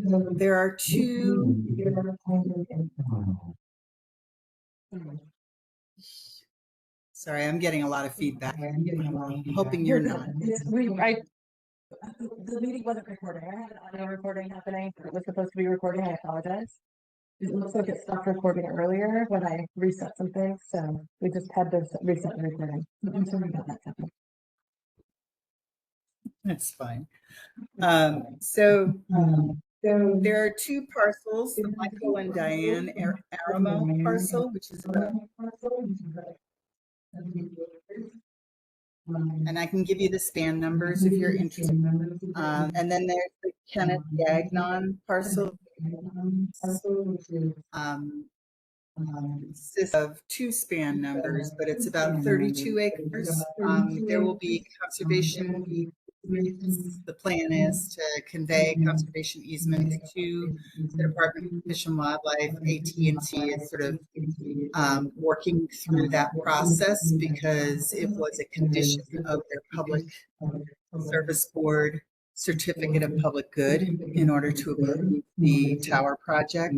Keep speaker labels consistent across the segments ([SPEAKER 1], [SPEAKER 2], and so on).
[SPEAKER 1] there are two. Sorry, I'm getting a lot of feedback. I'm hoping you're not.
[SPEAKER 2] The meeting wasn't recording. I had an audio recording happening. It was supposed to be recording. I apologize. It looks like it stopped recording earlier when I reset some things, so we just had to reset the recording. I'm sorry about that.
[SPEAKER 1] That's fine. So there are two parcels, the Michael and Diane Aramo parcel, which is about, and I can give you the span numbers if you're interested. And then there's the Kenneth Gagnon parcel. Consists of two span numbers, but it's about 32 acres. There will be conservation easements. The plan is to convey conservation easements to the Department of Fish and Wildlife. AT&T is sort of working through that process because it was a condition of their public service board certificate of public good in order to approve the tower project.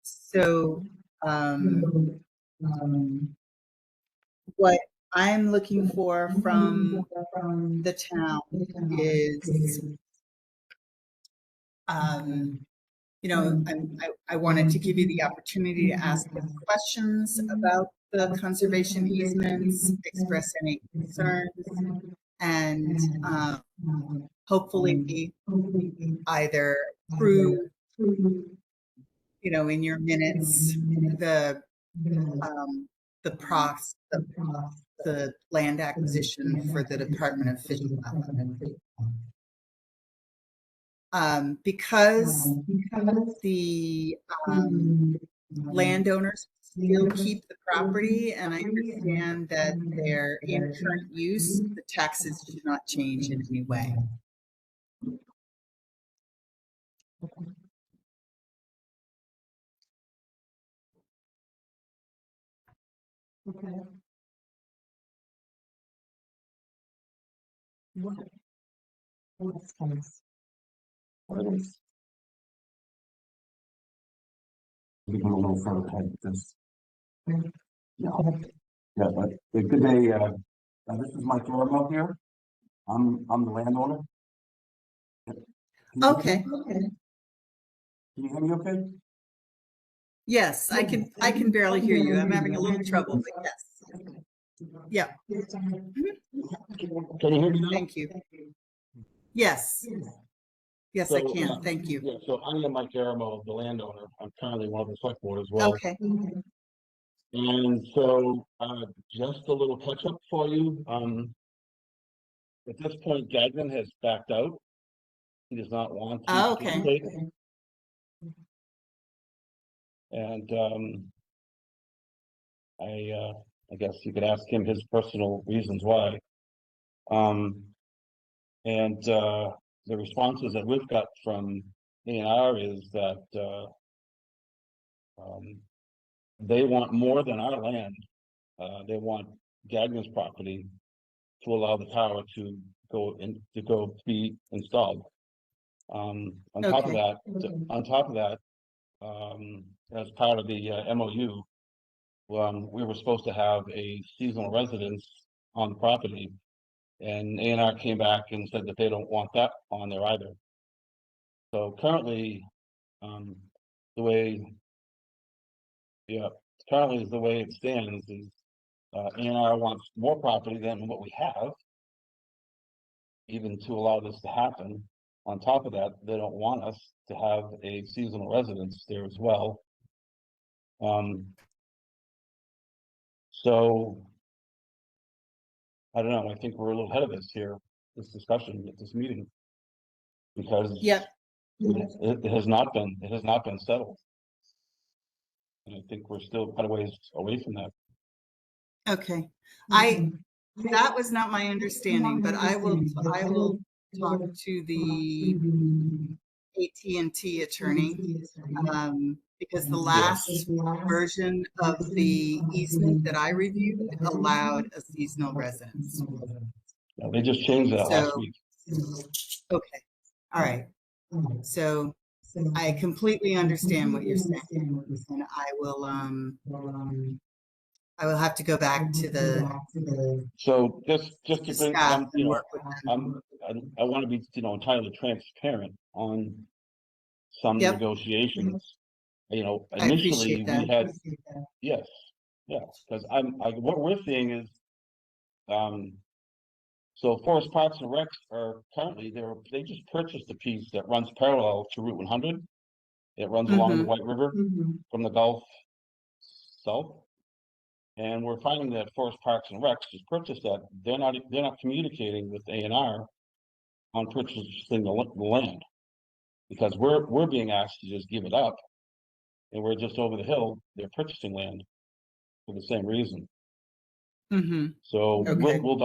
[SPEAKER 1] So what I'm looking for from the town is, you know, I wanted to give you the opportunity to ask questions about the conservation easements, express any concerns, and hopefully either approve, you know, in your minutes, the land acquisition for the Department of Fish and Wildlife. Because the landowners still keep the property, and I understand that they're in current use, the taxes do not change in any way.
[SPEAKER 2] Okay. What is
[SPEAKER 3] Become a little further ahead with this. Yeah, but good day. This is Mike Aramo here. I'm the landowner.
[SPEAKER 1] Okay.
[SPEAKER 3] Can you hear me okay?
[SPEAKER 1] Yes, I can barely hear you. I'm having a little trouble, but yes. Yeah.
[SPEAKER 3] Can you hear me now?
[SPEAKER 1] Thank you. Yes. Yes, I can. Thank you.
[SPEAKER 3] Yeah, so I'm Mike Aramo, the landowner. I'm currently one of the select board as well.
[SPEAKER 1] Okay.
[SPEAKER 3] And so just a little catch up for you. At this point, Gagnon has backed out. He does not want to participate. And I guess you could ask him his personal reasons why. And the responses that we've got from A&R is that they want more than our land. They want Gagnon's property to allow the tower to go be installed. On top of that, as part of the MOU, we were supposed to have a seasonal residence on the property, and A&R came back and said that they don't want that on there either. So currently, the way it stands is A&R wants more property than what we have, even to allow this to happen. On top of that, they don't want us to have a seasonal residence there as well. So I don't know. I think we're a little ahead of this here, this discussion at this meeting, because it has not been settled, and I think we're still quite a ways away from that.
[SPEAKER 1] Okay, that was not my understanding, but I will talk to the AT&T attorney, because the last version of the easement that I reviewed allowed a seasonal residence.
[SPEAKER 3] Yeah, they just changed that last week.
[SPEAKER 1] Okay, all right. So I completely understand what you're saying, and I will have to go back to the
[SPEAKER 3] So just to bring,
[SPEAKER 1] staff and
[SPEAKER 3] you know,
[SPEAKER 1] work with them.
[SPEAKER 3] I want to be, you know, entirely transparent on some
[SPEAKER 1] Yep.
[SPEAKER 3] negotiations. You know,
[SPEAKER 1] I
[SPEAKER 3] initially
[SPEAKER 1] appreciate that.
[SPEAKER 3] we had, yes, because what we're seeing is, so Forest Parks and Recs are currently, they just purchased a piece that runs parallel to Route 100. It runs along the
[SPEAKER 1] Mhm.
[SPEAKER 3] White River from the Gulf south. And we're finding that Forest Parks and Recs has purchased that. They're not communicating with A&R on purchasing the land, because we're being asked to just give it up, and we're just over the hill. They're purchasing land for the same reason.
[SPEAKER 1] Mhm.
[SPEAKER 3] So
[SPEAKER 1] Okay.
[SPEAKER 3] Will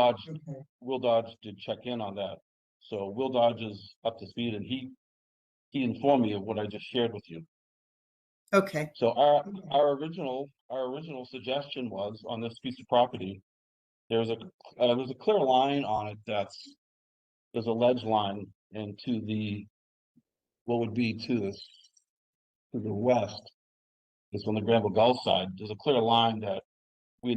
[SPEAKER 3] Dodge did check in on that. So Will Dodge is up to speed, and he informed me of what I just shared with you.
[SPEAKER 1] Okay.
[SPEAKER 3] So our original suggestion was, on this piece of property, there's a clear line on it there's a ledge line, and to the, what would be to the west is on the Granville Gulf side. There's a clear line that we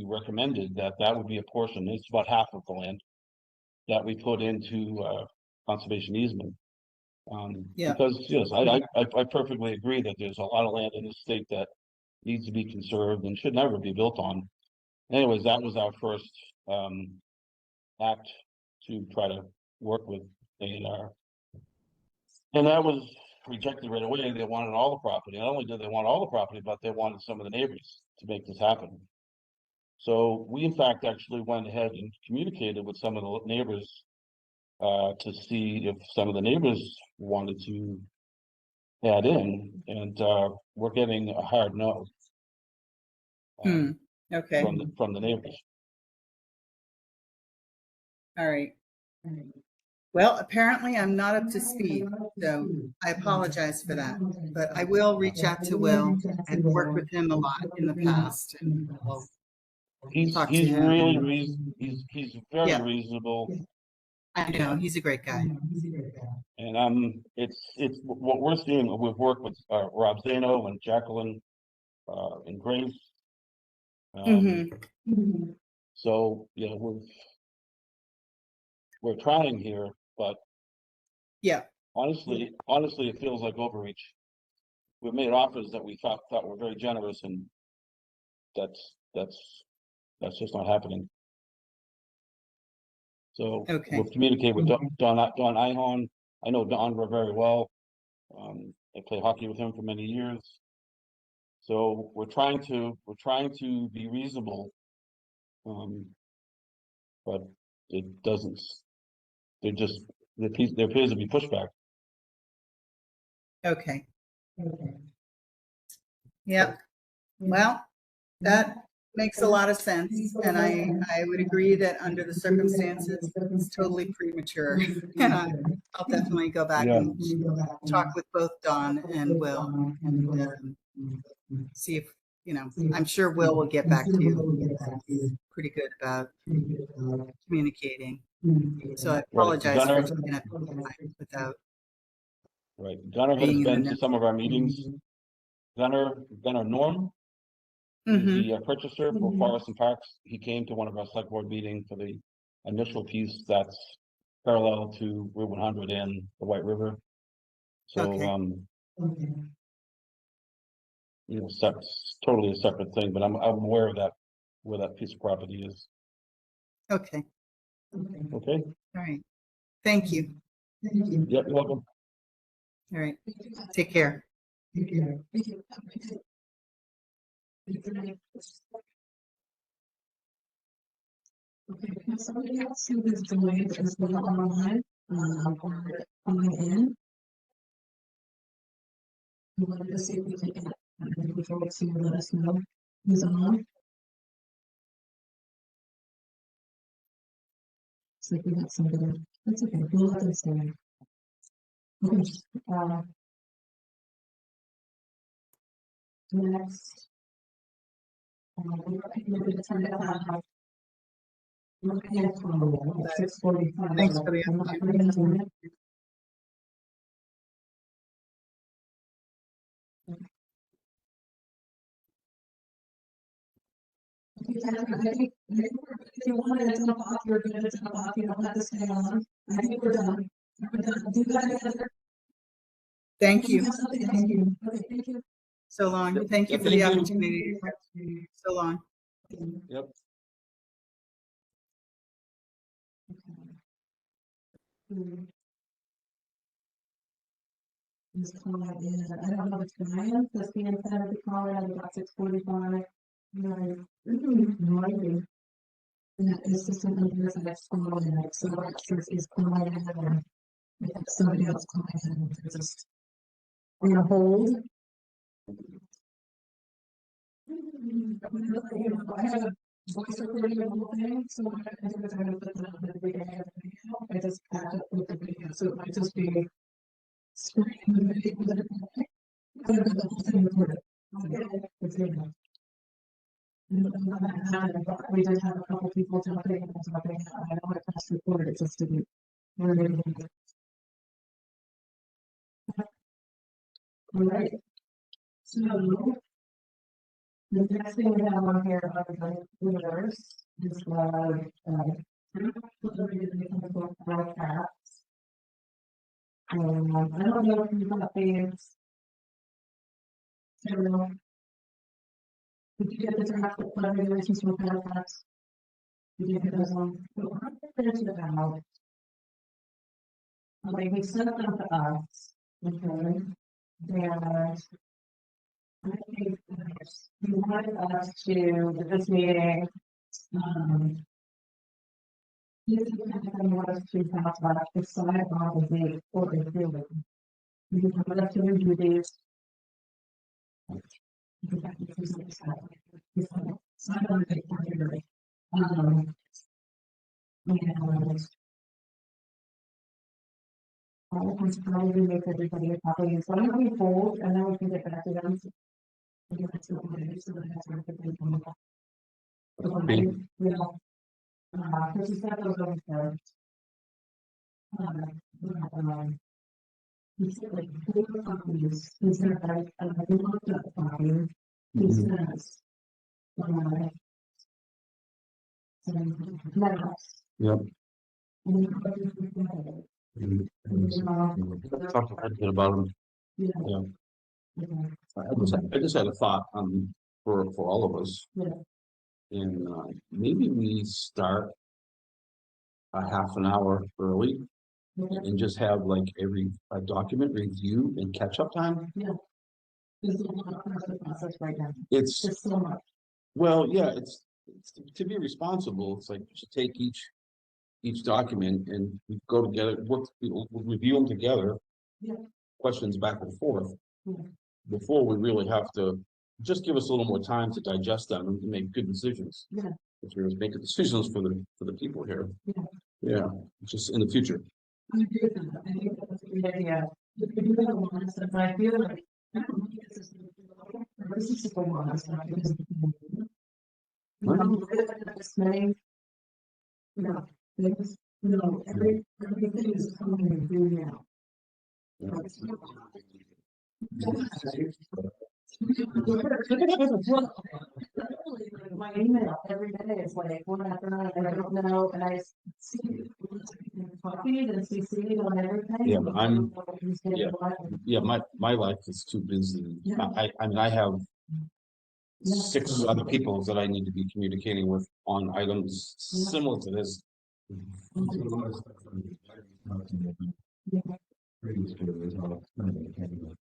[SPEAKER 3] recommended that would be a portion. It's about half of the land that we put into conservation easement.
[SPEAKER 1] Yeah.
[SPEAKER 3] Because yes, I perfectly agree that there's a lot of land in the state that needs to be conserved and should never be built on. Anyways, that was our first act to try to work with A&R. And that was rejected right away. They wanted all the property. Not only did they want all the property, but they wanted some of the neighbors to make this happen. So we, in fact, actually went ahead and communicated with some of the neighbors to see if some of the neighbors wanted to add in, and we're getting a hard no
[SPEAKER 1] Okay.
[SPEAKER 3] from the neighbors.
[SPEAKER 1] All right. Well, apparently I'm not up to speed, so I apologize for that. But I will reach out to Will. I've worked with him a lot in the past, and I'll talk to
[SPEAKER 3] He's
[SPEAKER 1] him.
[SPEAKER 3] really he's very
[SPEAKER 1] Yeah,
[SPEAKER 3] reasonable,
[SPEAKER 1] I know he's a great guy.
[SPEAKER 3] and it's what we're seeing. We've worked with Rob Zano and Jacqueline and Grace. So yeah, we're trying here, but
[SPEAKER 1] Yeah.
[SPEAKER 3] honestly, it feels like overreach. We've made offers that we thought were very generous, and that's just not happening. So
[SPEAKER 1] Okay.
[SPEAKER 3] we'll communicate with Don Ihorn. I know Don very well. I played hockey with him for many years. So we're trying to be reasonable, but it doesn't. There appears to be pushback.
[SPEAKER 1] Okay. Yep. Well, that makes a lot of sense, and I would agree that under the circumstances, it's totally premature. And I'll definitely go back
[SPEAKER 3] Yeah.
[SPEAKER 1] and talk with both Don and Will, and see if, I'm sure Will get back to you. He's pretty good about communicating. So I apologize for taking up time without
[SPEAKER 3] Right. Gunnar has
[SPEAKER 1] being in the
[SPEAKER 3] been
[SPEAKER 1] know.
[SPEAKER 3] to some of our meetings. Gunnar Norm is the purchaser for Forest and Parks. He came to one of our select board meetings for the initial piece that's parallel to Route 100 and the White River. So,
[SPEAKER 1] Okay.
[SPEAKER 3] you know, that's totally a separate thing, but I'm aware of that, where that piece of property is.
[SPEAKER 1] Okay.
[SPEAKER 3] Okay.
[SPEAKER 1] All right. Thank you.
[SPEAKER 3] Yep, you're welcome.
[SPEAKER 1] All right. Take care.
[SPEAKER 2] Okay, can somebody else who is delayed is not online, coming in? We wanted to see if we can, before you let us know who's on. So if we have somebody, that's okay, we'll let them stay. Okay, next. We're going to turn it on. Looking at 6:45.
[SPEAKER 1] Thanks for the update.
[SPEAKER 2] If you wanted to jump off, you're going to jump off. You don't have to stay on. I think we're done. We're done. Do that together.
[SPEAKER 1] Thank you.
[SPEAKER 2] Thank you. Okay, thank you.
[SPEAKER 1] So long. Thank you for the opportunity. So long.
[SPEAKER 3] Yep.
[SPEAKER 2] This call is, I don't know if Ryan, that's the intent of the call at about 6:45. Right. Maybe. That assistant leaders that I've spoken with, so Rogers is calling ahead. If somebody else calling ahead, they're just on hold. I have a voice recording of the whole thing, so what I do is I'm going to put that on the video. I just packed up with the video, so it might just be screen the video. I'm going to put the whole thing recorded. It's video. We did have a couple people jumping and talking. I don't want to press record, it just didn't. All right. So the next thing we have on here are the leaders. This was I don't know if you got these. Did you get the draft of flood regulations from Halifax? Did you get those on? About. Okay, he sent them to us. Okay. And I think he wanted us to, at this meeting, he wanted us to talk about the side on the date for the building. He wanted us to review these. Side on the date for the building. Probably make everybody a copy. So I'm going to hold and then we can get back to them. Because he said those over there. He said like 4 companies. He said like I looked up copies. He says
[SPEAKER 3] Yep.
[SPEAKER 2] And
[SPEAKER 3] Talked a bit about them. Yeah. I just had a thought for all of us.
[SPEAKER 2] Yeah.
[SPEAKER 3] And maybe we start a half an hour early and just have like a document review and catch up time.
[SPEAKER 2] Yeah. There's a lot of process right now.
[SPEAKER 3] It's
[SPEAKER 2] There's so much.
[SPEAKER 3] well, yeah, it's to be responsible. It's like you should take each document and we go together, we'll review them together.
[SPEAKER 2] Yeah.
[SPEAKER 3] Questions back and forth.
[SPEAKER 2] Yeah.
[SPEAKER 3] Before we really have to just give us a little more time to digest them and make good decisions.
[SPEAKER 2] Yeah.
[SPEAKER 3] If we're making decisions for the people here.
[SPEAKER 2] Yeah.
[SPEAKER 3] Yeah, just in the future.
[SPEAKER 2] I agree with that. I think that's a great idea. If we do have a lot of stuff, I feel like I don't think this is a lot of stuff because this many, things, everything is coming through now. My email every day is like one after another. I don't know, and I see copied and CC'd on everything.
[SPEAKER 3] Yeah, my life is too busy.
[SPEAKER 2] Yeah.
[SPEAKER 3] I mean, I have 6 other people that I need to be communicating with on items similar to this.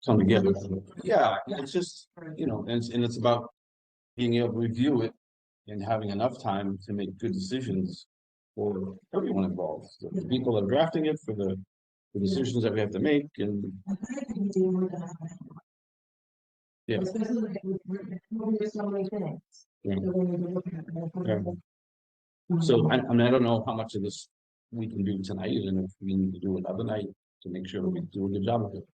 [SPEAKER 3] Come together. Yeah, it's just, and it's about being able to review it and having enough time to make good decisions for everyone involved. The people that are drafting it, for the decisions that we have to make, and yeah.
[SPEAKER 2] Especially there's so many things.
[SPEAKER 3] Yeah.
[SPEAKER 2] So we need to look at it.
[SPEAKER 3] So I mean, I don't know how much of this we can do tonight, and if we need to do another night to make sure we do a good job of it.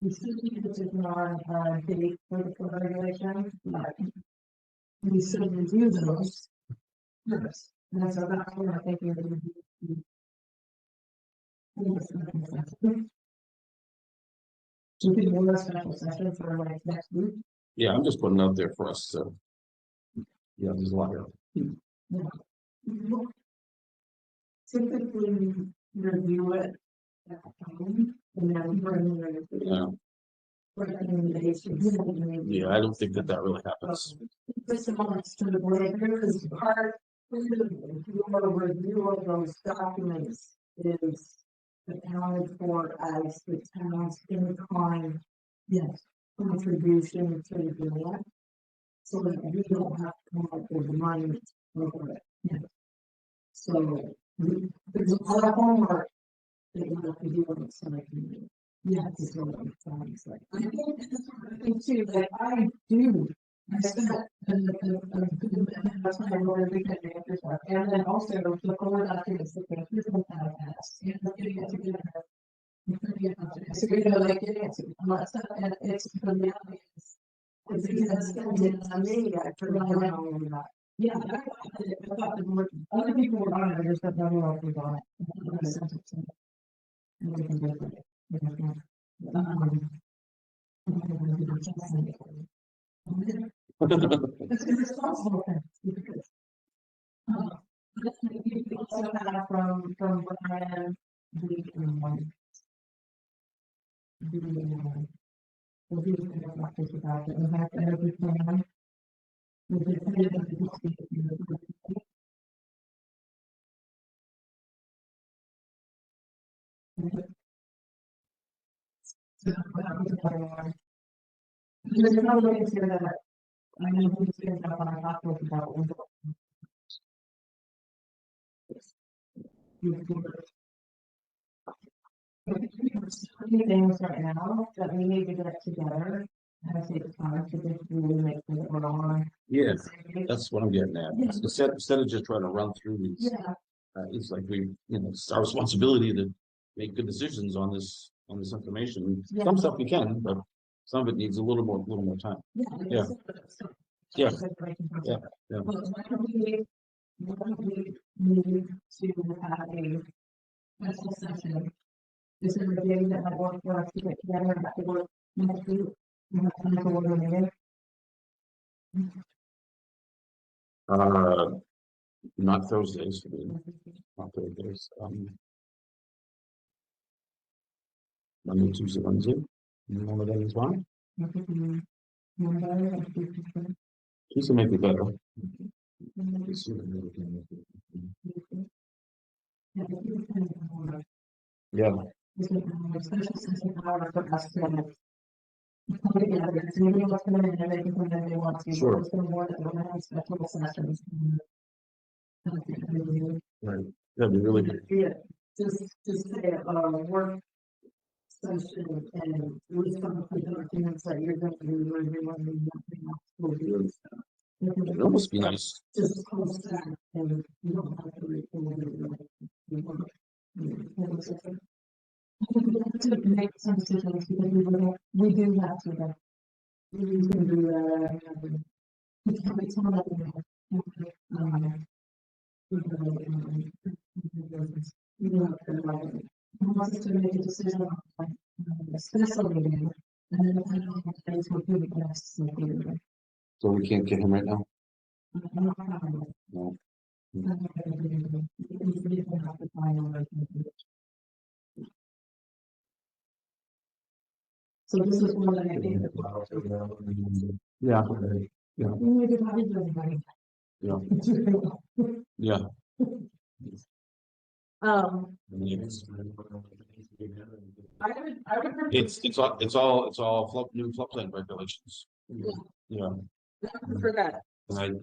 [SPEAKER 2] We still need to take on date for the flood regulation, but we should review those first. And so that's what I think we're going to do. So we can do a special session for like next week.
[SPEAKER 3] Yeah, I'm just putting it out there for us, so. Yeah, there's a lot here.
[SPEAKER 2] Typically review it at home and then bring
[SPEAKER 3] Yeah,
[SPEAKER 2] recommendations.
[SPEAKER 3] yeah, I don't think that really happens.
[SPEAKER 2] This amounts to the breaker is part of your review of those documents is accounted for as the town's incline. Yes. Contribution to the grant. So that we don't have to come up with money over it. Yeah. So there's a lot of homework that you have to do on the side. Yeah, it's what it sounds like. I think too, that I do. I spent a good amount of time over the weekend to answer stuff. And then also the core documents that they hear from podcasts and getting it together. So we know like getting it to all that stuff and it's the reality is. I mean, I forgot all of that. Yeah, I thought that more other people were on it, I just don't know who else was on it. It's irresponsible because we also have from Brian about the impact of every plan. There's another way here that I know who's going to on our hospital about. Things right now that we need to get together. And I take time to just really make sure that we're on.
[SPEAKER 3] Yeah, that's what I'm getting at. Instead of just trying to run through these,
[SPEAKER 2] Yeah.
[SPEAKER 3] it's like it's our responsibility to make good decisions on this information.
[SPEAKER 2] Yeah.
[SPEAKER 3] Some stuff we can, but some of it needs a little more time.
[SPEAKER 2] Yeah.
[SPEAKER 3] Yeah. Yeah. Yeah. Yeah.
[SPEAKER 2] But why don't we need to have a special session? Is there a day that might work for us to get together and to work next week? We have time to order a meeting.
[SPEAKER 3] Not Thursdays. Not Thursdays. Monday, Tuesday, Wednesday. You know what that is fine? Tuesday might be better. Yeah.
[SPEAKER 2] Special session hour for us to come together. It's maybe what's going to be making from them they want to.
[SPEAKER 3] Sure.
[SPEAKER 2] It's going to work. We're going to have special sessions.
[SPEAKER 3] Right. That'd be really good.
[SPEAKER 2] Yeah. Just say work session and with some of the documents that you're going to be reviewing.
[SPEAKER 3] It'd almost be nice.
[SPEAKER 2] Just close that and you don't have to record to make some decisions because we do have to. We can do that. We can't wait till wants to make a decision on a special meeting and then things will be the next meeting.
[SPEAKER 3] So we can't get him right now? No.
[SPEAKER 2] So this is one that I think.
[SPEAKER 3] Yeah. Yeah. Yeah.
[SPEAKER 2] I would.
[SPEAKER 3] It's all new floodplain regulations. Yeah.
[SPEAKER 2] For that.
[SPEAKER 3] And it'd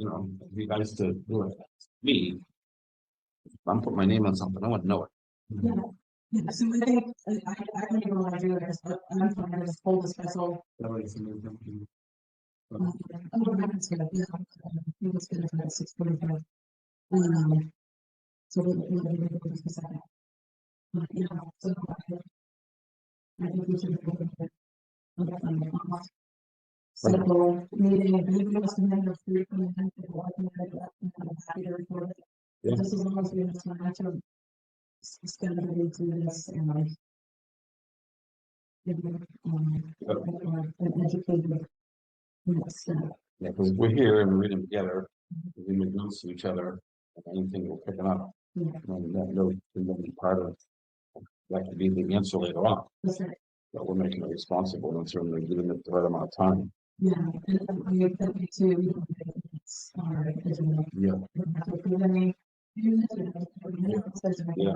[SPEAKER 3] be nice to do it. Me, if I'm putting my name on something, I want to know it.
[SPEAKER 2] Yeah. Yeah, so I think I don't even want to do this, but I'm going to just hold a special. Oh, it's going to be. He was going to 6:45. So we'll just a second. Yeah, so I think we should so meeting and we must have 3 happy to report it.
[SPEAKER 3] Yeah.
[SPEAKER 2] Just as long as we have time to spend it into this and like an educated Yes.
[SPEAKER 3] Yeah, because we're here and we're reading together, we make notes to each other, and anything we're picking up.
[SPEAKER 2] Yeah.
[SPEAKER 3] And that note can be part of, that could be the answer later on,
[SPEAKER 2] That's right.
[SPEAKER 3] but we're making it responsible and certainly giving it the right amount of time.
[SPEAKER 2] Yeah, and we put me to, it's hard, isn't it?
[SPEAKER 3] Yeah.
[SPEAKER 2] Yeah.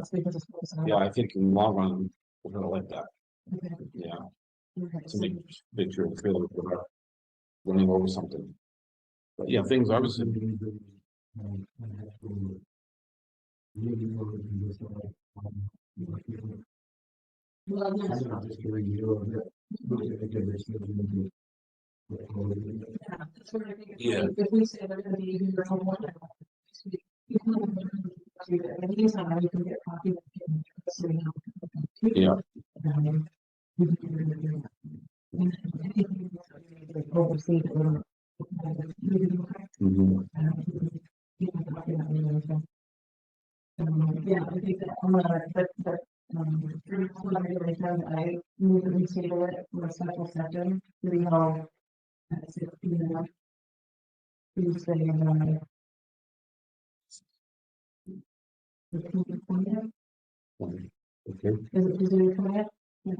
[SPEAKER 3] Yeah, I think in the long run, we're gonna like that,
[SPEAKER 2] Okay.
[SPEAKER 3] yeah,
[SPEAKER 2] Okay,
[SPEAKER 3] to
[SPEAKER 2] so-
[SPEAKER 3] make sure we feel like we're not running over something. But yeah, things obviously.
[SPEAKER 2] Well, yes. Yeah, that's what I think.
[SPEAKER 3] Yeah.
[SPEAKER 2] If we say they're gonna be here for 1 hour, you can do that. In the meantime, you can get a copy of it. So we have-
[SPEAKER 3] Yeah.
[SPEAKER 2] Oversee it.
[SPEAKER 3] Mhm.
[SPEAKER 2] Yeah, I think that, I move that we table it for a special session, we all. Please say,
[SPEAKER 3] Okay.
[SPEAKER 2] is it Tuesday, 20th? Yeah.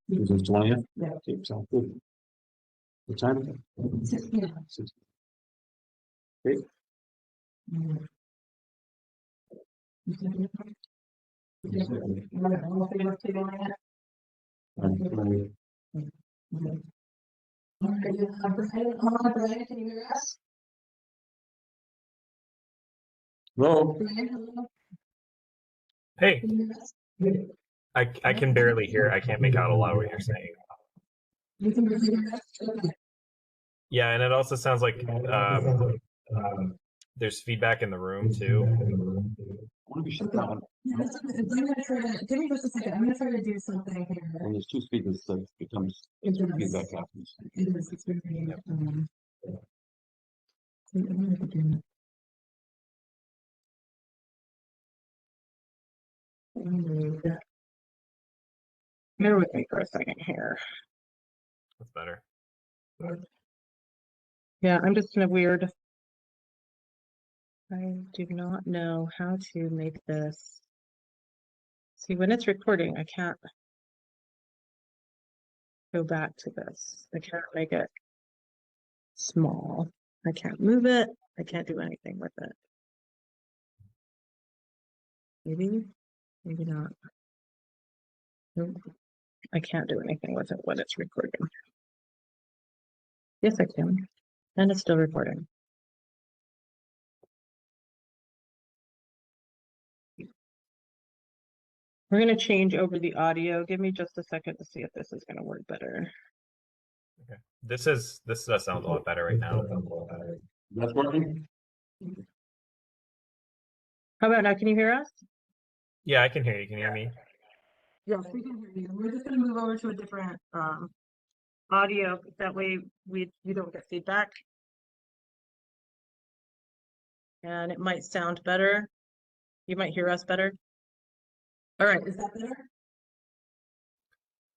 [SPEAKER 3] Is it 20th?
[SPEAKER 2] Yeah.
[SPEAKER 3] Okay, sounds good. What time is it?
[SPEAKER 2] 6 p.m.
[SPEAKER 3] 6. Great.
[SPEAKER 2] Brian, can you hear us?
[SPEAKER 3] Hello.
[SPEAKER 2] Brian, hello?
[SPEAKER 4] Hey,
[SPEAKER 2] Can you hear us?
[SPEAKER 4] I can barely hear. I can't make out a lot of what you're saying.
[SPEAKER 2] You can hear us? Okay.
[SPEAKER 4] Yeah, and it also sounds like there's feedback in the room too.
[SPEAKER 3] I want to be shut down.
[SPEAKER 2] Yeah, that's okay. I'm gonna try to, give me just a second, I'm gonna try to do something here.
[SPEAKER 3] When there's two speakers, so it becomes
[SPEAKER 2] Into this.
[SPEAKER 3] feedback happens.
[SPEAKER 2] Into this experience.
[SPEAKER 4] Yep.
[SPEAKER 2] So I'm gonna do- Bear with me for a second here.
[SPEAKER 4] That's better.
[SPEAKER 2] Yeah, I'm just in a weird. I do not know how to make this. See, when it's recording, I can't go back to this. I can't make it small. I can't move it. I can't do anything with it. Maybe, maybe not. Nope. I can't do anything with it when it's recording. Yes, I can. And it's still recording. We're going to change over the audio. Give me just a second to see if this is going to work better.
[SPEAKER 4] This does sound a lot better right now.
[SPEAKER 3] That's working?
[SPEAKER 2] How about now? Can you hear us?
[SPEAKER 4] Yeah, I can hear you. Can you hear me?
[SPEAKER 2] Yes, we can hear you. We're just going to move over to a different audio. That way you don't get feedback. And it might sound better. You might hear us better. All right, is that better?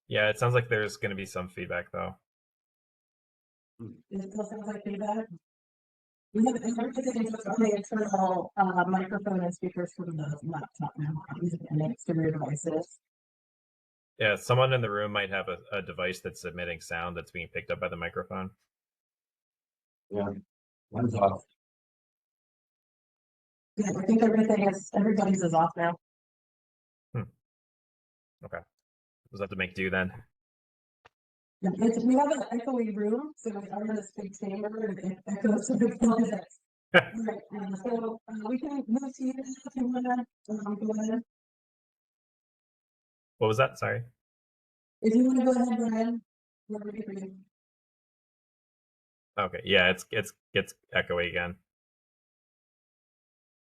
[SPEAKER 4] Yeah, it sounds like there's going to be some feedback though.
[SPEAKER 2] It still sounds like feedback. We have everything just on the internal microphone and speakers for the laptop now. Using any exterior devices.
[SPEAKER 4] Yeah, someone in the room might have a device that's emitting sound that's being picked up by the microphone.
[SPEAKER 3] Yeah. Mine's off.
[SPEAKER 2] Yeah, I think everybody's is off now.
[SPEAKER 4] Okay. We'll have to make do then.
[SPEAKER 2] Yeah, we have an echoey room, so I'm in this big chamber and it echoes so it feels it. Right, so we can move to you if you wanna go ahead.
[SPEAKER 4] What was that? Sorry.
[SPEAKER 2] If you wanna go ahead, Brian, we're ready for you.
[SPEAKER 4] Okay. Yeah, it's echoey again.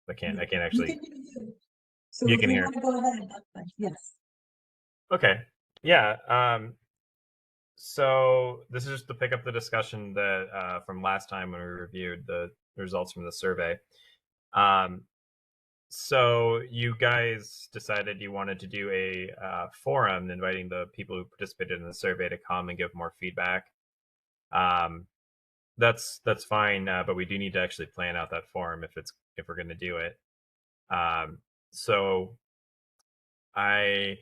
[SPEAKER 4] I can't actually.
[SPEAKER 2] So
[SPEAKER 4] You
[SPEAKER 2] if
[SPEAKER 4] can hear.
[SPEAKER 2] wanna go ahead, yes.
[SPEAKER 4] Okay. Yeah. So this is just to pick up the discussion that from last time when we reviewed the results from the survey. So you guys decided you wanted to do a forum, inviting the people who participated in the survey to come and give more feedback. That's fine, but we do need to actually plan out that forum if we're going to do it. So I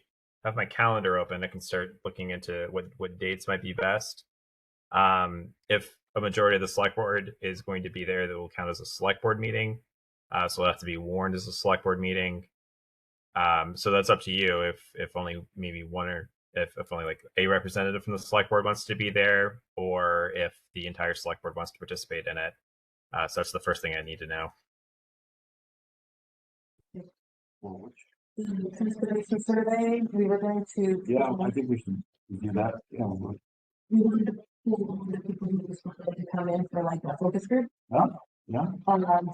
[SPEAKER 4] have my calendar open. I can start looking into what dates might be best. If a majority of the select board is going to be there, that will count as a select board meeting. So it'll have to be warned as a select board meeting. So that's up to you. If only maybe one, or if only like a representative from the select board wants to be there, or if the entire select board wants to participate in it. So that's the first thing I need to know.
[SPEAKER 2] Consideration survey, we were going to.
[SPEAKER 3] Yeah, I think we should do that. Yeah.
[SPEAKER 2] We wanted to pull the people who just wanted to come in for like a focus group.
[SPEAKER 3] Yeah, yeah,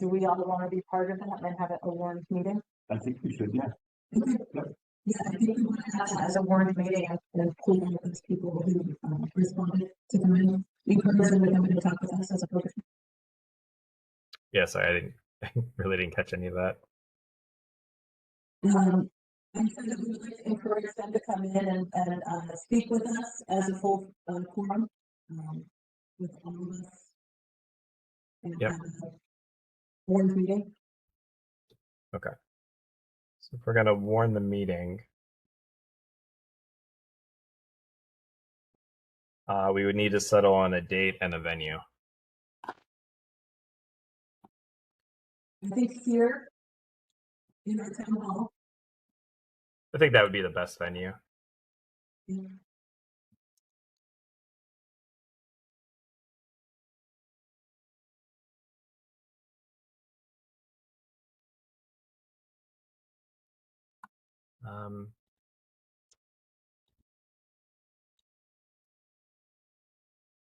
[SPEAKER 2] Do we all want to be part of that and have it a warned meeting?
[SPEAKER 3] I think we should, yeah.
[SPEAKER 2] Yeah, I think we want to have that as a warned meeting and pull those people who responded to come in. Encourage them to come in and talk with us as a focus group.
[SPEAKER 4] Yes, I really didn't catch any of that.
[SPEAKER 2] I said that we would like to encourage them to come in and speak with us as a full quorum with all of us. And
[SPEAKER 4] Yep.
[SPEAKER 2] have a warned meeting.
[SPEAKER 4] Okay. So if we're going to warn the meeting, we would need to settle on a date and a venue.
[SPEAKER 2] I think here in our town hall.
[SPEAKER 4] I think that would be the best venue.
[SPEAKER 2] Yeah.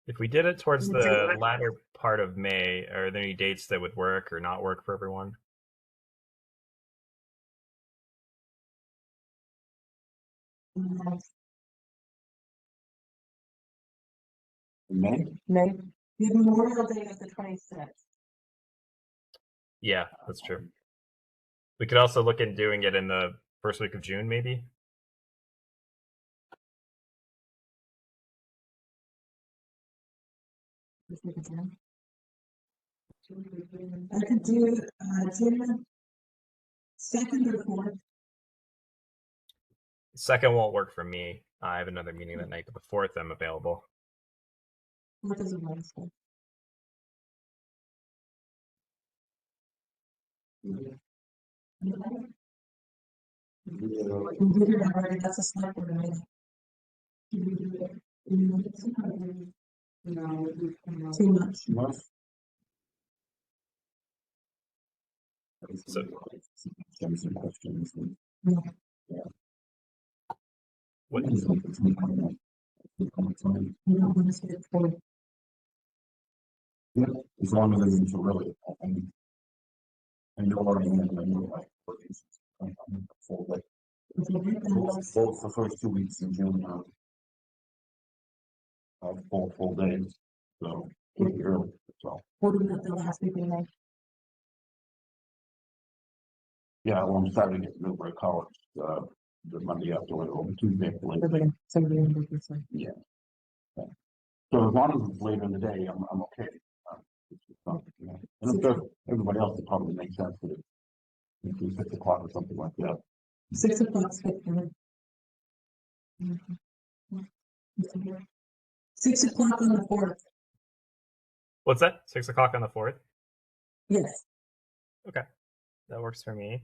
[SPEAKER 4] If we did it towards the latter part of May, are there any dates that would work or not work for everyone?
[SPEAKER 3] May?
[SPEAKER 2] May. We have Memorial Day is the 26th.
[SPEAKER 4] Yeah, that's true. We could also look at doing it in the first week of June, maybe.
[SPEAKER 2] I could do June 2nd or 4th.
[SPEAKER 4] Second won't work for me. I have another meeting that night, but the 4th I'm available.
[SPEAKER 2] 4th is a Wednesday. That's a select board meeting. No, too much.
[SPEAKER 4] So,
[SPEAKER 3] Some questions.
[SPEAKER 2] Yeah.
[SPEAKER 4] what,
[SPEAKER 2] You don't want to see it for.
[SPEAKER 3] Yeah, as long as it's really, I know already, I know like, full day. Both the first 2 weeks in June are full days, so pretty early, so.
[SPEAKER 2] What about the last week in May?
[SPEAKER 3] Yeah, well, I'm starting to get to Millbrae College, the Monday after, or Tuesday after later.
[SPEAKER 2] Somebody in the group.
[SPEAKER 3] Yeah. So as long as it's later in the day, I'm okay. It's just not, you know, and if everybody else, it probably makes sense that it's 6 o'clock or something like that.
[SPEAKER 2] 6 o'clock's good for me. 6 o'clock on the 4th.
[SPEAKER 4] what's that? 6 o'clock on the 4th?
[SPEAKER 2] Yes.
[SPEAKER 4] Okay, that works for me.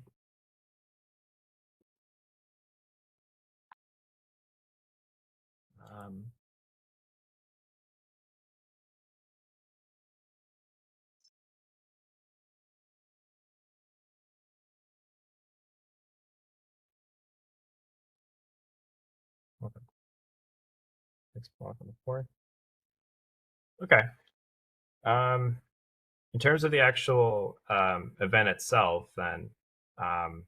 [SPEAKER 4] Okay. 6 o'clock on the 4th. Okay. In terms of the actual event itself, then I'd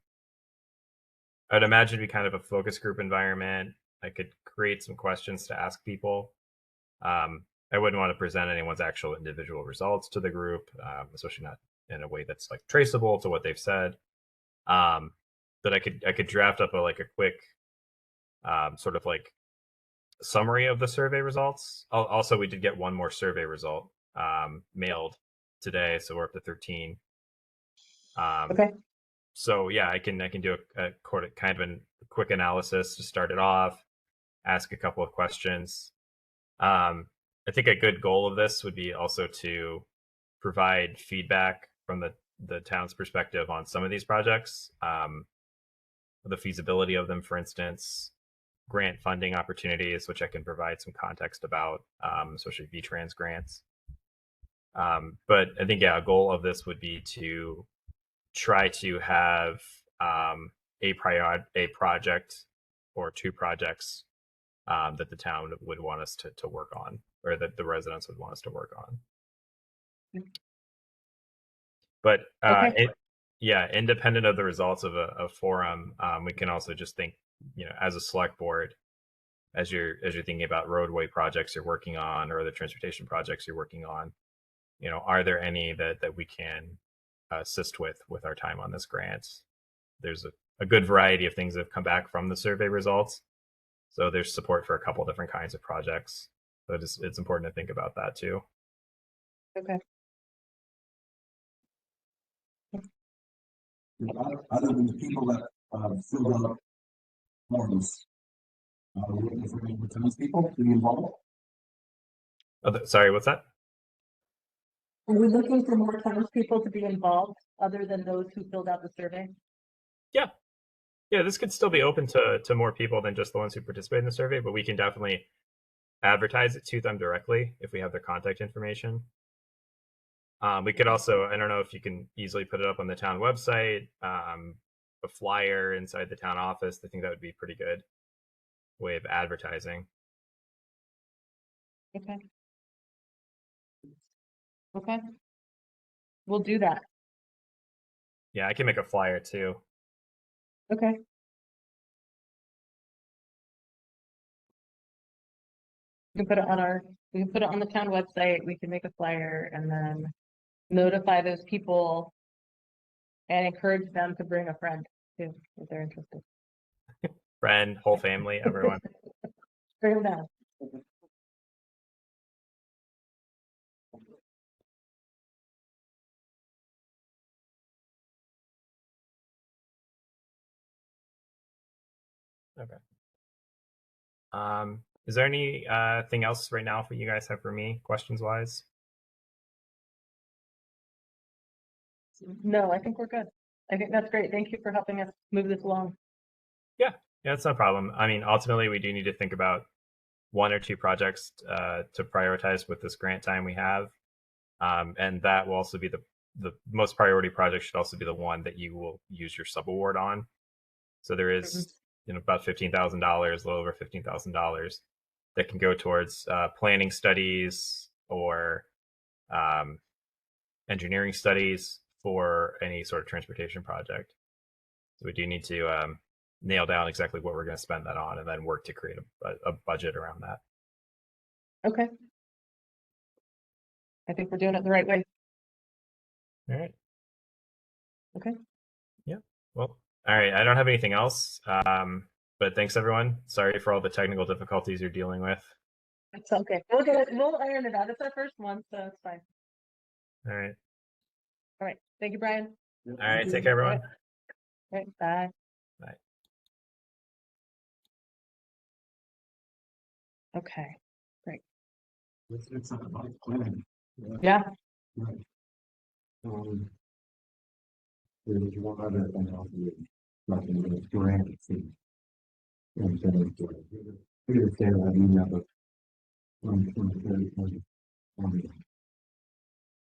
[SPEAKER 4] imagine it'd be kind of a focus group environment. I could create some questions to ask people. I wouldn't want to present anyone's actual individual results to the group, especially not in a way that's like traceable to what they've said. But I could draft up a quick sort of like summary of the survey results. Also, we did get one more survey result mailed today, so we're up to 13.
[SPEAKER 2] Okay.
[SPEAKER 4] So yeah, I can do a kind of a quick analysis to start it off, ask a couple of questions. I think a good goal of this would be also to provide feedback from the town's perspective on some of these projects, the feasibility of them, for instance, grant funding opportunities, which I can provide some context about, especially VTrans grants. But I think, yeah, a goal of this would be to try to have a project or two projects that the town would want us to work on, or that the residents would want us to work on. But
[SPEAKER 2] Okay.
[SPEAKER 4] yeah, independent of the results of a forum, we can also just think, as a select board, as you're thinking about roadway projects you're working on, or other transportation projects you're working on, are there any that we can assist with our time on this grant? There's a good variety of things that have come back from the survey results, so there's support for a couple different kinds of projects. So it's important to think about that too.
[SPEAKER 2] Okay.
[SPEAKER 5] Other than the people that filled out forms, are we looking for any townspeople to be involved?
[SPEAKER 4] Sorry, what's that?
[SPEAKER 2] Are we looking for more townspeople to be involved other than those who filled out the survey?
[SPEAKER 4] Yeah, this could still be open to more people than just the ones who participate in the survey, but we can definitely advertise it to them directly if we have their contact information. We could also, I don't know if you can easily put it up on the town website, a flyer inside the town office. I think that would be a pretty good way of advertising.
[SPEAKER 2] Okay. Okay. We'll do that.
[SPEAKER 4] Yeah, I can make a flyer too.
[SPEAKER 2] Okay. We can put it on the town website. We can make a flyer and then notify those people and encourage them to bring a friend too, if they're interested.
[SPEAKER 4] Friend, whole family, everyone.
[SPEAKER 2] Bring them down.
[SPEAKER 4] Okay. Is there any thing else right now for you guys have for me, questions wise?
[SPEAKER 2] No, I think we're good. I think that's great. Thank you for helping us move this along.
[SPEAKER 4] Yeah, it's no problem. I mean, ultimately, we do need to think about one or two projects to prioritize with this grant time we have, and that will also be the most priority project. Should also be the one that you will use your subaward on. So there is, about $15,000, a little over $15,000, that can go towards planning studies or engineering studies for any sort of transportation project. So we do need to nail down exactly what we're going to spend that on, and then work to create a budget around that.
[SPEAKER 2] Okay. I think we're doing it the right way.
[SPEAKER 4] All right.
[SPEAKER 2] Okay.
[SPEAKER 4] Yeah. Well, all right. I don't have anything else. But thanks everyone. Sorry for all the technical difficulties you're dealing with.
[SPEAKER 2] It's okay. We'll get it. We'll iron it out. It's our first one, so it's fine.
[SPEAKER 4] All right.
[SPEAKER 2] All right. Thank you, Brian.
[SPEAKER 4] All right. Take care, everyone.
[SPEAKER 2] All right. Bye.
[SPEAKER 4] Bye.
[SPEAKER 2] Okay. Great.
[SPEAKER 5] It's not about planning.
[SPEAKER 2] Yeah.
[SPEAKER 5] Right. There's one other thing I'll do, like in the grant fee. And then here it's there, I mean, but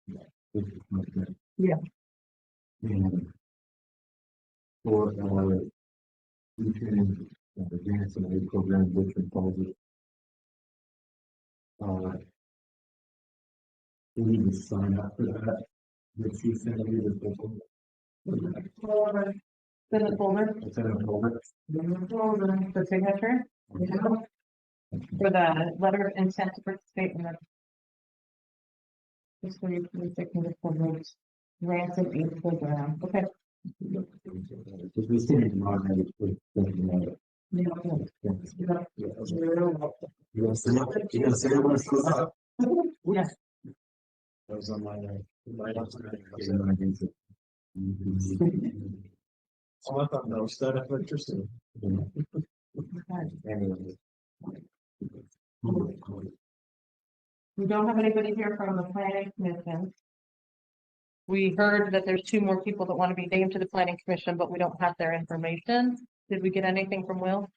[SPEAKER 5] yeah, this is not good.
[SPEAKER 2] Yeah.
[SPEAKER 5] And for we can the grants and aid program, which involves it. We need to sign up for that. Which you sent me the folder.
[SPEAKER 2] Then the folder.
[SPEAKER 5] It's in a folder.
[SPEAKER 2] The signature. For the letter of intent to participate in the. This week, we taking the grants and aid program. Okay.
[SPEAKER 5] Because we still need to modify it with thinking about it. You gonna say it when it goes up?
[SPEAKER 2] Yes.
[SPEAKER 5] That was on my, Oh, I thought that was that electricity. Anyway.
[SPEAKER 2] We don't have anybody here from the planning commission. We heard that there's 2 more people that want to be named to the planning commission, but we don't have their information. Did we get anything from Will?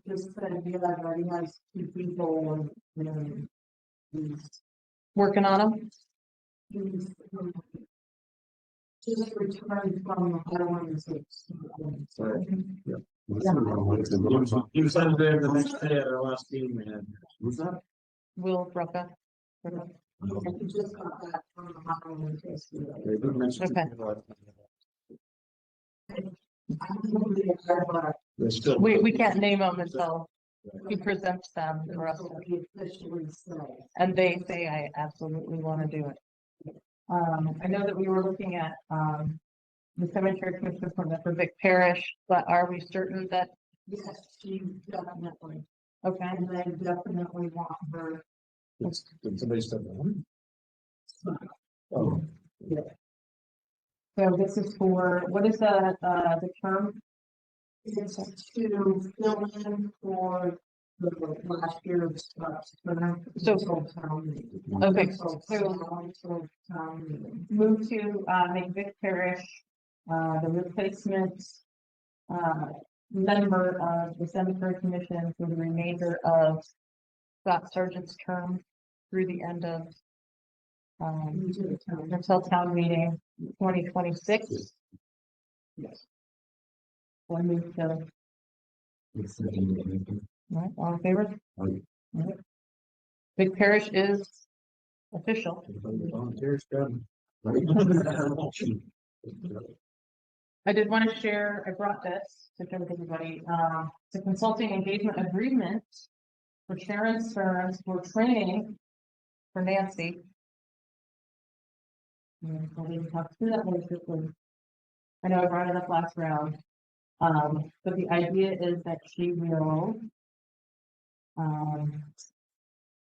[SPEAKER 6] Just said, yeah, already has 2 people,
[SPEAKER 2] Working on them?
[SPEAKER 6] he's, just returned from Ireland.
[SPEAKER 5] You said it there the next day at our last meeting, man. What's that?
[SPEAKER 2] Will Rucka?
[SPEAKER 6] He just got back from the Ireland.
[SPEAKER 5] They did mention
[SPEAKER 2] Okay.
[SPEAKER 5] They're still.
[SPEAKER 2] We can't name them until he presents them for us. And they say, I absolutely want to do it. I know that we were looking at, the cemetery commission permit for Vic Parish, but are we certain that,
[SPEAKER 6] Yes, she definitely,
[SPEAKER 2] okay,
[SPEAKER 6] and they definitely want her.
[SPEAKER 5] Did somebody step on? Oh,
[SPEAKER 2] so this is for, what is the term?
[SPEAKER 6] It's to fill in for the last year's.
[SPEAKER 2] Okay,
[SPEAKER 6] So.
[SPEAKER 2] Move to, make Vic Parish, the replacement, member of the cemetery commission for the remainder of Scott Sargent's term through the end of, until town meeting 2026.
[SPEAKER 6] Yes.
[SPEAKER 2] One move to,
[SPEAKER 5] it's
[SPEAKER 2] right, all in favor?
[SPEAKER 5] Aye.
[SPEAKER 2] All right. Vic Parish is official.
[SPEAKER 5] Volunteers done.
[SPEAKER 2] I did want to share, I brought this to show everybody, the consulting engagement agreement for Sharon Stearns for training for Nancy. I'll leave talk through that really quickly. I know I brought it up last round. But the idea is that she will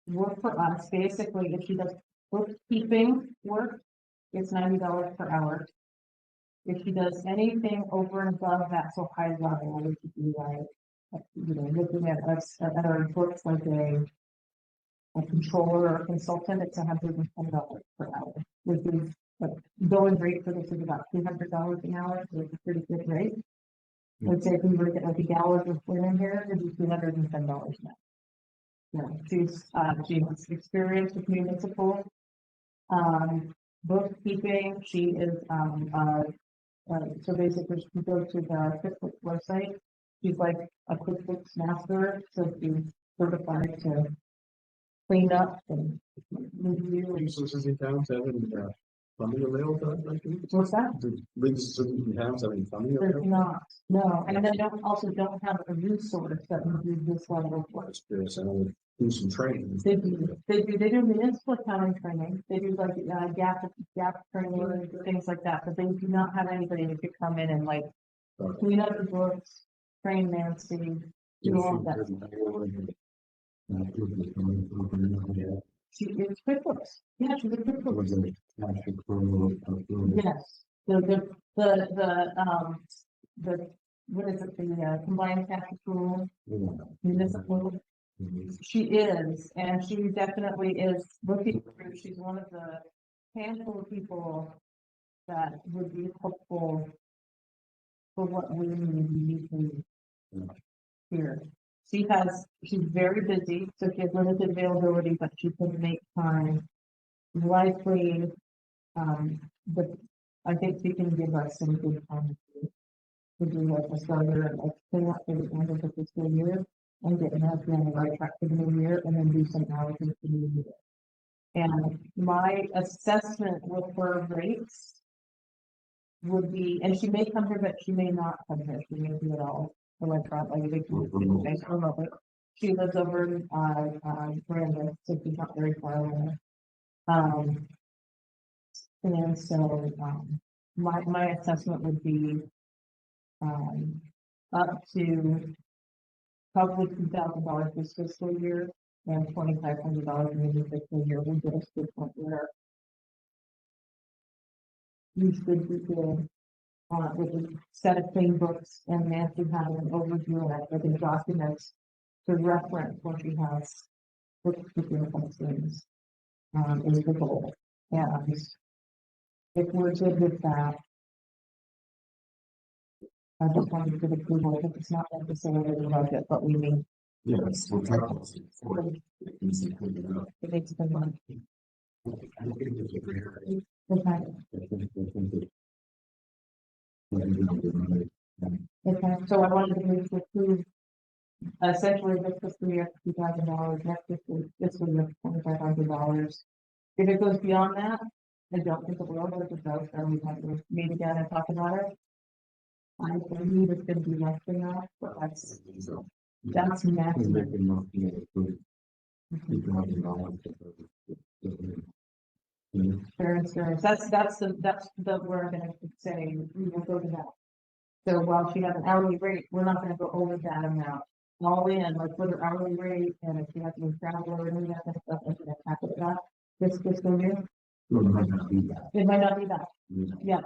[SPEAKER 2] work for us. Basically, if she does bookkeeping work, it's $90 per hour. If she does anything over and above that, so high level, which would be like, looking at us at our reports like a controller or consultant, it's $110 per hour, which is going rate for this is about $200 an hour, so it's a pretty good rate. Let's say if we were to get like a gallon of women here, it'd be $210 an hour. Yeah, she's experienced with municipal bookkeeping. She is so basically she goes to the QuickBooks website. She's like a QuickBooks master, so she's certified to clean up and review.
[SPEAKER 5] Resources in towns having funding available.
[SPEAKER 2] What's that?
[SPEAKER 5] The resources in towns having funding
[SPEAKER 2] There's
[SPEAKER 5] available.
[SPEAKER 2] not, no, and they don't have a resource that would do this level of work.
[SPEAKER 5] Experience and do some training.
[SPEAKER 2] They do municipal accounting training, they do like, gap training, things like that, but they do not have anybody that could come in and like clean up the books, train Nancy, do all of that. She is QuickBooks, yeah, she's a QuickBooks. Yes, the, what is it, the combined cash accrual, municipal. She is, and she definitely is looking through, she's one of the handful of people that would be helpful for what we need uniquely here. She's very busy, so she has limited availability, but she can make time. Likely, but I think she can give us some good time to do like a starter and like clean up for the end of the fiscal year and get Nancy on the right track for the new year and then do some hours for the new year. And my assessment with her rates would be, and she may come here, but she may not come here. She may do it all electronic, like a big remote. She lives over in Granville, so she's not very far away. And so, my assessment would be, up to probably $2,000 this fiscal year and $2,500 in the fiscal year. We get us to the point where we should be good, with a set of clean books and Nancy having an overview of it, with the documents to reference what she has for particular things, is the goal. And if we're good with that, I just wanted to give approval, if it's not necessarily the budget, but we need,
[SPEAKER 5] Yes, we're talking for it.
[SPEAKER 2] it needs to be one.
[SPEAKER 5] I think it's a great idea.
[SPEAKER 2] Okay,
[SPEAKER 5] I think that-
[SPEAKER 2] okay, so I wanted to move to approve essentially this fiscal year, $2,000, next fiscal year, $2,500. If it goes beyond that, I don't think it will, but if it does, then we have to meet again and talk about it. I believe it's gonna be less than that, but that's maximum. Fair and square. That's the, where I'm gonna say, we will go to that. So while she has an hourly rate, we're not gonna go over that amount. All in, like for the hourly rate, and if she has to travel or any of that kind of stuff, and that's after that, this fiscal year, it might not be that, yeah.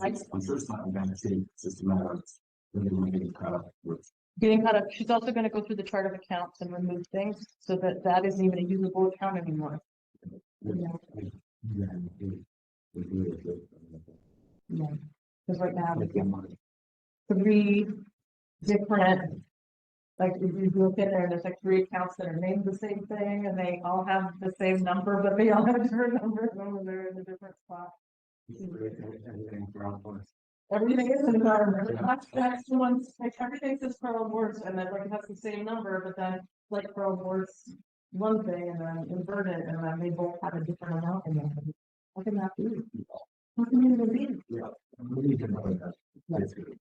[SPEAKER 5] I'm sure it's not gonna change, it's just a matter of really getting caught up with.
[SPEAKER 2] Getting caught up, she's also gonna go through the chart of accounts and remove things, so that that isn't even a usable account anymore. Yeah, because right now, we get 3 different, like, if you look in there, there's like 3 accounts that are named the same thing, and they all have the same number, but they all have different numbers, and they're in a different spot. Everything is in the number. That's the ones, like, everything says Pearl Boards, and then like it has the same number, but then like Pearl Boards one thing and then invert it, and then they both have a different amount in them. How can that be? How can you even be?
[SPEAKER 5] Yeah, we need to know that. That's good.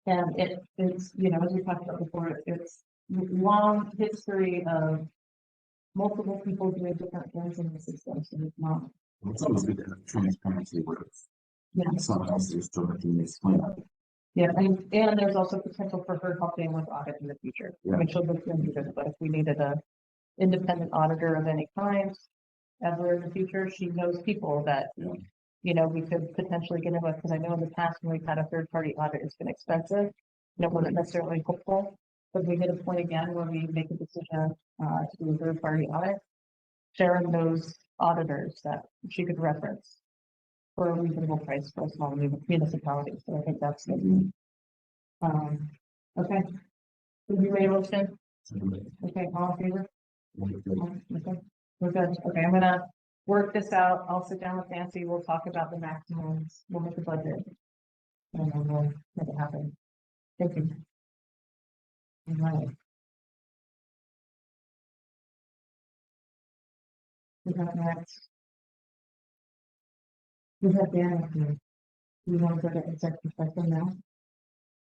[SPEAKER 2] And it's, you know, as we talked about before, it's long history of multiple people doing different things in the system, so it's not.
[SPEAKER 5] It's always good to have transparency where it's.
[SPEAKER 2] Yeah.
[SPEAKER 5] Someone else is still making this plan.
[SPEAKER 2] Yeah, and there's also potential for her helping with audit in the future. I mean, she'll look into this, but if we needed a independent auditor of any kind ever in the future, she knows people that, you know, we could potentially get in with, because I know in the past when we've had a third party audit, it's been expensive. And it wasn't necessarily hopeful, but we hit a point again where we make a decision to do a third party audit. Sharon knows auditors that she could reference for a reasonable price for a small municipality. So I think that's good. Okay. Did you make a motion? Okay, all in favor? Okay, we're good. Okay, I'm gonna work this out. I'll sit down with Nancy. We'll talk about the maximums. We'll make the budget. And then we'll make it happen. Thank you. All right. We have next. We have Dan here. We want to go to executive session now.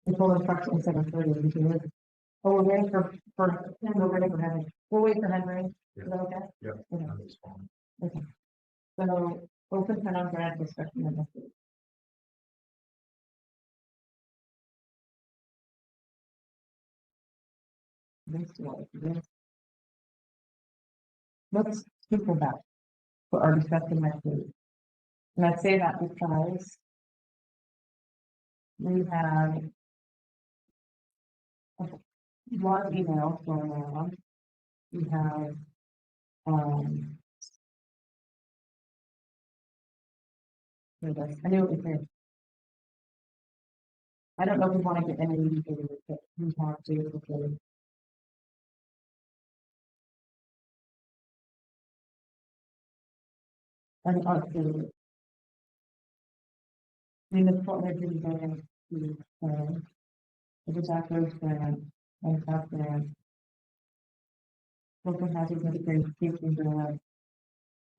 [SPEAKER 2] Before approximately 7:30, we can. Oh, we're waiting for we're waiting for Henry. We'll wait for Henry. Is that okay?
[SPEAKER 5] Yeah.
[SPEAKER 2] Okay. So open for non-grad discussion in this week. Let's circle back for our discussion next week. And I say that because we have a lot of emails going on. We have, I knew it was here. I don't know if we want to get any meeting that we have to before. And also, municipal energy grant to, the disaster grant, and South grant. Local hazard mitigation grant.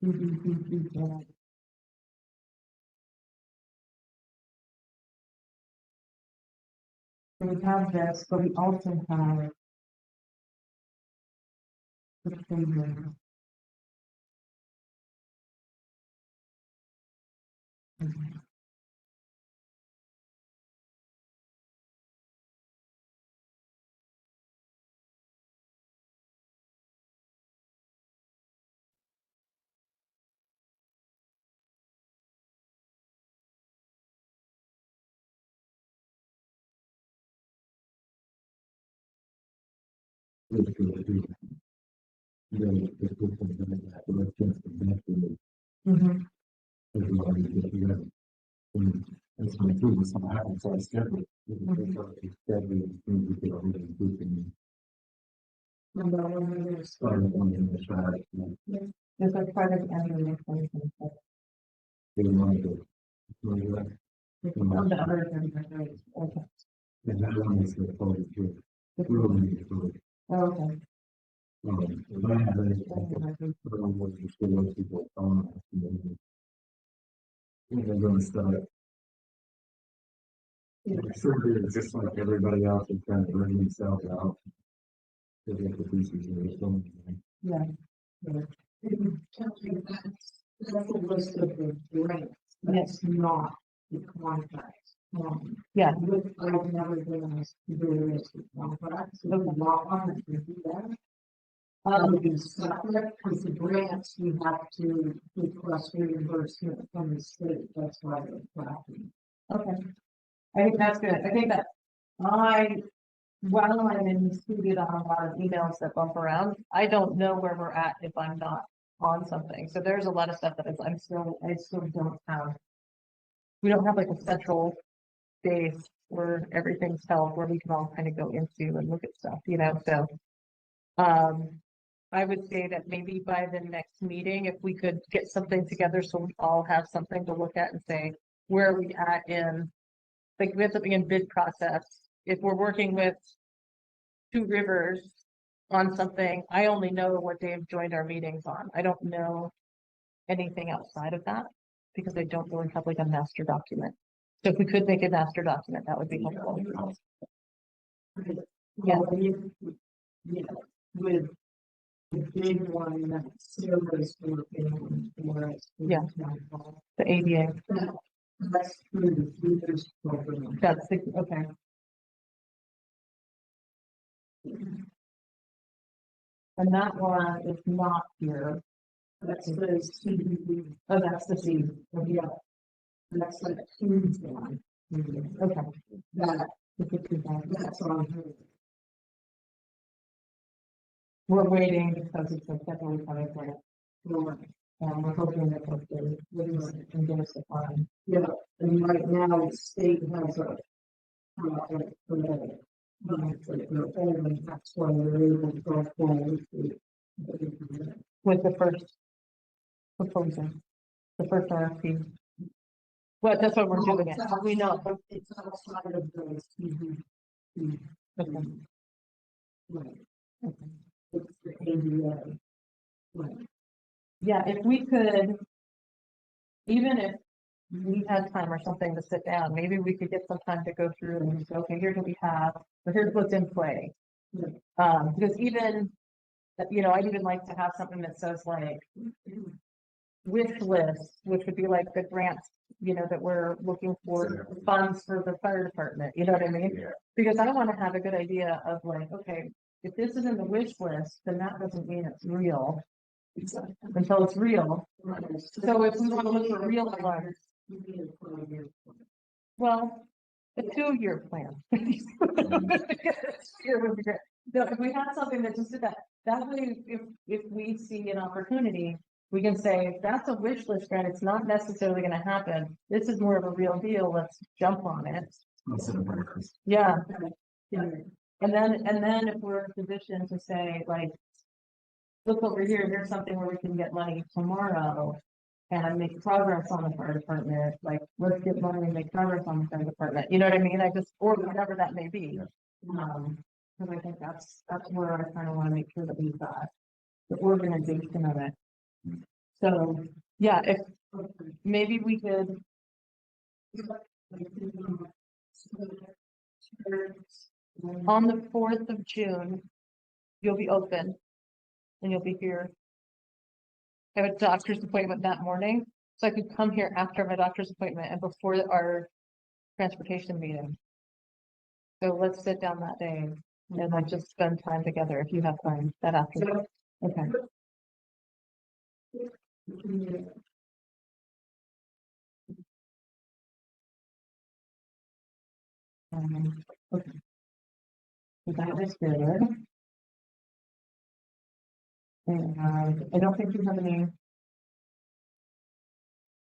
[SPEAKER 2] PDPP grant. So we have this, but we also have the playground.
[SPEAKER 5] It's good to do. You know, it's good for them, but let's just connect with it.
[SPEAKER 2] Mhm.
[SPEAKER 5] Everybody get together. And it's my food, it's not happening, so I schedule it. It's scheduled, it's going to be already including. Starting on the side, you know,
[SPEAKER 2] This is part of the annual information.
[SPEAKER 5] they want to.
[SPEAKER 2] On the other thing, okay.
[SPEAKER 5] And that one is the phone too. Really, really.
[SPEAKER 2] Oh, okay.
[SPEAKER 5] But I have a, I don't know what the school people on. They're gonna start. Sure, it's just like everybody else is trying to bring themselves out. To get the pieces of the phone.
[SPEAKER 2] Yeah.
[SPEAKER 6] That's a list of the grants, that's not the contract.
[SPEAKER 2] Yeah.
[SPEAKER 6] I've never been asked to do a list of contracts, so the law office can do that. Would be separate, because the grants, you have to request reimbursement from the state, that's why they're tracking.
[SPEAKER 2] Okay. I think that's good. I think that while I'm included on a lot of emails that bump around, I don't know where we're at if I'm not on something. So there's a lot of stuff that I still don't have. We don't have like a central base where everything's held, where we can all kind of go into and look at stuff, you know, so. I would say that maybe by the next meeting, if we could get something together, so we all have something to look at and say, where are we at in, like, we have something in bid process. If we're working with Two Rivers on something, I only know what they've joined our meetings on. I don't know anything outside of that because I don't really have like a master document. So if we could make a master document, that would be helpful. Yeah.
[SPEAKER 6] Yeah, with the big one that service working for us.
[SPEAKER 2] Yeah. The ADA,
[SPEAKER 6] That's through the futures program.
[SPEAKER 2] that's the, okay. And that one is not here.
[SPEAKER 6] That's the CDB.
[SPEAKER 2] Oh, that's the C.
[SPEAKER 6] Yeah. That's like huge one.
[SPEAKER 2] Okay.
[SPEAKER 6] That's on her.
[SPEAKER 2] We're waiting because it's a federal grant. We're hoping that they'll release it and give us the fund.
[SPEAKER 6] Yeah, and right now the state has a project for that. And that's why we're able to go forward
[SPEAKER 2] With the first proposal, the first RFP. Well, that's what we're doing it. We know.
[SPEAKER 6] It's outside of those.
[SPEAKER 2] Okay.
[SPEAKER 6] Right. It's the ADA. Right.
[SPEAKER 2] Yeah, if we could, even if we had time or something to sit down, maybe we could get some time to go through and say, okay, here's what we have, but here's what's in play. Because even, you know, I'd even like to have something that says like wish list, which would be like the grants, you know, that we're looking for funds for the fire department, you know what I mean?
[SPEAKER 5] Yeah.
[SPEAKER 2] Because I want to have a good idea of like, okay, if this is in the wish list, then that doesn't mean it's real. Until it's real. So if we want to look for real funds, well, a 2-year plan. So if we have something that just did that, that way, if we see an opportunity, we can say, that's a wish list grant, it's not necessarily gonna happen. This is more of a real deal, let's jump on it. Yeah. And then if we're in a position to say, like, look over here, here's something where we can get money tomorrow and make progress on the fire department, like, let's get money and make progress on the fire department, you know what I mean? I just, or whatever that may be. Because I think that's where I kind of want to make sure that we've got the organization of it. So, yeah, if maybe we could, on the 4th of June, you'll be open and you'll be here. I have a doctor's appointment that morning, So I could come here after my doctor's appointment and before our transportation meeting. So let's sit down that day and like just spend time together if you have time that afternoon. Okay. Okay. So that was good. And I don't think we have any.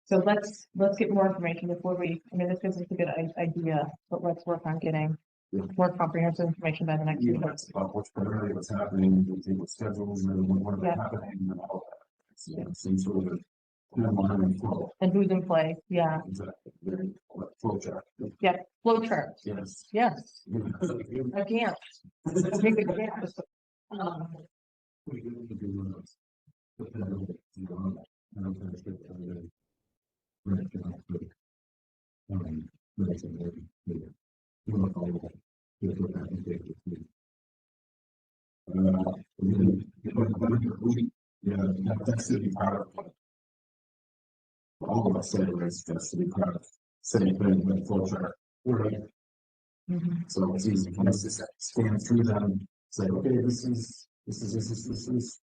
[SPEAKER 2] So let's get more information before we, I mean, this gives us a good idea, but let's work on getting
[SPEAKER 5] Yeah.
[SPEAKER 2] more comprehensive information by the next
[SPEAKER 5] Yeah,
[SPEAKER 2] week.
[SPEAKER 5] it's about what's primarily what's happening, what schedules and what
[SPEAKER 2] Yeah.
[SPEAKER 5] are happening and all that. It's some sort of timeline and flow.
[SPEAKER 2] And who's in play, yeah,
[SPEAKER 5] Exactly. Very flow chart.
[SPEAKER 2] flow charts,
[SPEAKER 5] Yes.
[SPEAKER 2] yes,
[SPEAKER 5] We
[SPEAKER 2] I can't. I think I can't. Um,
[SPEAKER 5] can do those. But then, you know, I don't think it's good for the- right, you know, but, but it's a very, you know, all of that. Here's what happened there with me. Yeah, that's to be proud of. All of us say it's just to be proud of. Same thing with flow chart. Right.
[SPEAKER 2] mhm.
[SPEAKER 5] So it's easy for us to scan through them, say, okay, this is.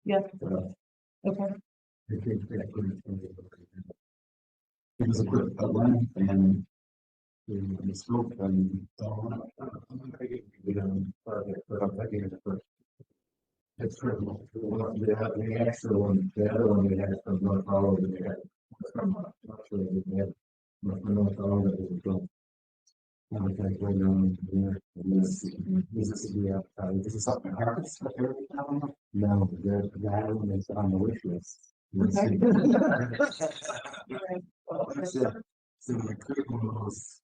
[SPEAKER 2] Yeah.
[SPEAKER 5] Uh,
[SPEAKER 2] Okay,
[SPEAKER 5] I think that could. It was a quick outline and. The scope and. It's critical. The extra one, the other one, they had from North Hollywood, they had. From, not sure they had. North Hollywood, it was from. Okay, going on here, this is the, this is something happens. No, that one is on the wish list.
[SPEAKER 2] Okay.
[SPEAKER 5] So the critical was,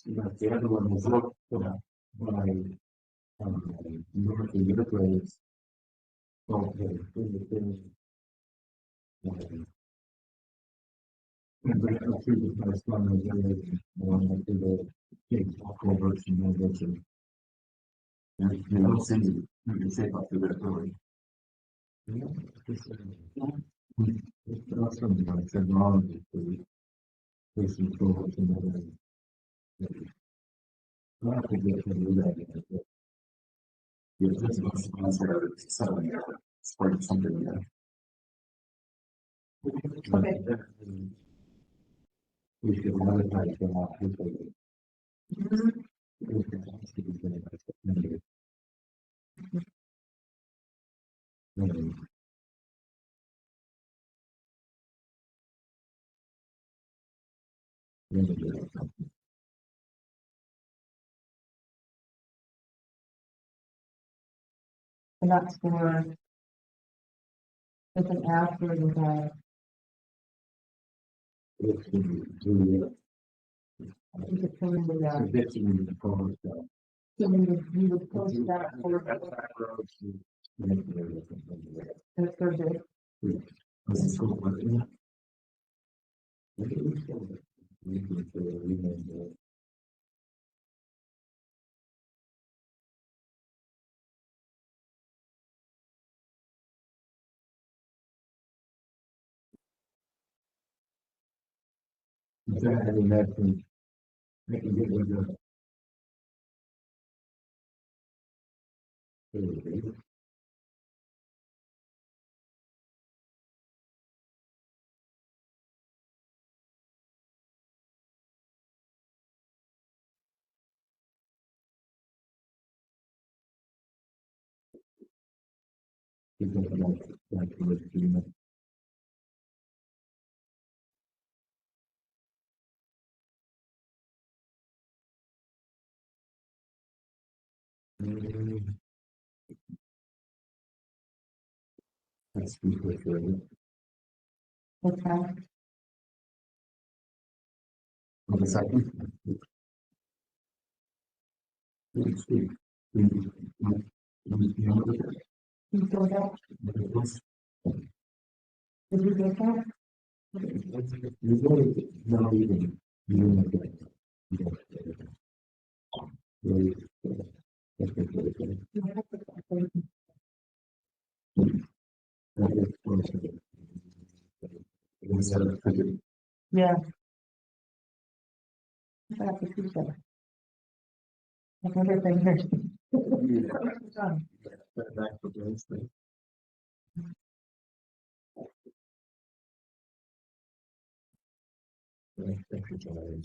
[SPEAKER 5] you know, the other one was looked, by, North and Midway's. Okay, and we have two different responders, one of the big culverts and one version. And you know, see, you can say about the red building. It's not something like technology for the patient culverts and everything. Not to get to do that. Yeah, that's about the ones where it's selling, spread something there.
[SPEAKER 2] Okay.
[SPEAKER 5] We should monetize them off people. We can actually be doing that.
[SPEAKER 2] and that's for. It's an app for the,
[SPEAKER 5] It's the,
[SPEAKER 2] I think it's for the,
[SPEAKER 5] conviction in the phone stuff.
[SPEAKER 2] so we would post that for, and it's for the,
[SPEAKER 5] This is cool, but yeah. Having that can, I can get with the. That's good for it.
[SPEAKER 2] okay,
[SPEAKER 5] On the second. It's good.
[SPEAKER 2] you feel that, did you get that?
[SPEAKER 5] You go to, not even, you don't have that. You don't have that. Really, that's good for it. That is close to it. Instead of thinking,
[SPEAKER 2] Yeah. That's a good thing. Another thing here.
[SPEAKER 5] back to those things. Thank you, John.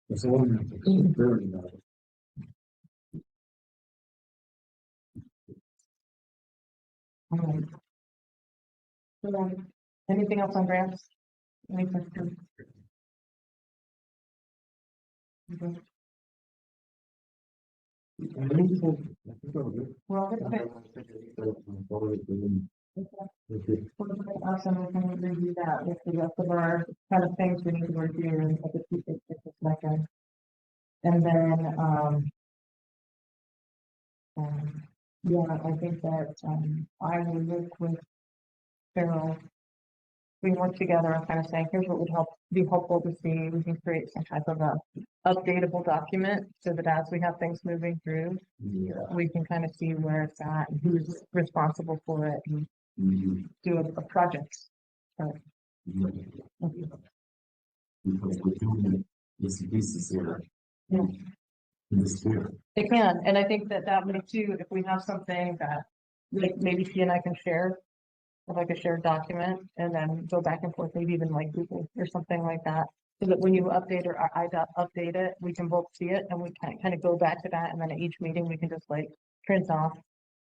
[SPEAKER 5] It's one very nice.
[SPEAKER 2] Alright. So, anything else on grants? Any questions? Okay. We're all good? Okay. Awesome, we can review that with the rest of our kind of things we need to review at the two second. And then, yeah, I think that, I will work with Cheryl. We work together and kind of saying, here's what would be helpful to see. We can create some type of a updatable document so that as we have things moving through, we can kind of see where it's at and who's responsible for it and do a project. Right.
[SPEAKER 5] Because we're doing this pieces here.
[SPEAKER 2] Yeah.
[SPEAKER 5] In the spirit.
[SPEAKER 2] It can, and I think that way too, if we have something that, like, maybe she and I can share, like a shared document, and then go back and forth, maybe even like Google or something like that, so that when you update or I update it, we can both see it, and we can kind of go back to that, and then at each meeting, we can just like print off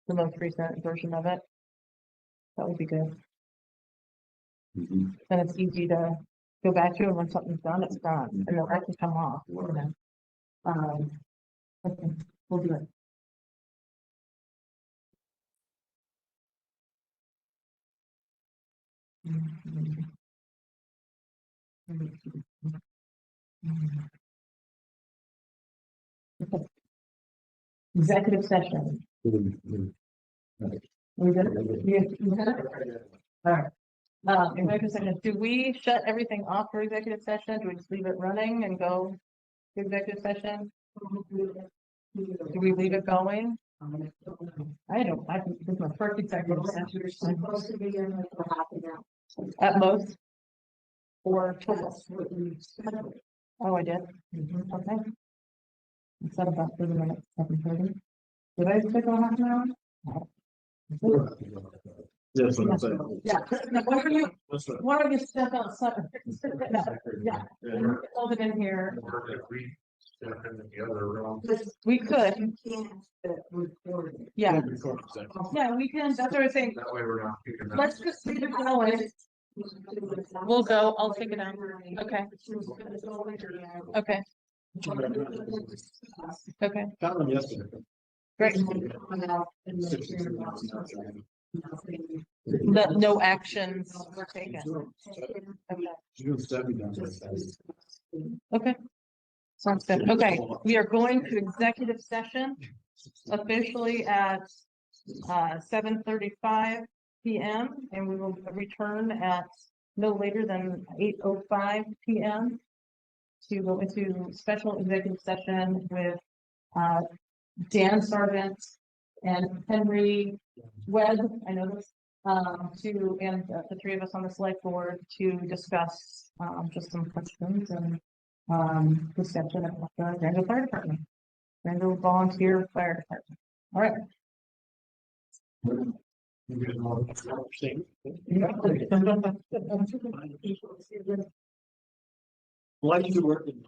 [SPEAKER 2] the most recent version of it. That would be good.
[SPEAKER 5] Mhm.
[SPEAKER 2] Then it's easy to go back to, and when something's done, it's done, and then that can come off, you know. Okay, we'll do it. Okay. Executive session. We good? You have it? All right. Executive session, do we shut everything off for executive session? Do we just leave it running and go to executive session? Do we leave it going? I think this is my first executive session.
[SPEAKER 6] You're supposed to be in there for half an hour.
[SPEAKER 2] At most. Or total.
[SPEAKER 6] That's what you said.
[SPEAKER 2] Oh, I did? Okay. It's at about 30 minutes, 7:30. Did I take on half an hour?
[SPEAKER 5] That's what I'm saying.
[SPEAKER 2] Yeah.
[SPEAKER 5] That's what-
[SPEAKER 2] Why don't you step outside? Yeah. Hold it in here.
[SPEAKER 5] Step in the other room.
[SPEAKER 2] We could,
[SPEAKER 6] You can't record it.
[SPEAKER 2] yeah. Yeah, we can, that's what I was saying.
[SPEAKER 5] That way we're not picking up.
[SPEAKER 2] Let's just leave it going. We'll go, I'll take it out. Okay. Okay, okay,
[SPEAKER 5] Found them yesterday.
[SPEAKER 2] great. That no actions were taken. Okay.
[SPEAKER 5] June 7th.
[SPEAKER 2] Okay. Sounds good. Okay, we are going to executive session officially at 7:35 p.m. and we will return at no later than 8:05 p.m. to go into special executive session with Dan Sargent and Henry Webb, I know this, and the three of us on the select board to discuss just some questions and discussion about the Granville Fire Department, Granville Volunteer Fire Department. All right.
[SPEAKER 5] Why did you work in?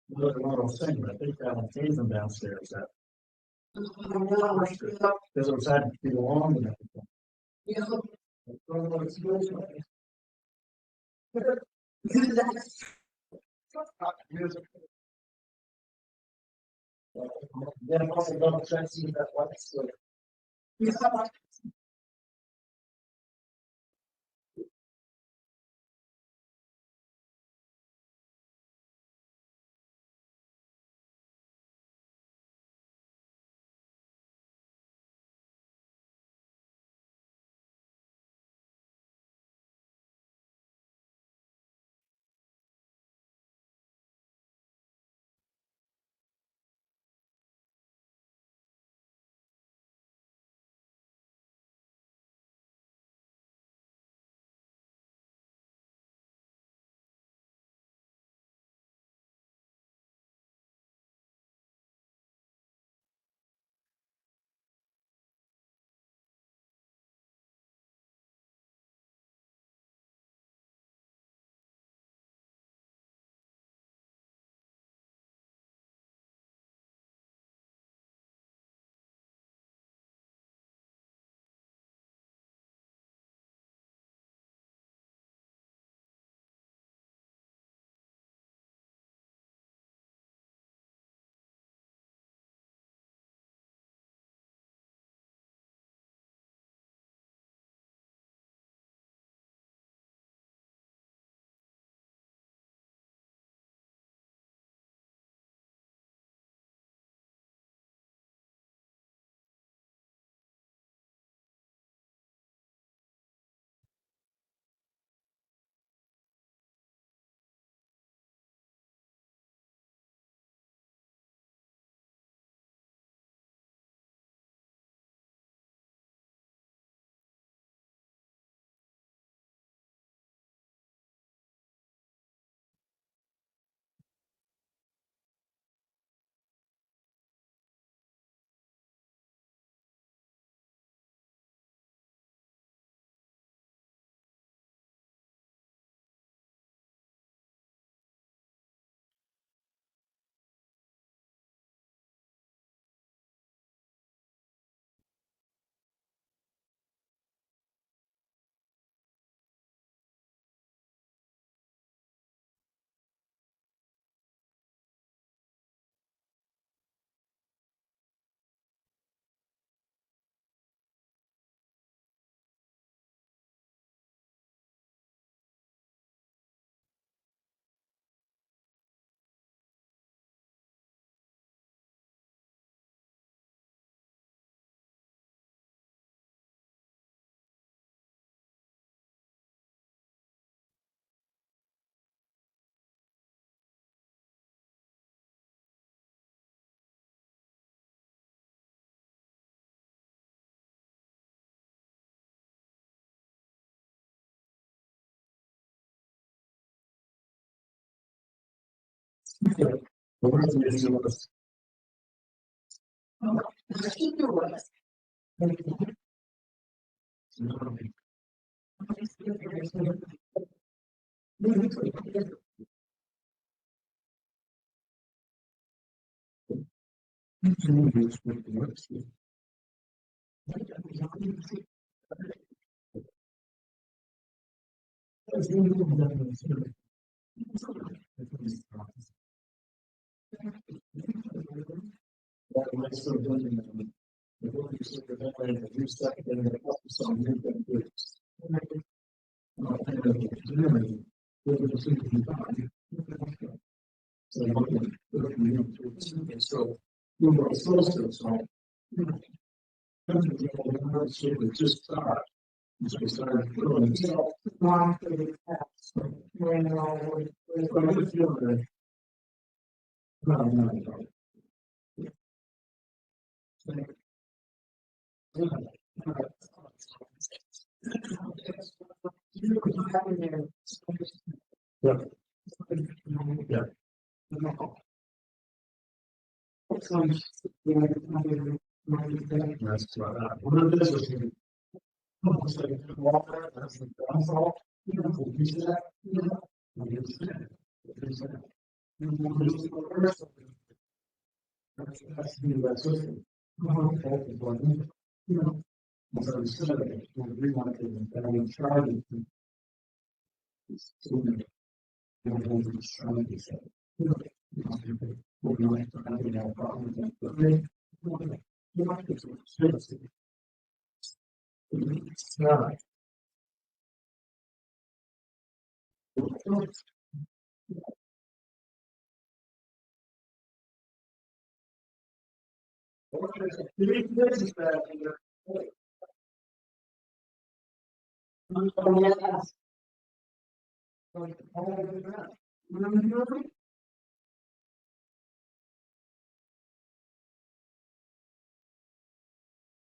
[SPEAKER 5] Look, what I'm saying, I think that came from downstairs, that. Because it was had to be long and everything. Then I'm also going to try to see that one.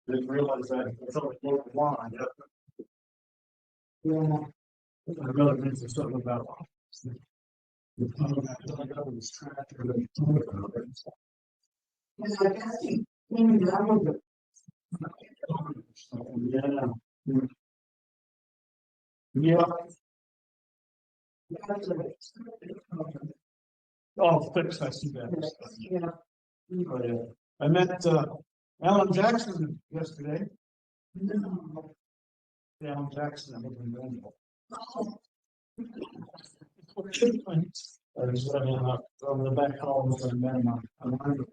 [SPEAKER 5] Didn't realize that it's only local line. Yeah. I really means there's something about. The time I got was tracked or they told about it. Yeah. Yeah. Oh, fixed, I see that. Yeah. Oh, yeah. I met Alan Jackson yesterday. No. Yeah, Alan Jackson, I live in Granville. I was over the back hall and then I remember.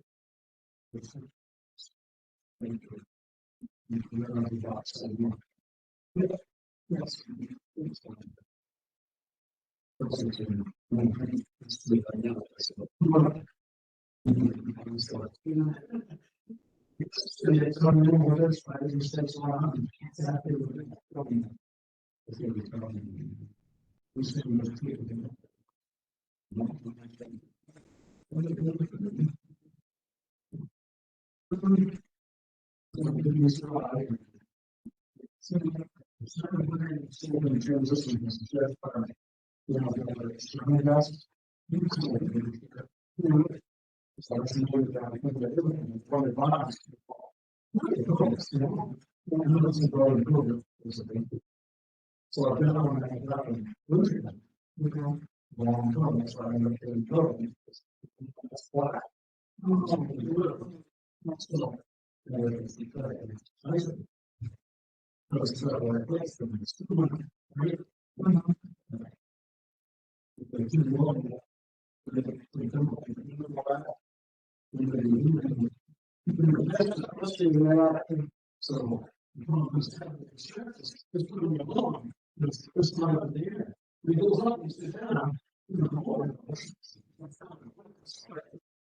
[SPEAKER 5] So I've been on that long time, that's why I'm not getting going. That's why. So it's putting me along. It's not there. We go up and sit down.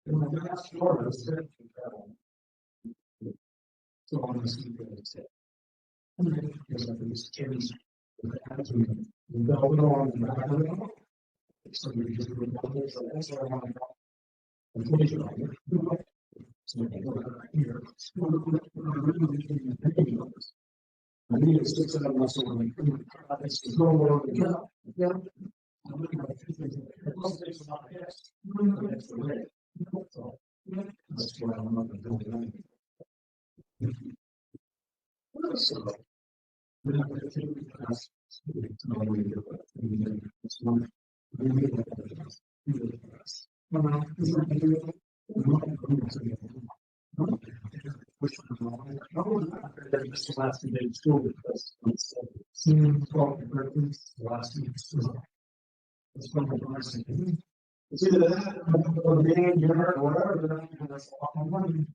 [SPEAKER 5] And my last floor is so on the street, it's it. Because I think it's changed. We go on the back of it. So we just go down there. So that's why I want to go. I'm putting it on here. So I go back here. I need to 6 7 months on the it's no more than that. Yeah. I'm looking at two things. The most things about this, that's the way. So, that's why I'm not going to do it. So, we have to take the class. It's not really good, but it's one. We need to have the class. It's not good. Which one? This last day of school because it's seen 12 birthdays last week. It's from the person. It's either that or the beginning or whatever. That's all money.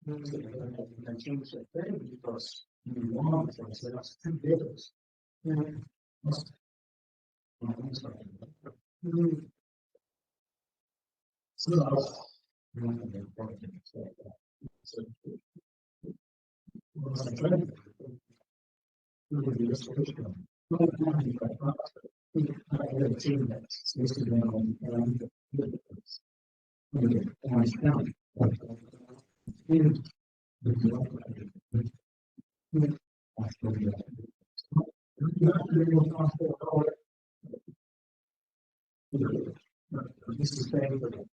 [SPEAKER 5] I changed that thing because you want to say that's 2 days. This is favorable.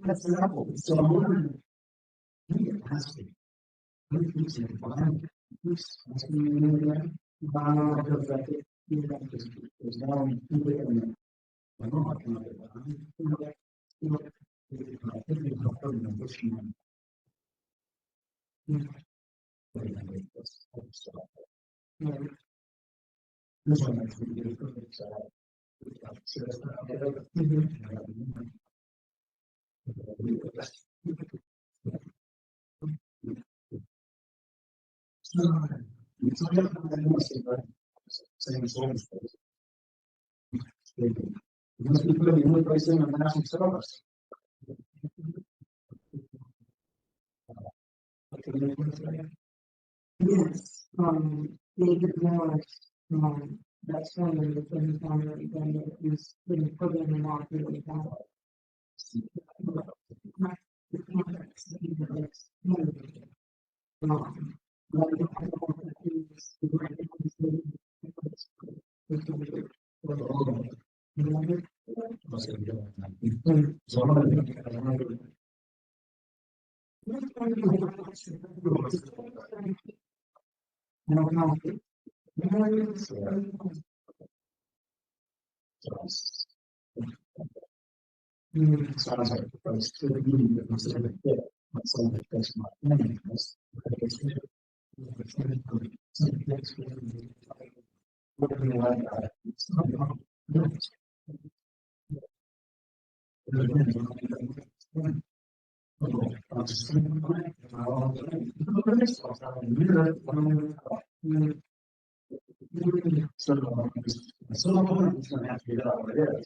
[SPEAKER 5] That's the level. So same source. You must be putting the only place in the national service.
[SPEAKER 6] Yes, David Morris, that's one of the things on the agenda that was putting programming out really bad. The contracts that he has, but I don't know if that is the right
[SPEAKER 5] Sounds like I was still reading the considered fit. Sounds like that's my planning. So I'm going to have to get out of there.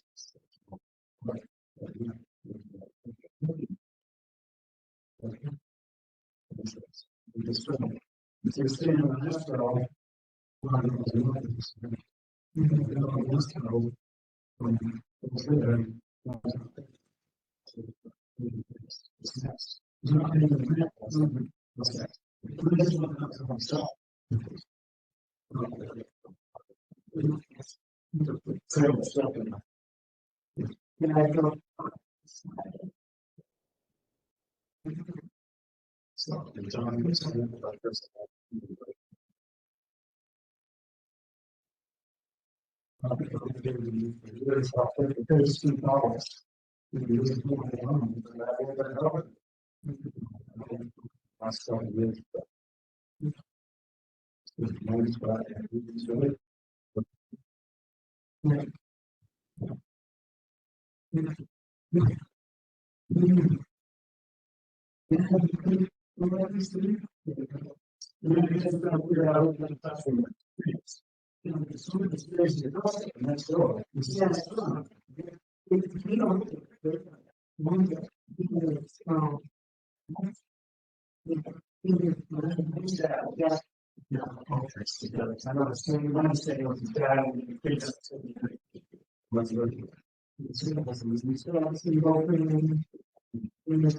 [SPEAKER 6] Yeah. Yeah, contracts together. I know the same Wednesday was dad and kids. What's really? We still have to go in this.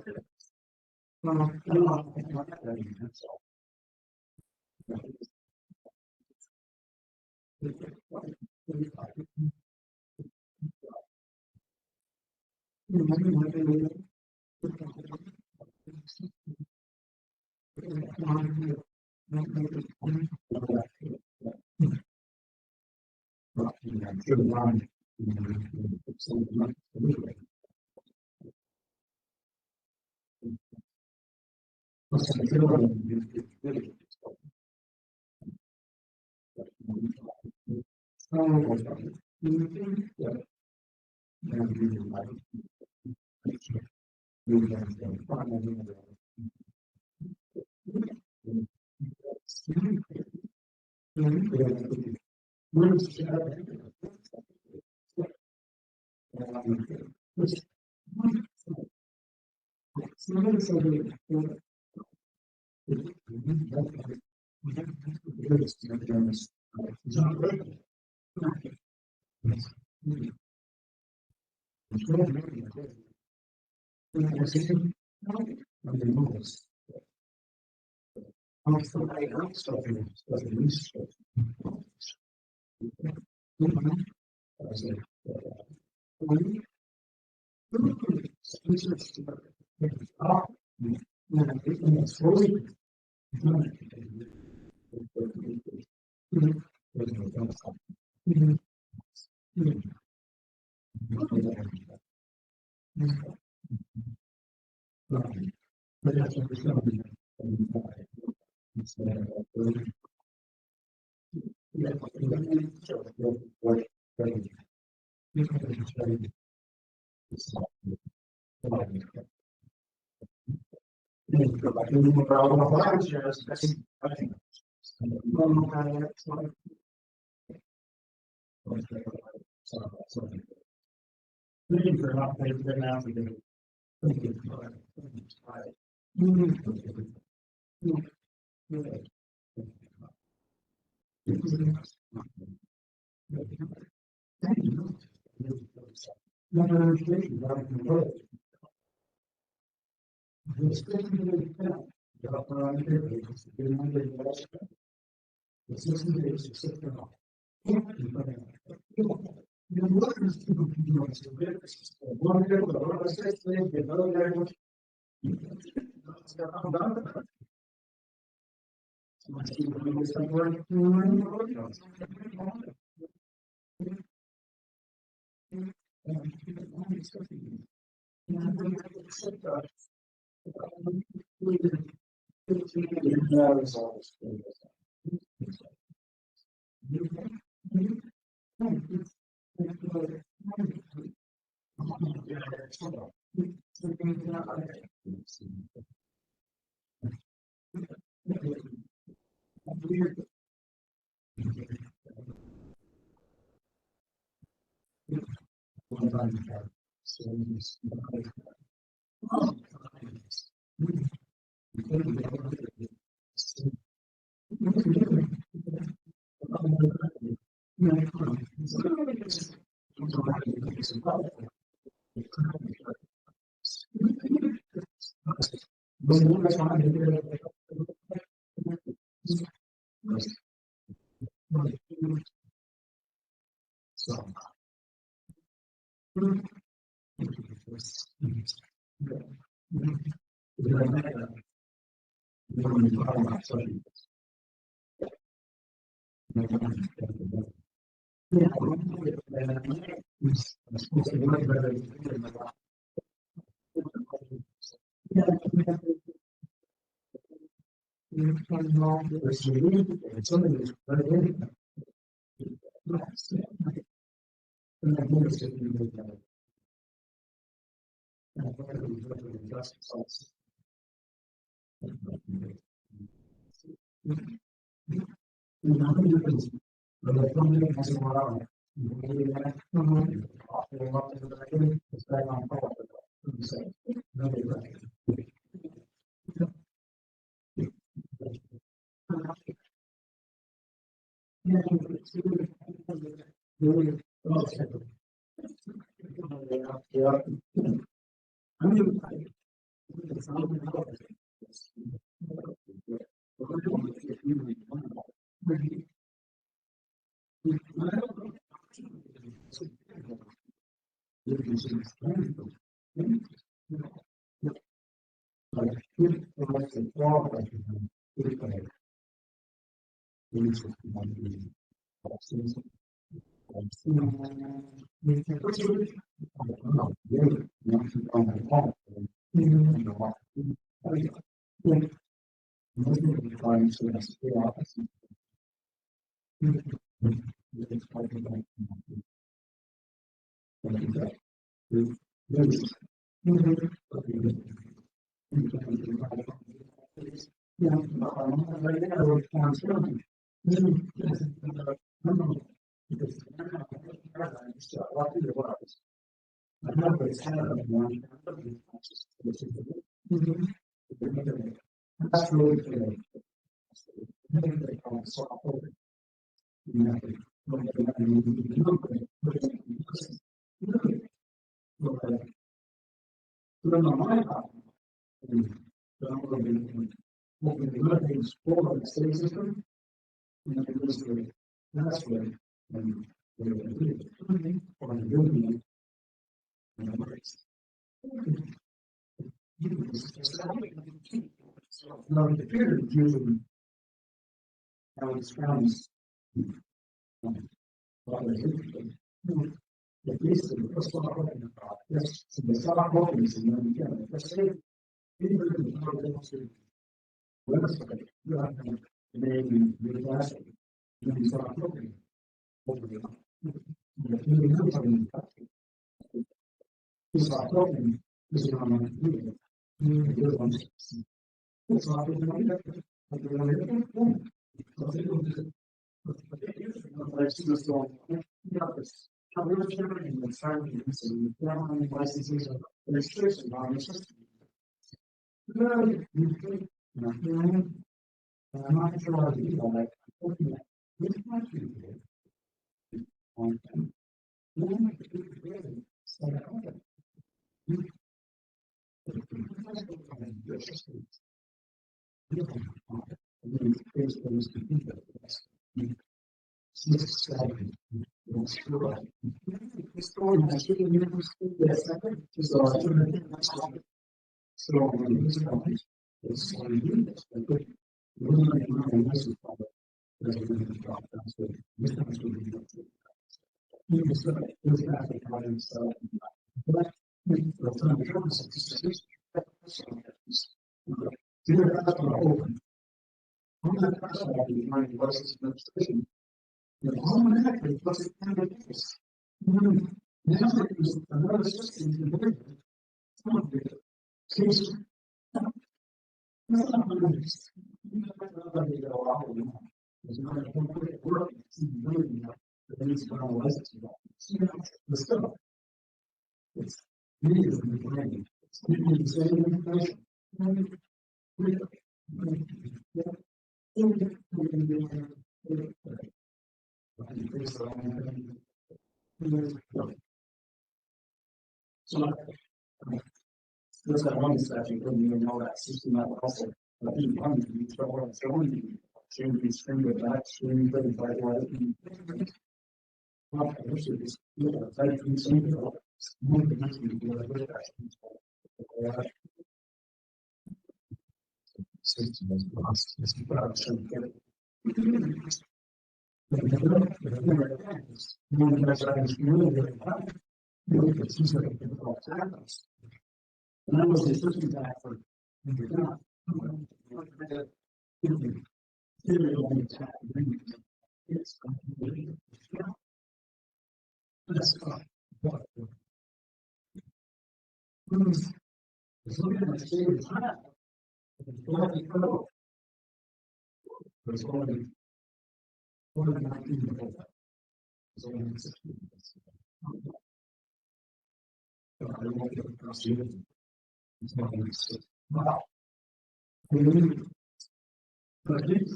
[SPEAKER 5] But it's,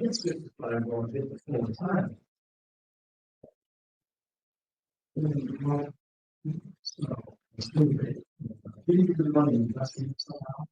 [SPEAKER 5] it's 55 or 54 times. So, it's still great. Give the money investing somehow.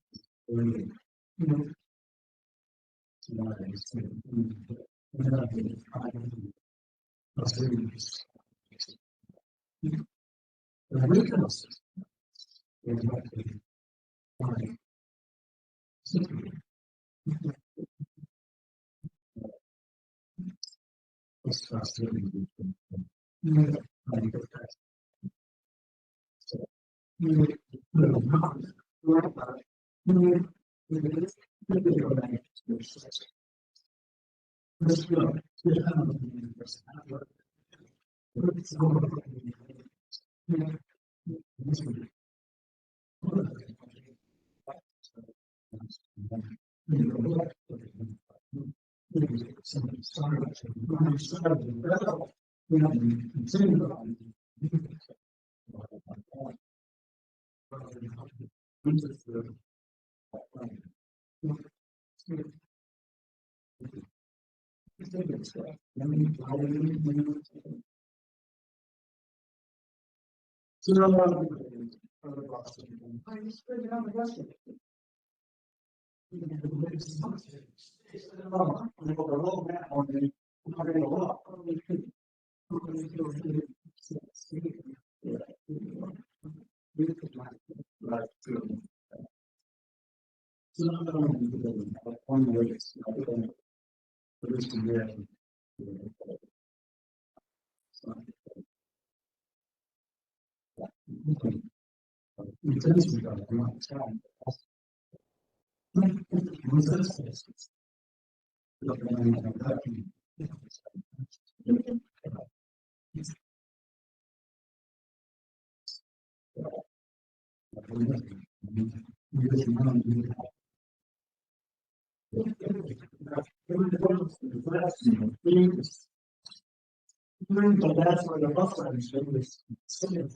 [SPEAKER 5] But that's where the bus line is going. It's sitting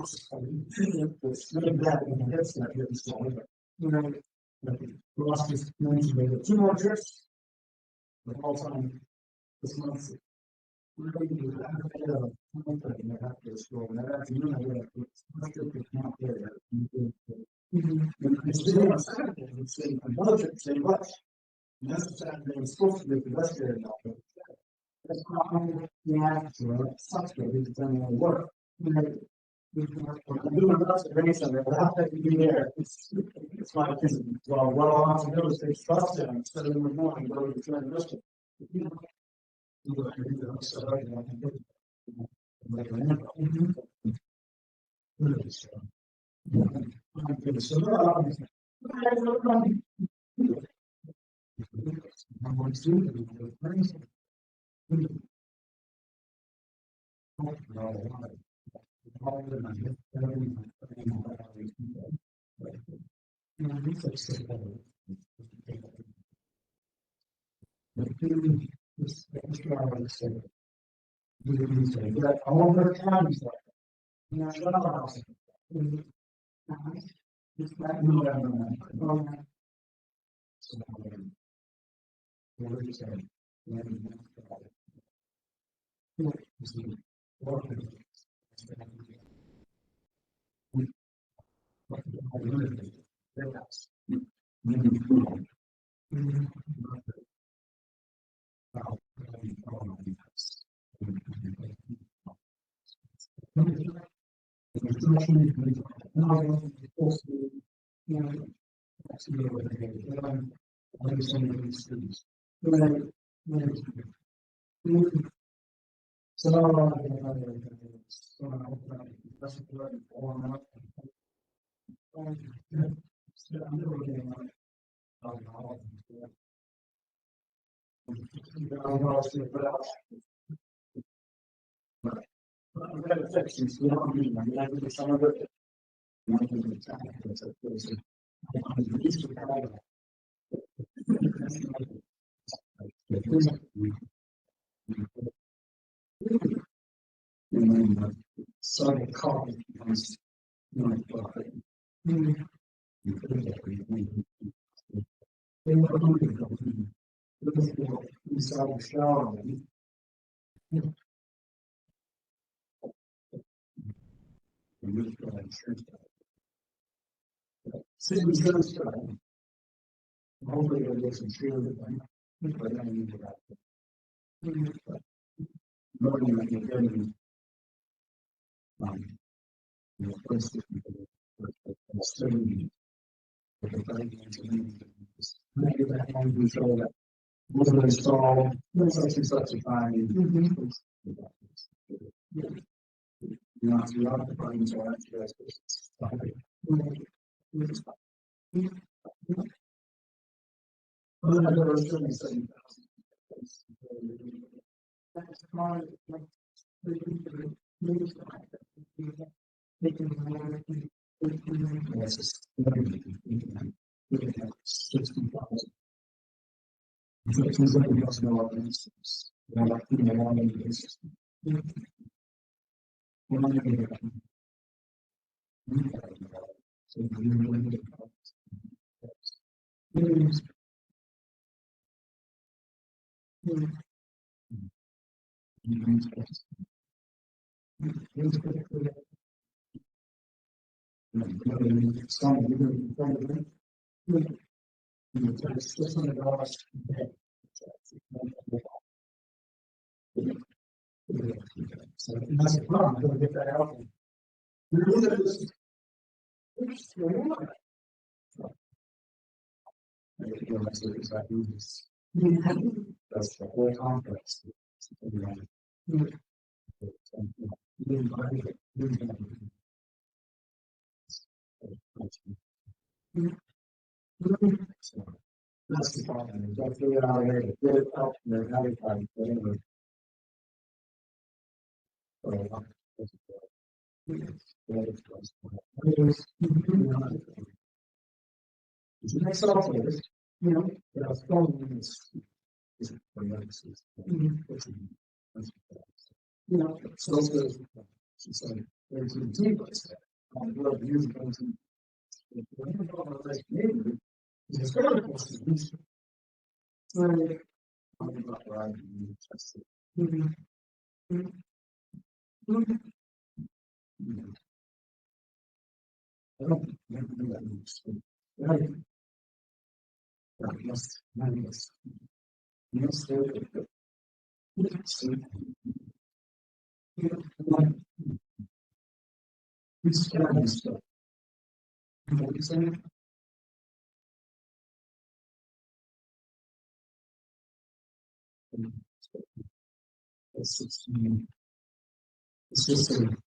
[SPEAKER 5] it's really bad in the headset here. The last is mentioned 2 more trips. The whole time this month. We're going to do that. After school, and that afternoon, I got to count there. It's still on Saturday. It's saying another trip, saying what? And that's the Saturday it's supposed to be the West area. That's probably it sucks, but it's done all the work. I'm doing lots of race on there, but how can you be there? It's my opinion. Well, what I want to do is take trust in instead of in the morning, go to the train restaurant. All the times Inside the shower. Same as this time. Hopefully it'll get some true. But I need to have. Normally I can get in. The first. Study. Maybe that one we show that. Wasn't installed. Such a time. You know, if you're occupying, so actually, so that's a problem. I'm gonna get that out. That's the whole complex. That's the problem. Don't figure it out here. Get it out there. Have it right. Whatever. It's an Excel file, you know, but a phone is for youngsters. You know, so it's like there's a team like that. I'm going to use it. It's very possible. So, I'm about right. I don't remember that. Right. Yes. Yes. Yes. It's kind of stuff. You know what I'm saying? It's just a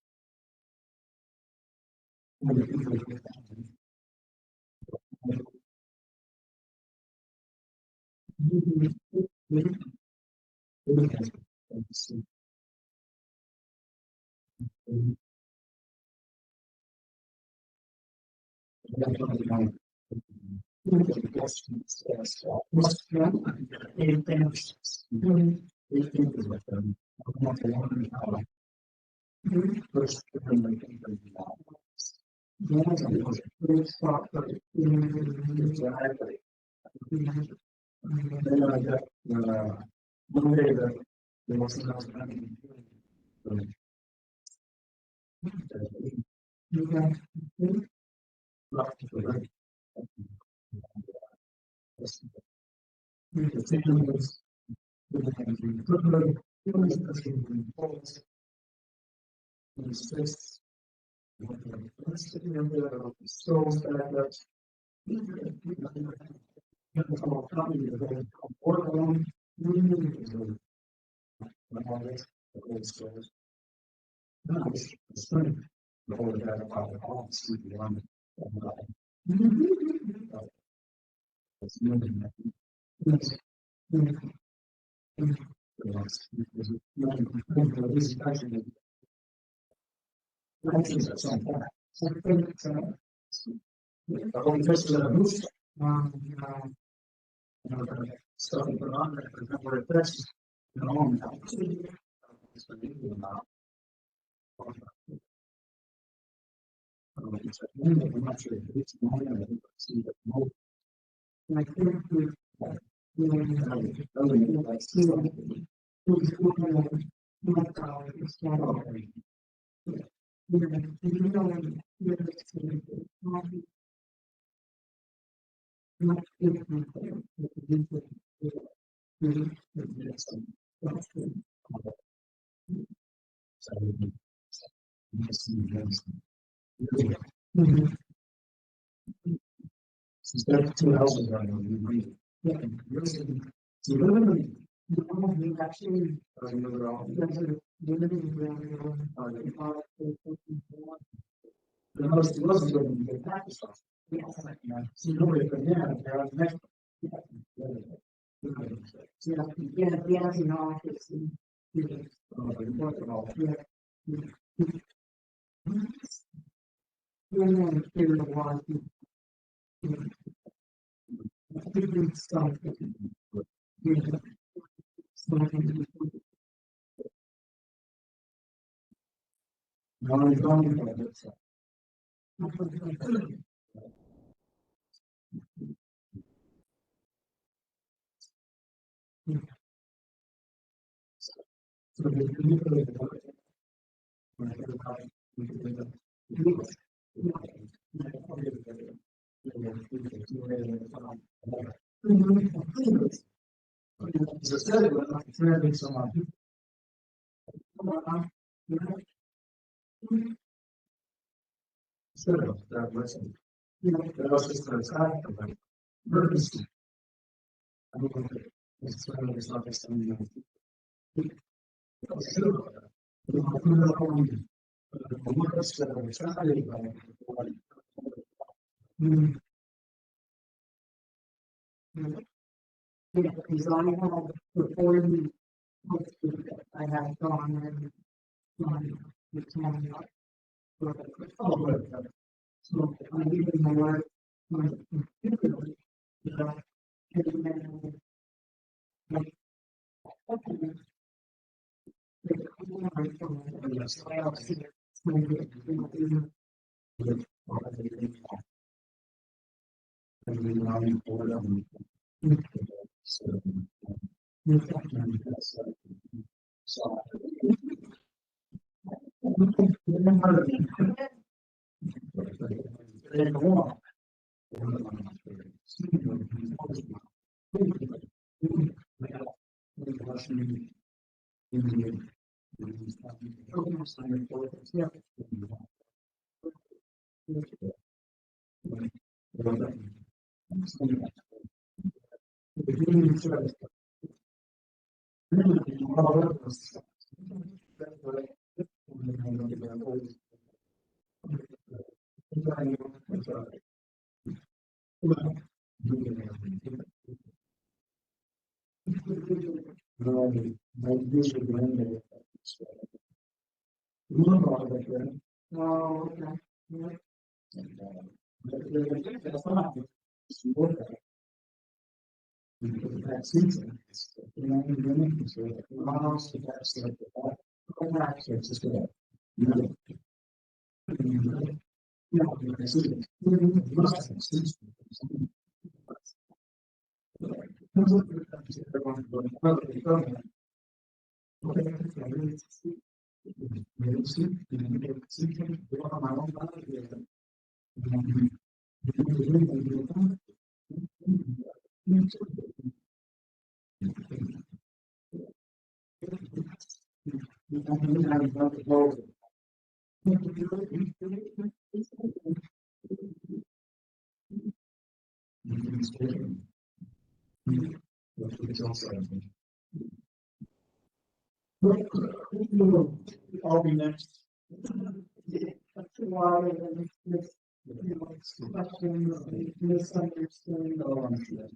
[SPEAKER 5] stuff you put on there, but where it fits, you know, it's a big amount. I'm not sure if it's more than I see the most.
[SPEAKER 6] I think we, you know, like, see what who's looking at my colleague, it's not all right. You know, you're not since there are 2 houses right now, you agree. Yeah. So literally, you actually, the most it wasn't going to get back to stuff. Yes. So nobody could, yeah, they're on the next. Yeah, you know, it's. Sure, that listen. You know, that was just an attack of like purpose. I don't know if it's certainly not just something. Sure. Yeah, because I had before you, I had gone and gone the town. So I'm giving my work, my computer, you know, and then, like, okay. Yeah. Oh, okay. Yeah. That's not. That season. You know, it's just good. I'll be next. Questions, misunderstanding. Oh, I'm sure.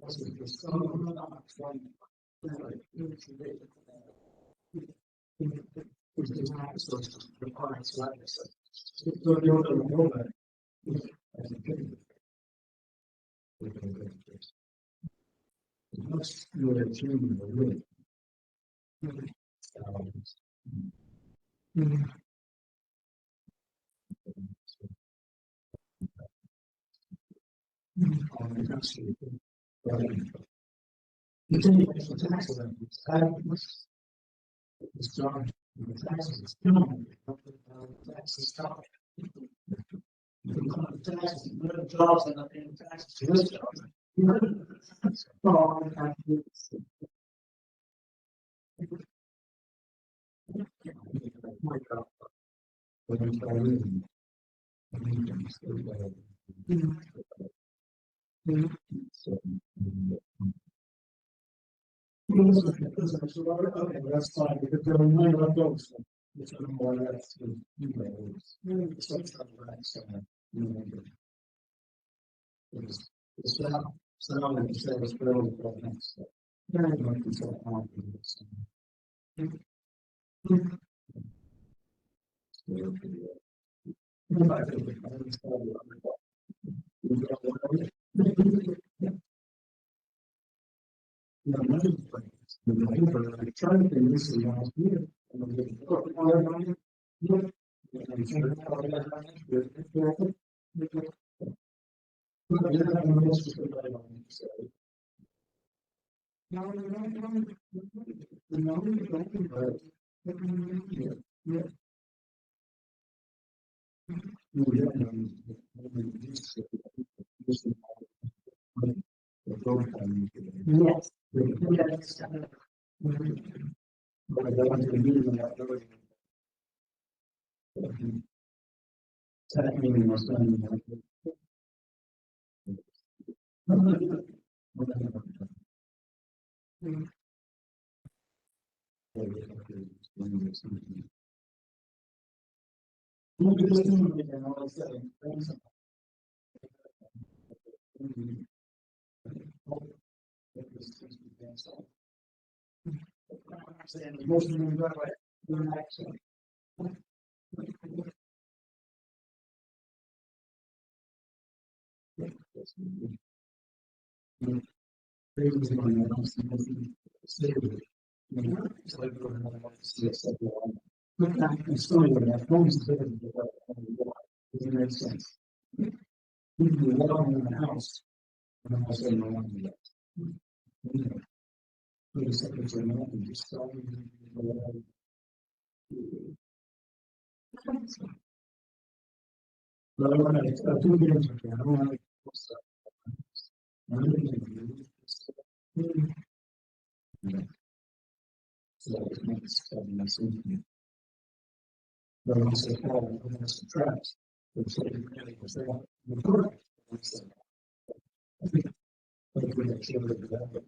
[SPEAKER 5] Okay, that's fine, because there are nine of those. It's more or less, so it's not right, so, it's not, so now we say it's really for next step. Very much control how we do this. Trying to use the last year. Yes. Doesn't make sense. You can walk in the house, and I'm saying no one yet. Put a secretary on and just start. But I want to do things. I don't want to. So it's not something. But I'm saying, oh, I'm going to subtract. It's like really was there. I think we have to look at that.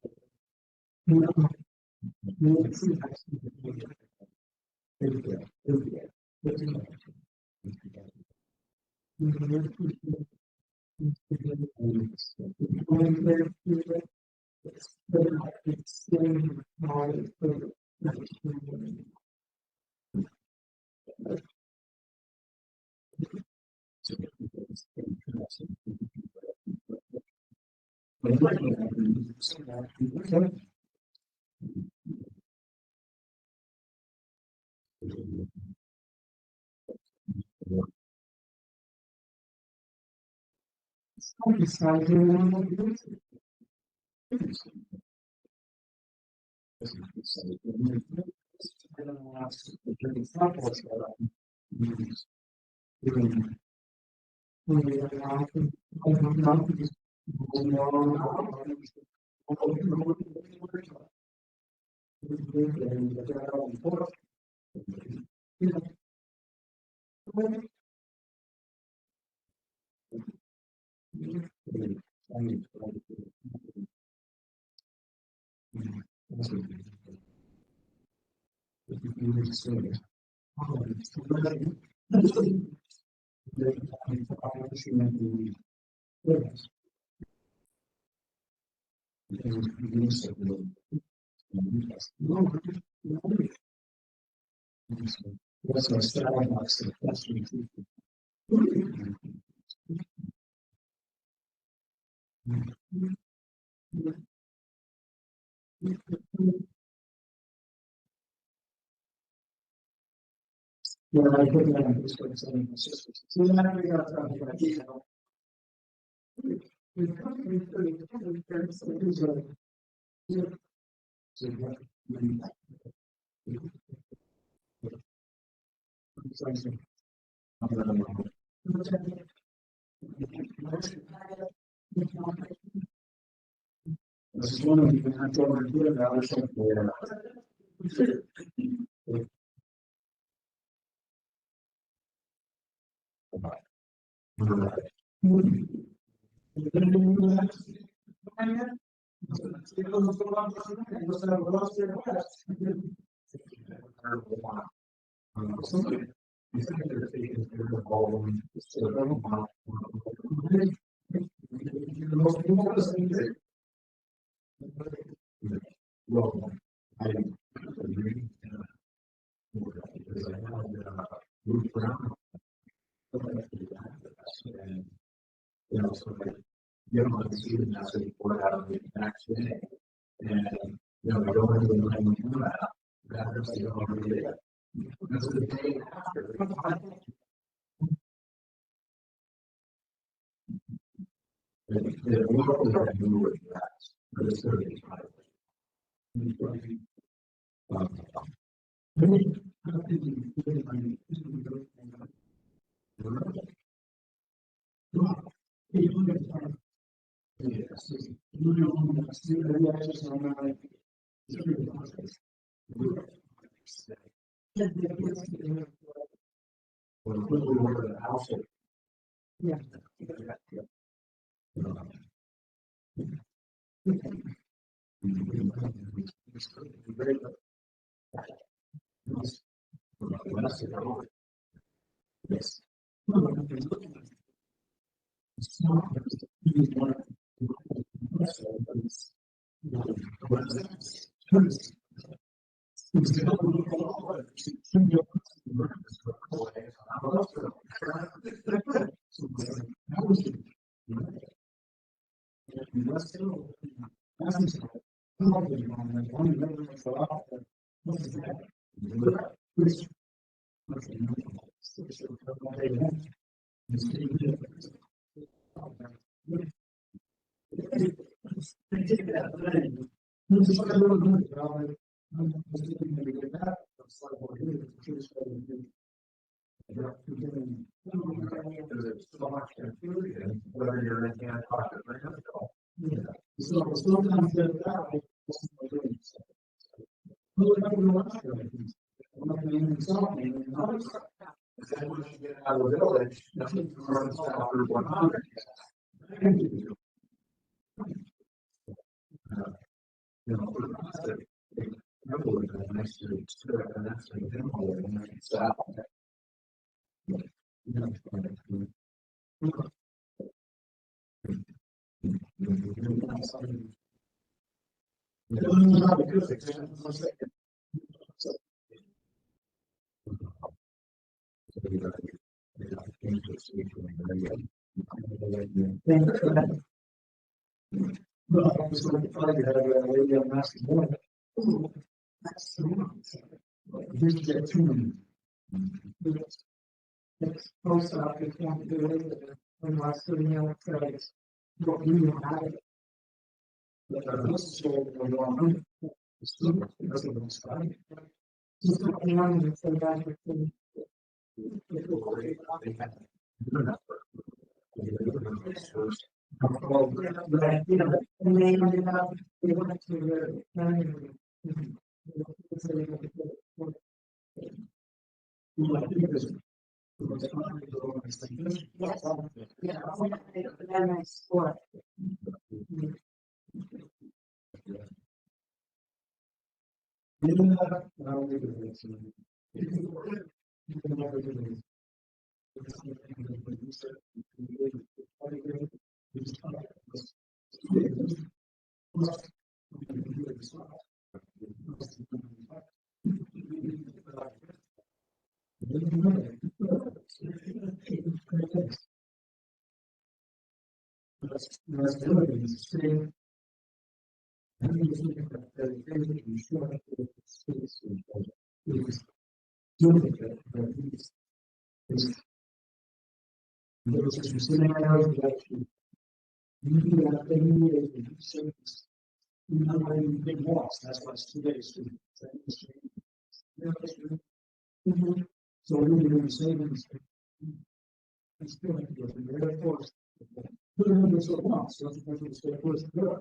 [SPEAKER 5] What's our style box? That's yeah, I put that on this website. So then we got this is one of the things I'm going to do about well, I agree. Because I had moved around. And, you know, so like, you don't want to see the message for out of the next day. And, you know, we go into the line and come out. That's the other day. That's the day after. The local that knew what that, but it's going to be high. Yeah. Yes. Out of the village, nothing runs down Route 100. You know, next to and that's the demo and it's out. Well, I was going to find that a lady on Master Morning. Oh, that's the one. Here's the two. It's post office won't do it when I still know it's what you have it. But I was told to go on. It's still because of the study. Just not young and so bad with the. Well, you know, and they ended up, they went to the yes, yeah, very nice sport. Big walks, that's why it's 2 days. So we're doing savings. It's good, of course. But it's so long, so it's good.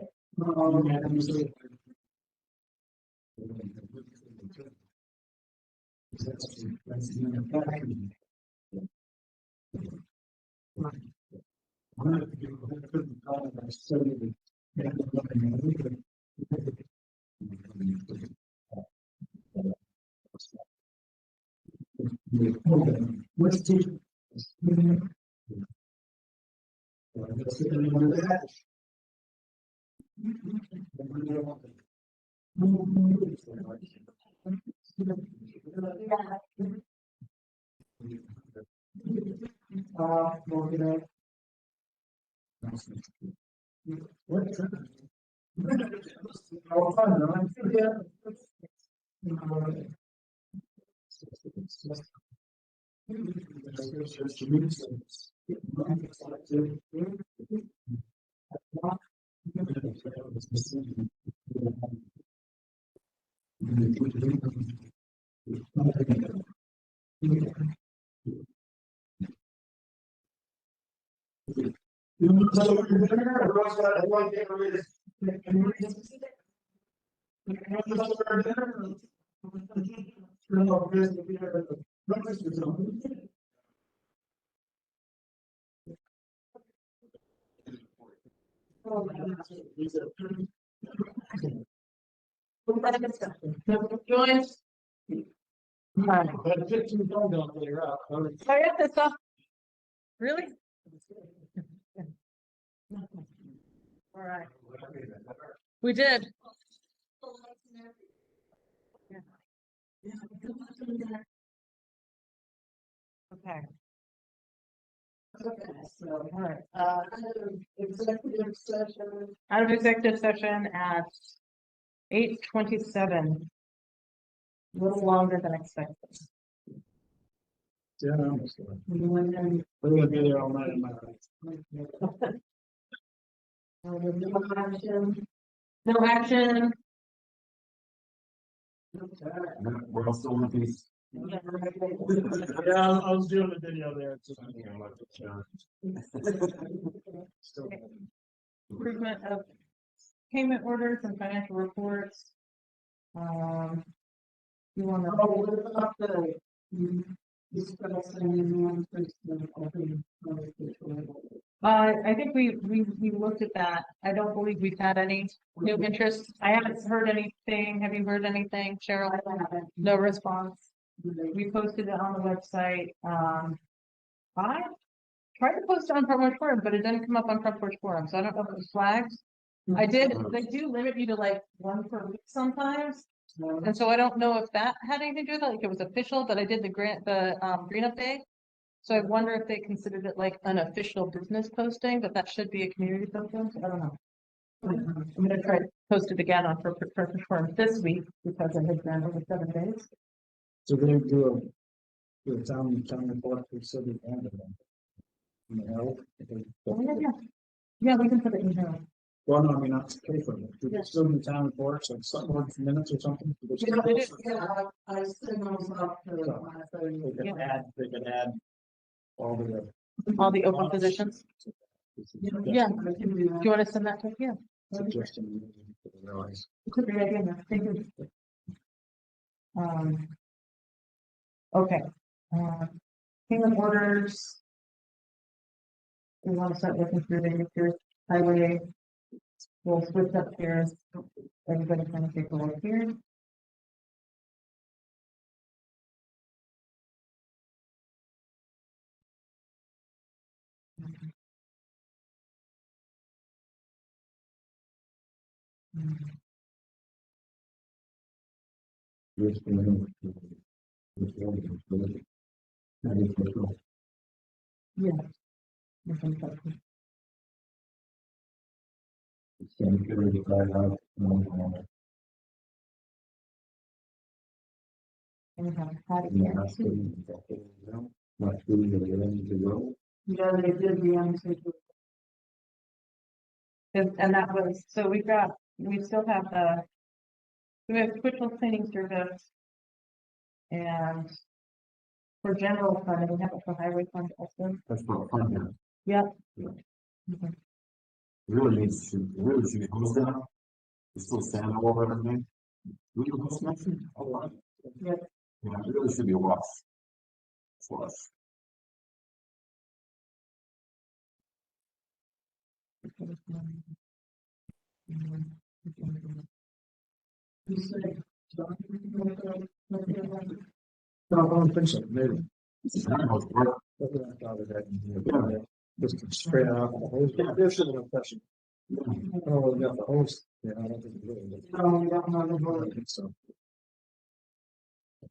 [SPEAKER 5] That's the manufacturing. I'm not couldn't call it a study. What's the
[SPEAKER 2] Joins. I got this stuff. Really? All right. We did. Okay. So, all right. Out of executive session at 8:27. A little longer than expected.
[SPEAKER 5] Yeah, we're gonna be there all night in my
[SPEAKER 2] No action.
[SPEAKER 3] We're also looking.
[SPEAKER 5] Yeah, I was doing a video there.
[SPEAKER 2] Improvement of payment orders and financial reports. You want to? I think we looked at that. I don't believe we've had any new interest. I haven't heard anything. Have you heard anything, Cheryl? No response. We posted it on the website. I tried to post it on Front Porch Forum, but it didn't come up on Front Porch Forum, so I don't know if it was flagged. I did. They do limit you to like one per week sometimes. And so I don't know if that had anything to do with it, like it was official, but I did the green up day. So I wonder if they considered it like an official business posting, but that should be a community posting. I don't know. I'm gonna try to post it again on for Forum this week because I had been over 7 days.
[SPEAKER 5] So they do a town report for city and
[SPEAKER 2] Yeah, we can put it in here.
[SPEAKER 5] well, no, I mean, not to pay for it. Do they still do town reports, like some more minutes or something? Do they still do it?
[SPEAKER 6] I send those up to.
[SPEAKER 5] They could add all
[SPEAKER 2] All the open positions. Yeah. Do you want to send that to here?
[SPEAKER 5] suggestion. Realize.
[SPEAKER 2] Could be right in there. Thank you. Okay. Payment orders. We want to start looking through the highway. We'll switch up here. Everybody kind of take a look here.
[SPEAKER 5] This one, this one. And it's like, oh,
[SPEAKER 2] I think so.
[SPEAKER 5] it's gonna be really bad out,
[SPEAKER 2] And have had it
[SPEAKER 5] and
[SPEAKER 2] here.
[SPEAKER 5] that's the, not really ready to go.
[SPEAKER 6] Yeah, they did the unsafe.
[SPEAKER 2] And that was, so we still have we have official cleaning service. And for general fund, we have it for highway fund also.
[SPEAKER 5] That's what fun here.
[SPEAKER 2] Yep.
[SPEAKER 5] Yeah.
[SPEAKER 2] Mhm.
[SPEAKER 5] It really should be hosed down. There's still sand all over everything. We can host next week. Oh, wow.
[SPEAKER 6] Yeah.
[SPEAKER 5] Yeah, it really should be a wash. For us.
[SPEAKER 6] You said.
[SPEAKER 5] No, I don't think so, maybe. It's not much work. Yeah. Just straight out of the hose. There's an impression. Oh, we got the hose. Yeah, I don't think it really.
[SPEAKER 6] No, we don't know the
[SPEAKER 5] I
[SPEAKER 6] word.
[SPEAKER 5] don't think so.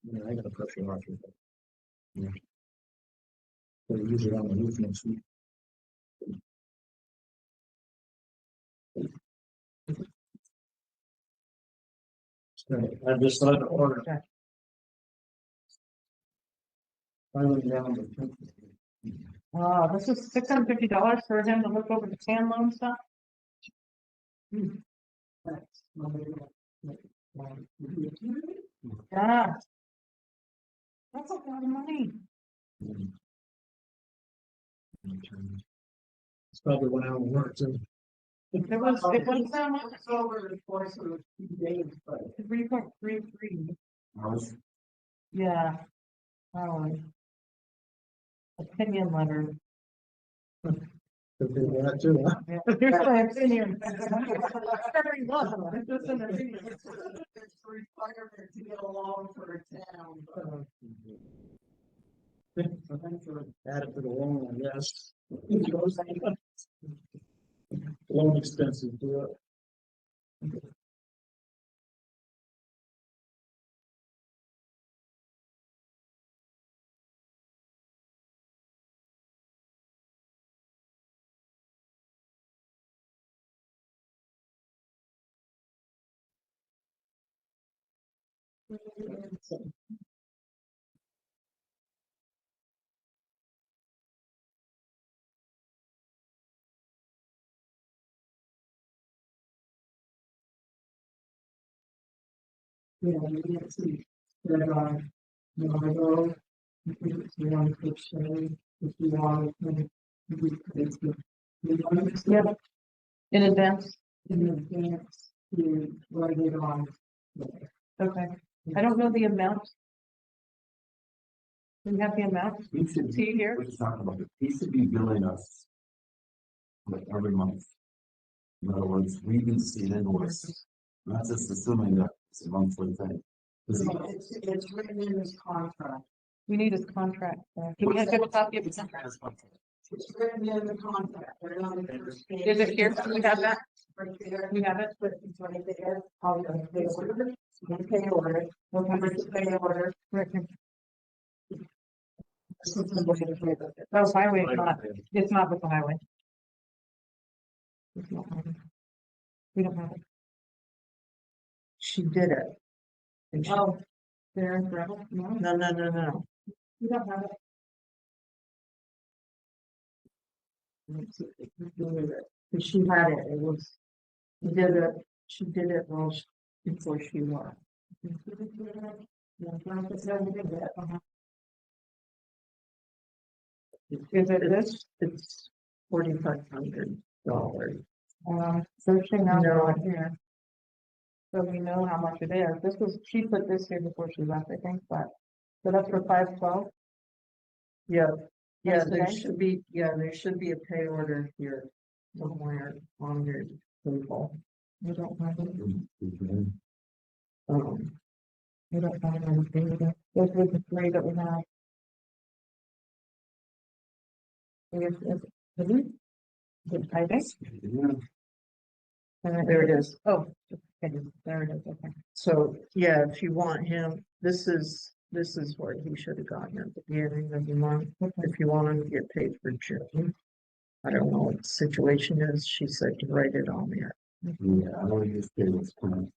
[SPEAKER 5] Yeah, I got a pressure washer. Yeah. We'll use it on the roof next week. I just thought to order.
[SPEAKER 2] Okay.
[SPEAKER 5] Finally down to.
[SPEAKER 2] This is $650 for him to look over the can loan stuff. Yeah. That's a lot of money.
[SPEAKER 5] It's probably 1 hour work too.
[SPEAKER 2] It was so much.
[SPEAKER 6] It's over the course of a few days, but
[SPEAKER 2] 3.33.
[SPEAKER 5] Hours.
[SPEAKER 2] Yeah. Opinion letter.
[SPEAKER 5] Could do that too, huh?
[SPEAKER 2] Yeah. Here's my opinion. Very well. It's just an opinion.
[SPEAKER 6] it's a requirement to get along for a town.
[SPEAKER 5] Add it to the loan, I guess. Loan expenses, do it.
[SPEAKER 6] Yeah, you can see that, you know, I go, if you want to say, if you want to, it's good. You want to
[SPEAKER 2] Yeah. In advance.
[SPEAKER 6] in advance to write it on.
[SPEAKER 2] Okay. I don't know the amount. Do you have the amount?
[SPEAKER 5] He should,
[SPEAKER 2] See here?
[SPEAKER 5] we're just talking about it. He should be billing us like every month. In other words, we need to see an invoice, not just assuming that it's a monthly thing. Because
[SPEAKER 6] It's written in this contract.
[SPEAKER 2] We need his contract. Do we have a copy of
[SPEAKER 5] it's
[SPEAKER 2] it?
[SPEAKER 5] a kind of contract.
[SPEAKER 6] It's written in the contract. Right on the first page.
[SPEAKER 2] Is it here? Do we have that?
[SPEAKER 6] Right there.
[SPEAKER 2] We have it?
[SPEAKER 6] But it's right there. How the pay order, the pay order, what number to pay order.
[SPEAKER 2] Right here.
[SPEAKER 6] This is the way to pay it.
[SPEAKER 2] Oh, highway, it's not with the highway. It's not highway. We don't have it.
[SPEAKER 6] She did it. And she-
[SPEAKER 2] Oh, there, gravel? No,
[SPEAKER 6] No.
[SPEAKER 2] we don't have it.
[SPEAKER 6] Because she had it, it was, she did it well before she left.
[SPEAKER 2] Is it this?
[SPEAKER 6] It's $4,500.
[SPEAKER 2] Searching out
[SPEAKER 6] No.
[SPEAKER 2] right here. So we know how much it is. This was, she put this here before she left, I think, but, so that's for 512.
[SPEAKER 6] Yeah,
[SPEAKER 2] That's
[SPEAKER 6] there
[SPEAKER 2] today?
[SPEAKER 6] should be, there should be a pay order here somewhere on your table.
[SPEAKER 2] We don't have it.
[SPEAKER 6] Um,
[SPEAKER 2] We don't have anything. Those were the three that we have. Is it, I think?
[SPEAKER 5] Yeah.
[SPEAKER 2] There it is. Oh, okay, there it is. Okay.
[SPEAKER 6] So, yeah, if you want him, this is what he should have gotten at the beginning of the month, if you want him to get paid for June. I don't know what the situation is, she said to write it on there,
[SPEAKER 5] Yeah, I don't use payments plan.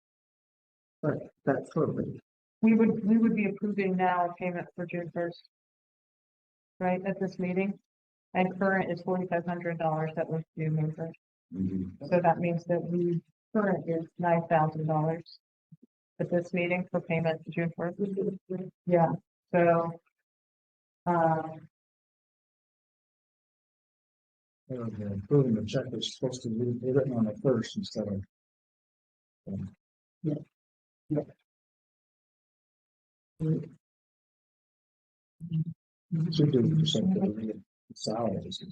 [SPEAKER 6] but that's what we,
[SPEAKER 2] We would be approving now a payment for June 1st. Right, at this meeting. And current is $4,500 that was due May 1st.
[SPEAKER 5] Mhm.
[SPEAKER 2] So that means that we current is $9,000 at this meeting for payment June 1st. Yeah, so.
[SPEAKER 5] Approving the check is supposed to be written on the first instead of. Should do percent of the salaries.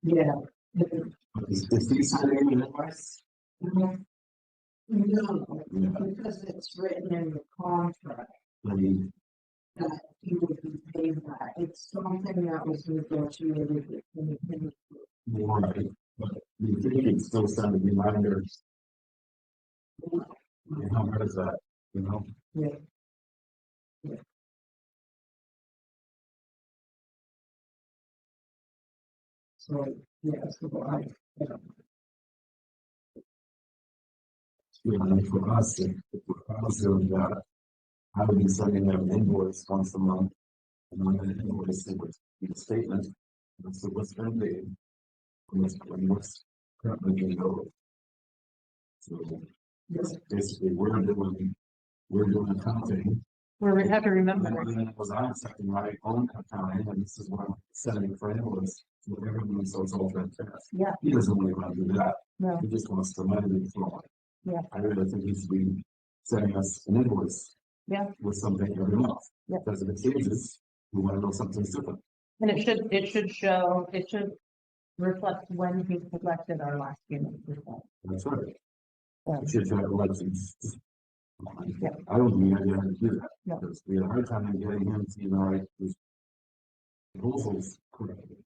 [SPEAKER 6] yeah.
[SPEAKER 5] Is he sending an invoice?
[SPEAKER 6] No, because it's written in the contract that he would be paid that, it's something that was negotiated between him.
[SPEAKER 5] More right, but you think it's still sending reminders. And how hard is that, you know?
[SPEAKER 6] Yeah. So, yeah, so
[SPEAKER 5] You know, for us, if we're us doing that, I would be sending them an invoice once a month. And I'm gonna invoice it with the statement, and so what's been paid. And what's currently being owed. So, yes, basically, we're doing accounting.
[SPEAKER 2] We have to remember,
[SPEAKER 5] And then it was I'm checking my own accounting, and this is what I'm sending for invoice, to everyone, so it's all transparent.
[SPEAKER 2] Yeah.
[SPEAKER 5] He doesn't really want to do that.
[SPEAKER 2] No.
[SPEAKER 5] He just wants the money to flow.
[SPEAKER 2] Yeah.
[SPEAKER 5] I really think he should be sending us an invoice.
[SPEAKER 2] Yeah.
[SPEAKER 5] With something every month.
[SPEAKER 2] Yeah.
[SPEAKER 5] Because if it changes, we want to know something different.
[SPEAKER 2] and it should reflect when he collected our last payment.
[SPEAKER 5] That's right.
[SPEAKER 2] Yeah.
[SPEAKER 5] It should have elections.
[SPEAKER 2] Yeah.
[SPEAKER 5] I don't think I have to do that.
[SPEAKER 2] No.
[SPEAKER 5] Because we had a hard time getting him to even write his proposals correctly.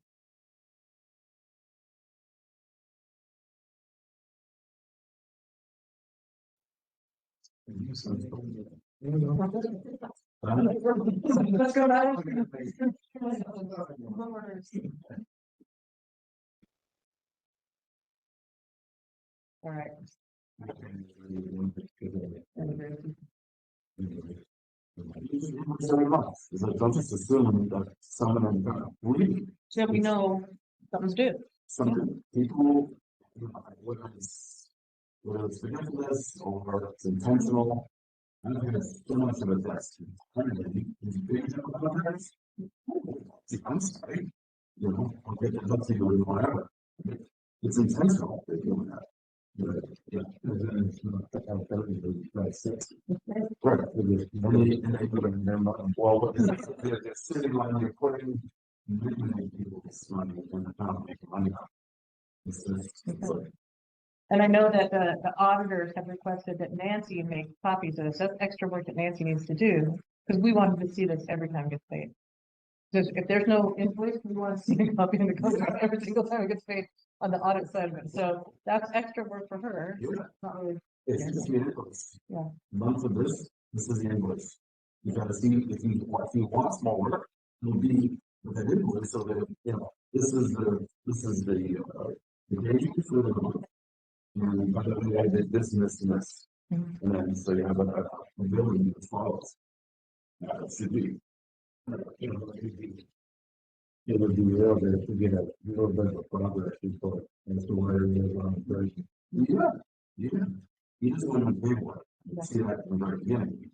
[SPEAKER 2] Let's go now. All right.
[SPEAKER 5] Don't just assume that someone we.
[SPEAKER 2] So we know something's due.
[SPEAKER 5] Some people, whether it's ridiculous or it's intentional. I don't think it's so much of a test. I'm sorry. You know, I'll get it up to you or whatever. It's intentional, they're doing that. Yeah. Right. Well, they're sitting on the recording, making people's money and not making money. It's just.
[SPEAKER 2] And I know that the auditors have requested that Nancy make copies of this. That's extra work that Nancy needs to do, because we wanted to see this every time it gets paid. Because if there's no invoice, we want to see a copy of the contract every single time it gets paid on the audit side of it. So that's extra work for her.
[SPEAKER 5] Yeah.
[SPEAKER 2] Not really.
[SPEAKER 5] It's just the invoice.
[SPEAKER 2] Yeah.
[SPEAKER 5] Month of this is the invoice. You gotta see if you want more work, it'll be with an invoice, so that, you know, this is the date for the month. And by the way, I did this and this and this.
[SPEAKER 2] Mhm.
[SPEAKER 5] And then, so you have a billing that follows. It should be. It would be real good to get a little bit of progress before, as to where it is on the version. Yeah. You just want to big one. See that from the very beginning.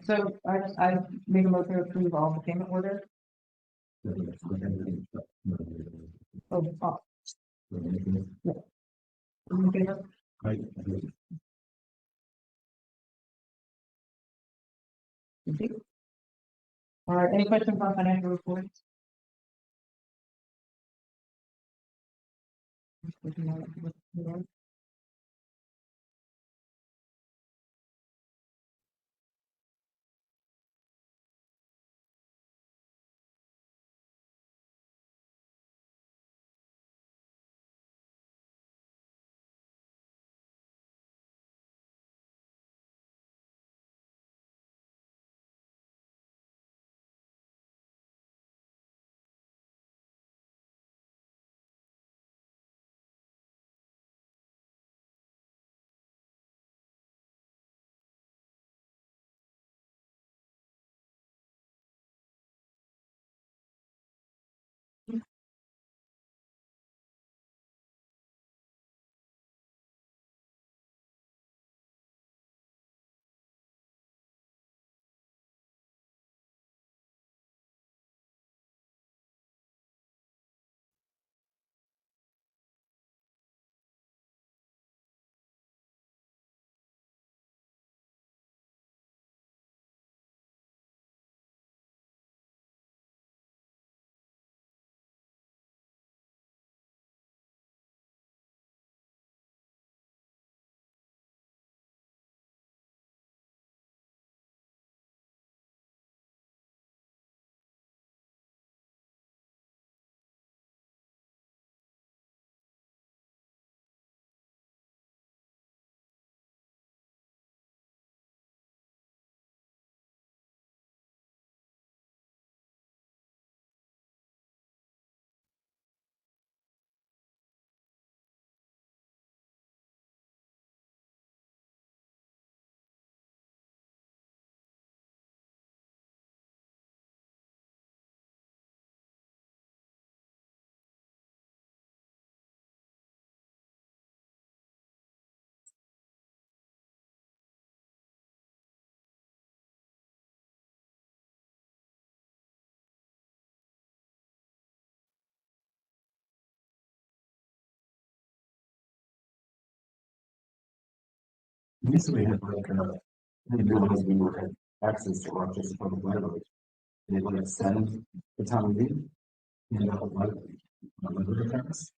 [SPEAKER 2] So I made a motion to approve all the payment orders. Oh, yeah. In favor? Thank you. All right, any questions on financial reports?
[SPEAKER 5] Used to be had like, we realized we were had access to Rochester Public Library. They would send the town meeting. You know, library cards.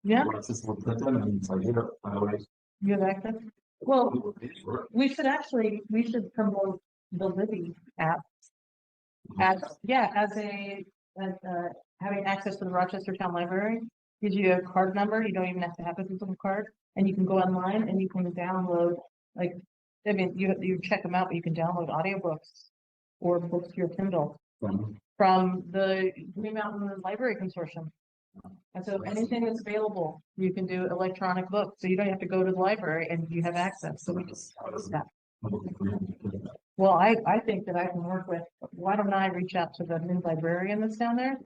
[SPEAKER 2] Yeah,
[SPEAKER 5] Rochester would print them and so here, by the way.
[SPEAKER 2] you have access. Well,
[SPEAKER 5] we would pay for it.
[SPEAKER 2] we should promote the Libby app as, yeah, as having access to the Rochester Town Library. Gives you a card number, you don't even have to have a physical card, and you can go online and you can download, like, I mean, you check them out, but you can download audiobooks or books to your Kindle from the Green Mountain Library Consortium. And so anything that's available, you can do electronic books, so you don't have to go to the library and you have access, so we just, that. Well, I think that I can work with, why don't I reach out to the new librarian that's down there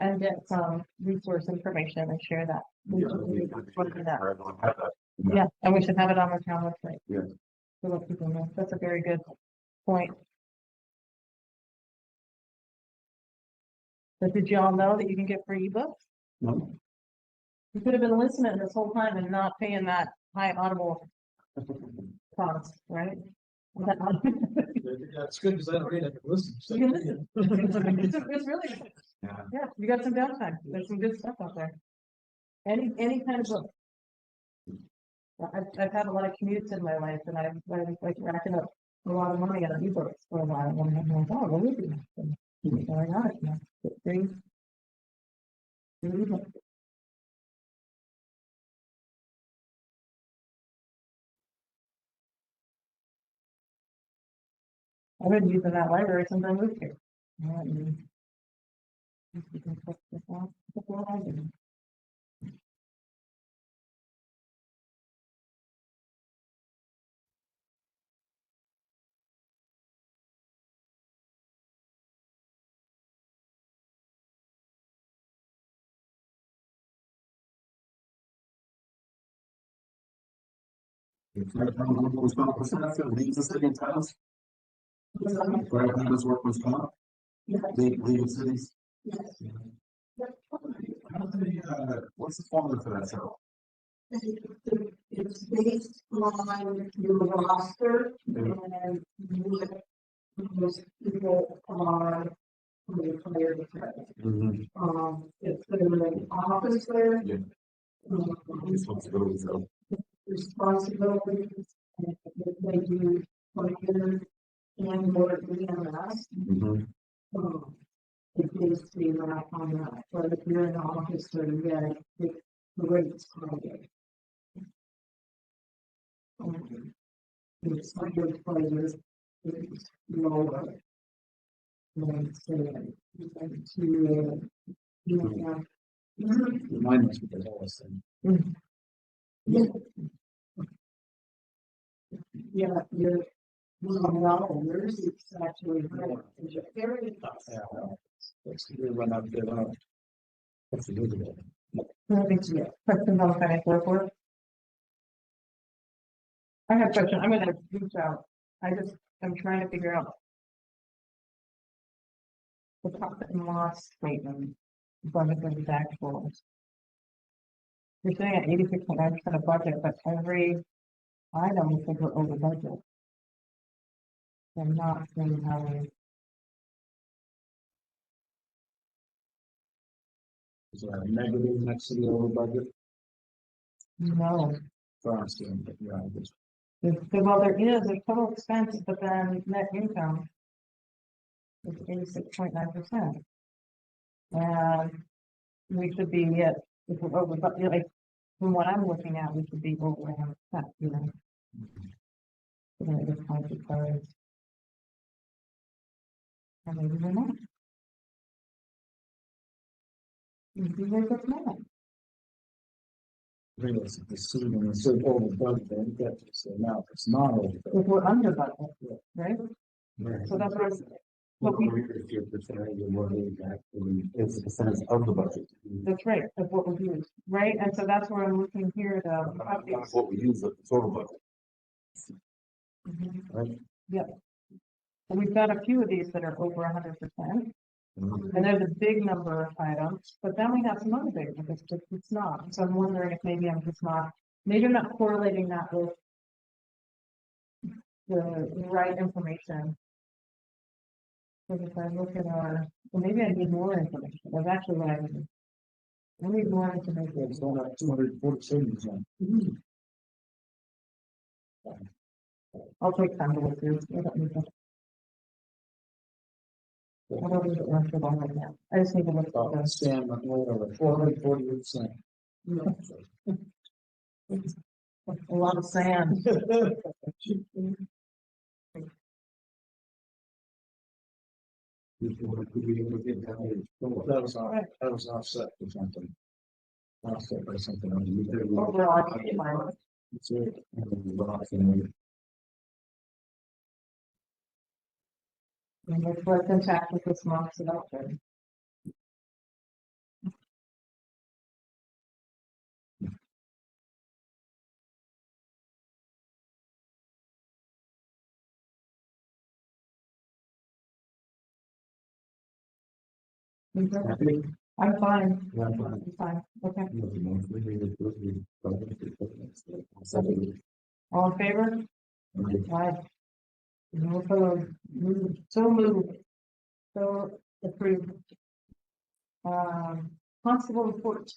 [SPEAKER 2] and get some resource information and share that. We should do that. Yeah, and we should have it on our town website.
[SPEAKER 5] Yeah.
[SPEAKER 2] So let people know. That's a very good point. But did y'all know that you can get free ebooks?
[SPEAKER 5] No.
[SPEAKER 2] You could have been listening this whole time and not paying that high Audible cost, right?
[SPEAKER 7] That's good because I don't read, I can listen. So,
[SPEAKER 2] You can listen. It's really good.
[SPEAKER 5] Yeah.
[SPEAKER 2] Yeah, you got some downtime. There's some good stuff out there. Any kind of book. I've had a lot of commutes in my life, and I've like racking up a lot of money on ebooks for a while. And I'm like, oh, what is it? So I got it. Yeah. It's free. Free ebook. I've been using that library since I moved here.
[SPEAKER 5] If I found one was not percent, so leaves the city in towns. If I found this work was come up. Leave the cities.
[SPEAKER 6] Yes.
[SPEAKER 5] How do they, what's the formula for that, Cheryl?
[SPEAKER 6] It's based on your roster and what most people are. From the fire department. If they're an officer.
[SPEAKER 5] Yeah. Responsibilities of.
[SPEAKER 6] Responsibilities, and if they do fire and or EMS. It gives the right on that, but if you're an officer, yeah, the rates higher. It's not your pleasure, it's lower. Than say, to,
[SPEAKER 5] Mine is because I was saying.
[SPEAKER 6] yeah, you're, well, yours is actually very tough.
[SPEAKER 5] Let's run out there. What's the good of it?
[SPEAKER 2] Questions on the financial report? I have a question. I'm gonna reach out. I'm trying to figure out the profit and loss statement, budget versus actuals. You're saying at 86.9% of budget, but every item we think we're over budget. I'm not seeing how we.
[SPEAKER 5] Is there a negative next to the over budget?
[SPEAKER 2] No,
[SPEAKER 5] For us, yeah,
[SPEAKER 2] well, there is a total expense, but then net income is 86.9%. And we should be at, if we're over, but like, from what I'm looking at, we should be over 100%, you know. So then it just kind of declares. And maybe we're not. Maybe we're just not.
[SPEAKER 5] Realize if the city is so over budget, then you get to say now it's not over.
[SPEAKER 2] If we're under budget, right? So that's what
[SPEAKER 5] What we if your percentage of what is actually is the percentage of the budget.
[SPEAKER 2] that's right, that's what we use, right? And so that's where I'm looking here,
[SPEAKER 5] That's what we use the total budget,
[SPEAKER 2] Mhm.
[SPEAKER 5] right?
[SPEAKER 2] And we've got a few of these that are over 100%. And there's a big number of items, but then we have some other big ones, it's not. So I'm wondering if maybe I'm just not, maybe I'm not correlating that with the right information. Because if I look at our, well, maybe I need more information. That's actually what I need. I need more information.
[SPEAKER 5] It's going up 247.
[SPEAKER 2] I'll take time to look through. I don't need to. I don't need to run through them right now. I just need to look at them.
[SPEAKER 5] Stan, over 448%.
[SPEAKER 2] A lot of sand.
[SPEAKER 5] That was offset for something. Offset by something else.
[SPEAKER 2] Overall, I think my
[SPEAKER 5] It's it. And
[SPEAKER 2] and which was in fact with this month's adoption. I'm fine. I'm fine. Okay. All in favor? Aye. No opposed. So moved. So approved. Constable report.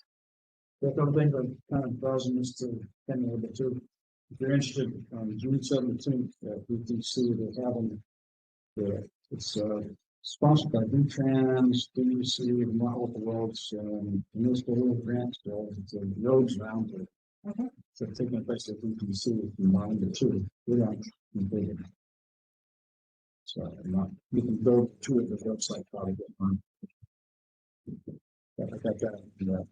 [SPEAKER 5] The couple things I'm kind of browsing this to kind of a little bit too. If you're interested, on June 17th, BTC, they're having it's sponsored by V-Trans, DUC, Vermont Local Roads, Municipal Road Grants, it's a roads round.
[SPEAKER 2] Okay.
[SPEAKER 5] So taking place at BTC, combined the two, we're not completed. So you can go to it, the website probably get on. I got that.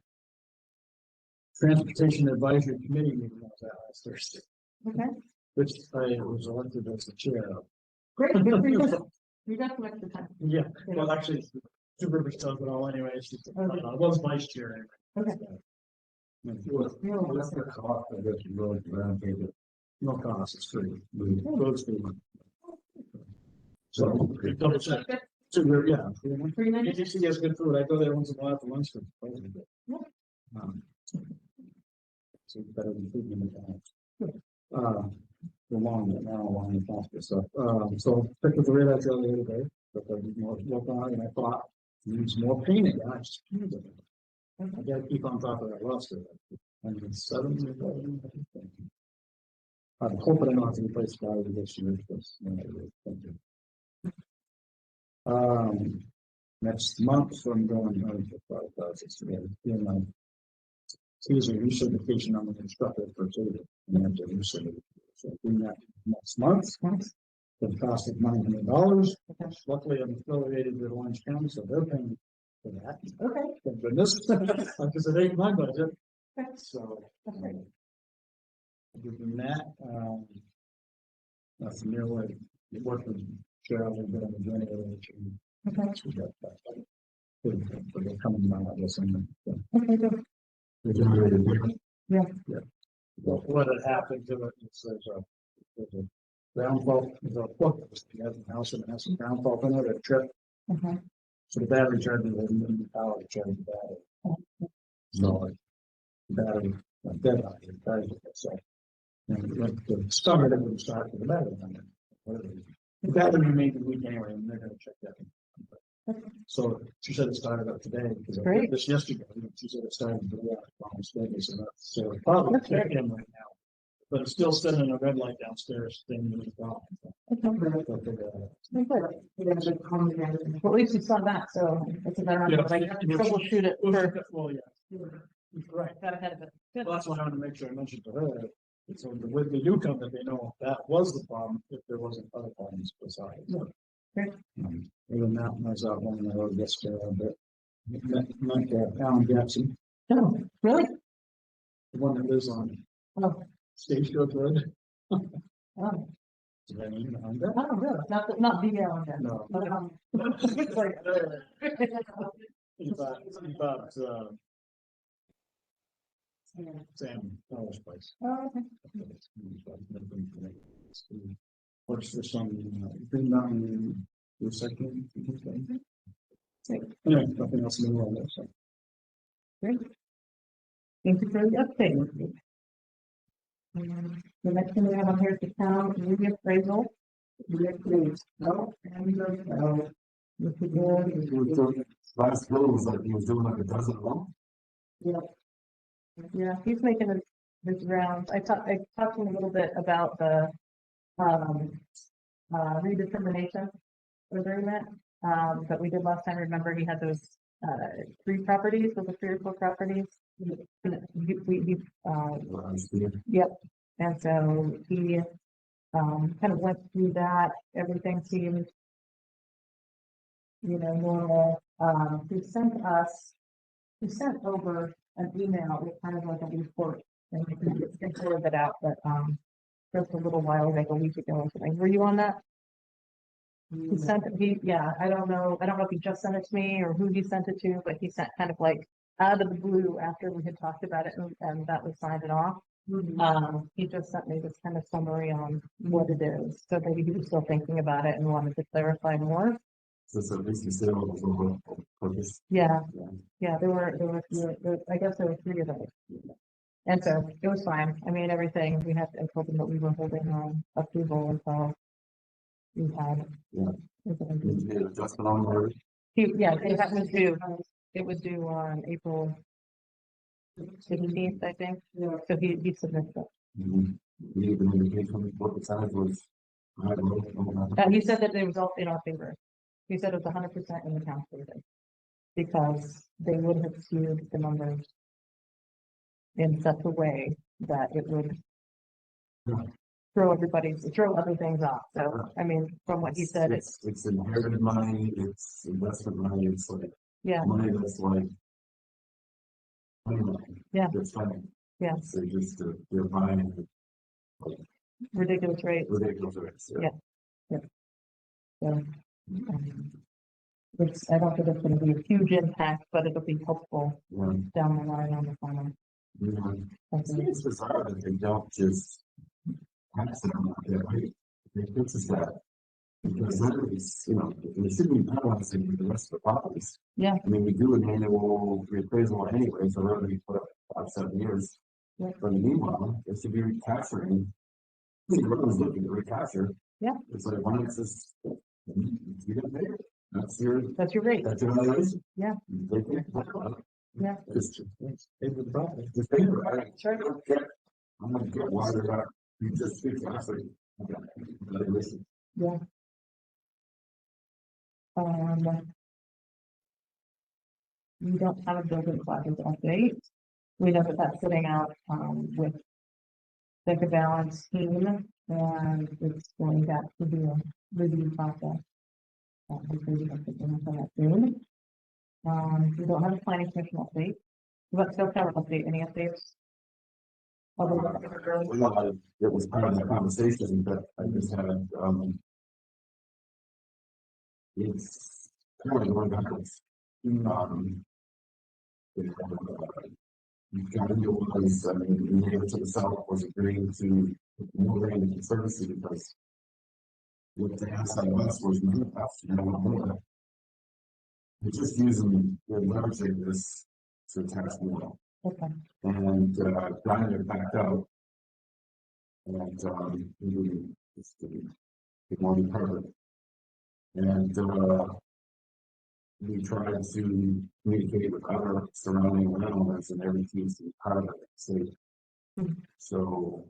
[SPEAKER 5] Transportation Advisory Committee meeting was that last Thursday,
[SPEAKER 2] Okay.
[SPEAKER 5] which I was elected as the chair of.
[SPEAKER 2] Great. Good for you. You got some extra time.
[SPEAKER 5] Yeah, well, actually, Two Rivers does it all anyway. I was vice chair anyway.
[SPEAKER 2] Okay.
[SPEAKER 5] No cost, it's free. Roads free. So, double check. Yeah.
[SPEAKER 2] Free money?
[SPEAKER 5] ATC has good food. I go there once in a while for lunch.
[SPEAKER 2] Yeah.
[SPEAKER 5] So better than food in the the long and faster stuff. So picked up the radar trail the other day, but I did more work on it, and I thought needs more painting. I just painted it. I gotta keep on top of that luster. And it's 7 years old. I'm hoping I'm not to replace guy with this year. Next month I'm going home for 5,000 together. He's a recertification on the instructor for safety. And have to recertify. So doing that next month. For the cost of $900. Luckily, I'm affiliated with Orange County, so they're paying for that.
[SPEAKER 2] Okay.
[SPEAKER 5] Thank goodness, because it ain't my budget. So, other than that, that's near what it worked with Cheryl and bit on the journey.
[SPEAKER 2] Okay.
[SPEAKER 5] But they're coming down, I guess.
[SPEAKER 2] Okay, good. Yeah.
[SPEAKER 5] Well, what had happened to it is there's a ground fault, there's a hook that has a house and it has a ground fault in it, a trip.
[SPEAKER 2] Okay.
[SPEAKER 5] So the battery charger wasn't in the power to charge the battery. So the battery went dead on it, charged it. So and like the starter that would start with the battery on it. The battery remained weak anyway, and they're gonna check that. So she said it started up today because I did this yesterday. She said it started today. So probably checking in right now, but it's still sitting a red light downstairs. Thing is gone.
[SPEAKER 2] Well, at least you saw that, so it's a better.
[SPEAKER 5] Yeah.
[SPEAKER 2] Like, troubleshoot it for.
[SPEAKER 5] Well, yeah, right.
[SPEAKER 2] Got ahead of it. Good.
[SPEAKER 5] Well, that's why I wanted to make sure I mentioned to her. So with the new company, they know that was the problem if there wasn't other problems besides.
[SPEAKER 2] Great.
[SPEAKER 5] Other than that, I was out on the road yesterday a bit. Met Alan Jackson,
[SPEAKER 2] Oh, really?
[SPEAKER 5] the one that lives on
[SPEAKER 2] Oh,
[SPEAKER 5] Stagecoach Road.
[SPEAKER 2] oh,
[SPEAKER 5] Is that name behind that?
[SPEAKER 2] oh, really? Not the then.
[SPEAKER 5] No.
[SPEAKER 2] But,
[SPEAKER 5] Sam Powell's place.
[SPEAKER 2] oh, okay.
[SPEAKER 5] Works for some Green Mountain recycling. Anyway, nothing else in the world. So.
[SPEAKER 2] Great. Thank you for the update. The next thing we have on here is the town reappraisal.
[SPEAKER 6] Reappraisal. No, and no.
[SPEAKER 5] Last bill was like, he was doing like a dozen of them.
[SPEAKER 2] Yeah, he's making his rounds. I talked to him a little bit about the redetermination agreement that we did last time. Remember, he had those 3 properties, was it 3 or 4 properties? Yep. And so he kind of went through that. Everything seemed, normal. He sent over an email with kind of like a report, and we can forward that out, but just a little while, like a week ago or something. Were you on that? I don't know if he just sent it to me or who he sent it to, but he sent kind of like out of the blue after we had talked about it, and that was signed it off. He just sent me this kind of summary on what it is, so maybe he was still thinking about it and wanted to clarify more.
[SPEAKER 5] So at least the sale was over purpose.
[SPEAKER 2] Yeah, there were I guess there were 3 of those. And so it was fine. I mean, everything we had, I told him that we were holding on approval until we had.
[SPEAKER 5] Yeah. Did you adjustment on the
[SPEAKER 2] It was due on April 15th, I think. So he submitted it.
[SPEAKER 5] The indication what the size was. I don't know.
[SPEAKER 2] He said that it was all in our favor. He said it was 100% in the town's favor because they would have skewed the numbers in such a way that it would throw other things off. So, I mean, from what he said,
[SPEAKER 5] it's inherited money, it's investment money, it's like money that's like money.
[SPEAKER 2] Yeah.
[SPEAKER 5] That's funny.
[SPEAKER 2] Yeah.
[SPEAKER 5] So just they're buying like
[SPEAKER 2] ridiculous rates.
[SPEAKER 5] Ridiculous rates.
[SPEAKER 2] Yeah. So, I don't think it's going to be a huge impact, but it'll be helpful down the line on the final.
[SPEAKER 5] It's bizarre that they don't just tax it on that rate. They fix that because that is, it should be penalizing for the rest of the properties.
[SPEAKER 2] Yeah.
[SPEAKER 5] I mean, we do an annual reappraisal anyway, so every 5-7 years.
[SPEAKER 2] Yeah.
[SPEAKER 5] But meanwhile, it should be recapturing. Everyone's looking to recapture.
[SPEAKER 2] Yeah.
[SPEAKER 5] It's like, why not just you didn't pay it? That's your
[SPEAKER 2] rate.
[SPEAKER 5] That's your valuation.
[SPEAKER 2] Yeah.
[SPEAKER 5] They can't talk about it.
[SPEAKER 2] Yeah.
[SPEAKER 5] Just pay the property. Just pay the right.
[SPEAKER 2] Sure.
[SPEAKER 5] I'm gonna get water about you just speak last week. Okay. Listen.
[SPEAKER 2] Yeah. We don't have a building closet update. We know that that's sitting out with the balance team, and it's going back to be a review process. We don't have a planning commission update. What's the power update? Any updates?
[SPEAKER 5] It was part of the conversation that I just had. It's kind of going backwards. Granville was, the neighbor to the south was agreeing to more land in conservancy because what they asked of us was not enough. We're just they're leveraging this to attach more.
[SPEAKER 2] Okay.
[SPEAKER 5] And Granville backed out. And it's the morning perfect. And we tried to communicate with other surrounding landowners, and everything seems to be part of it. So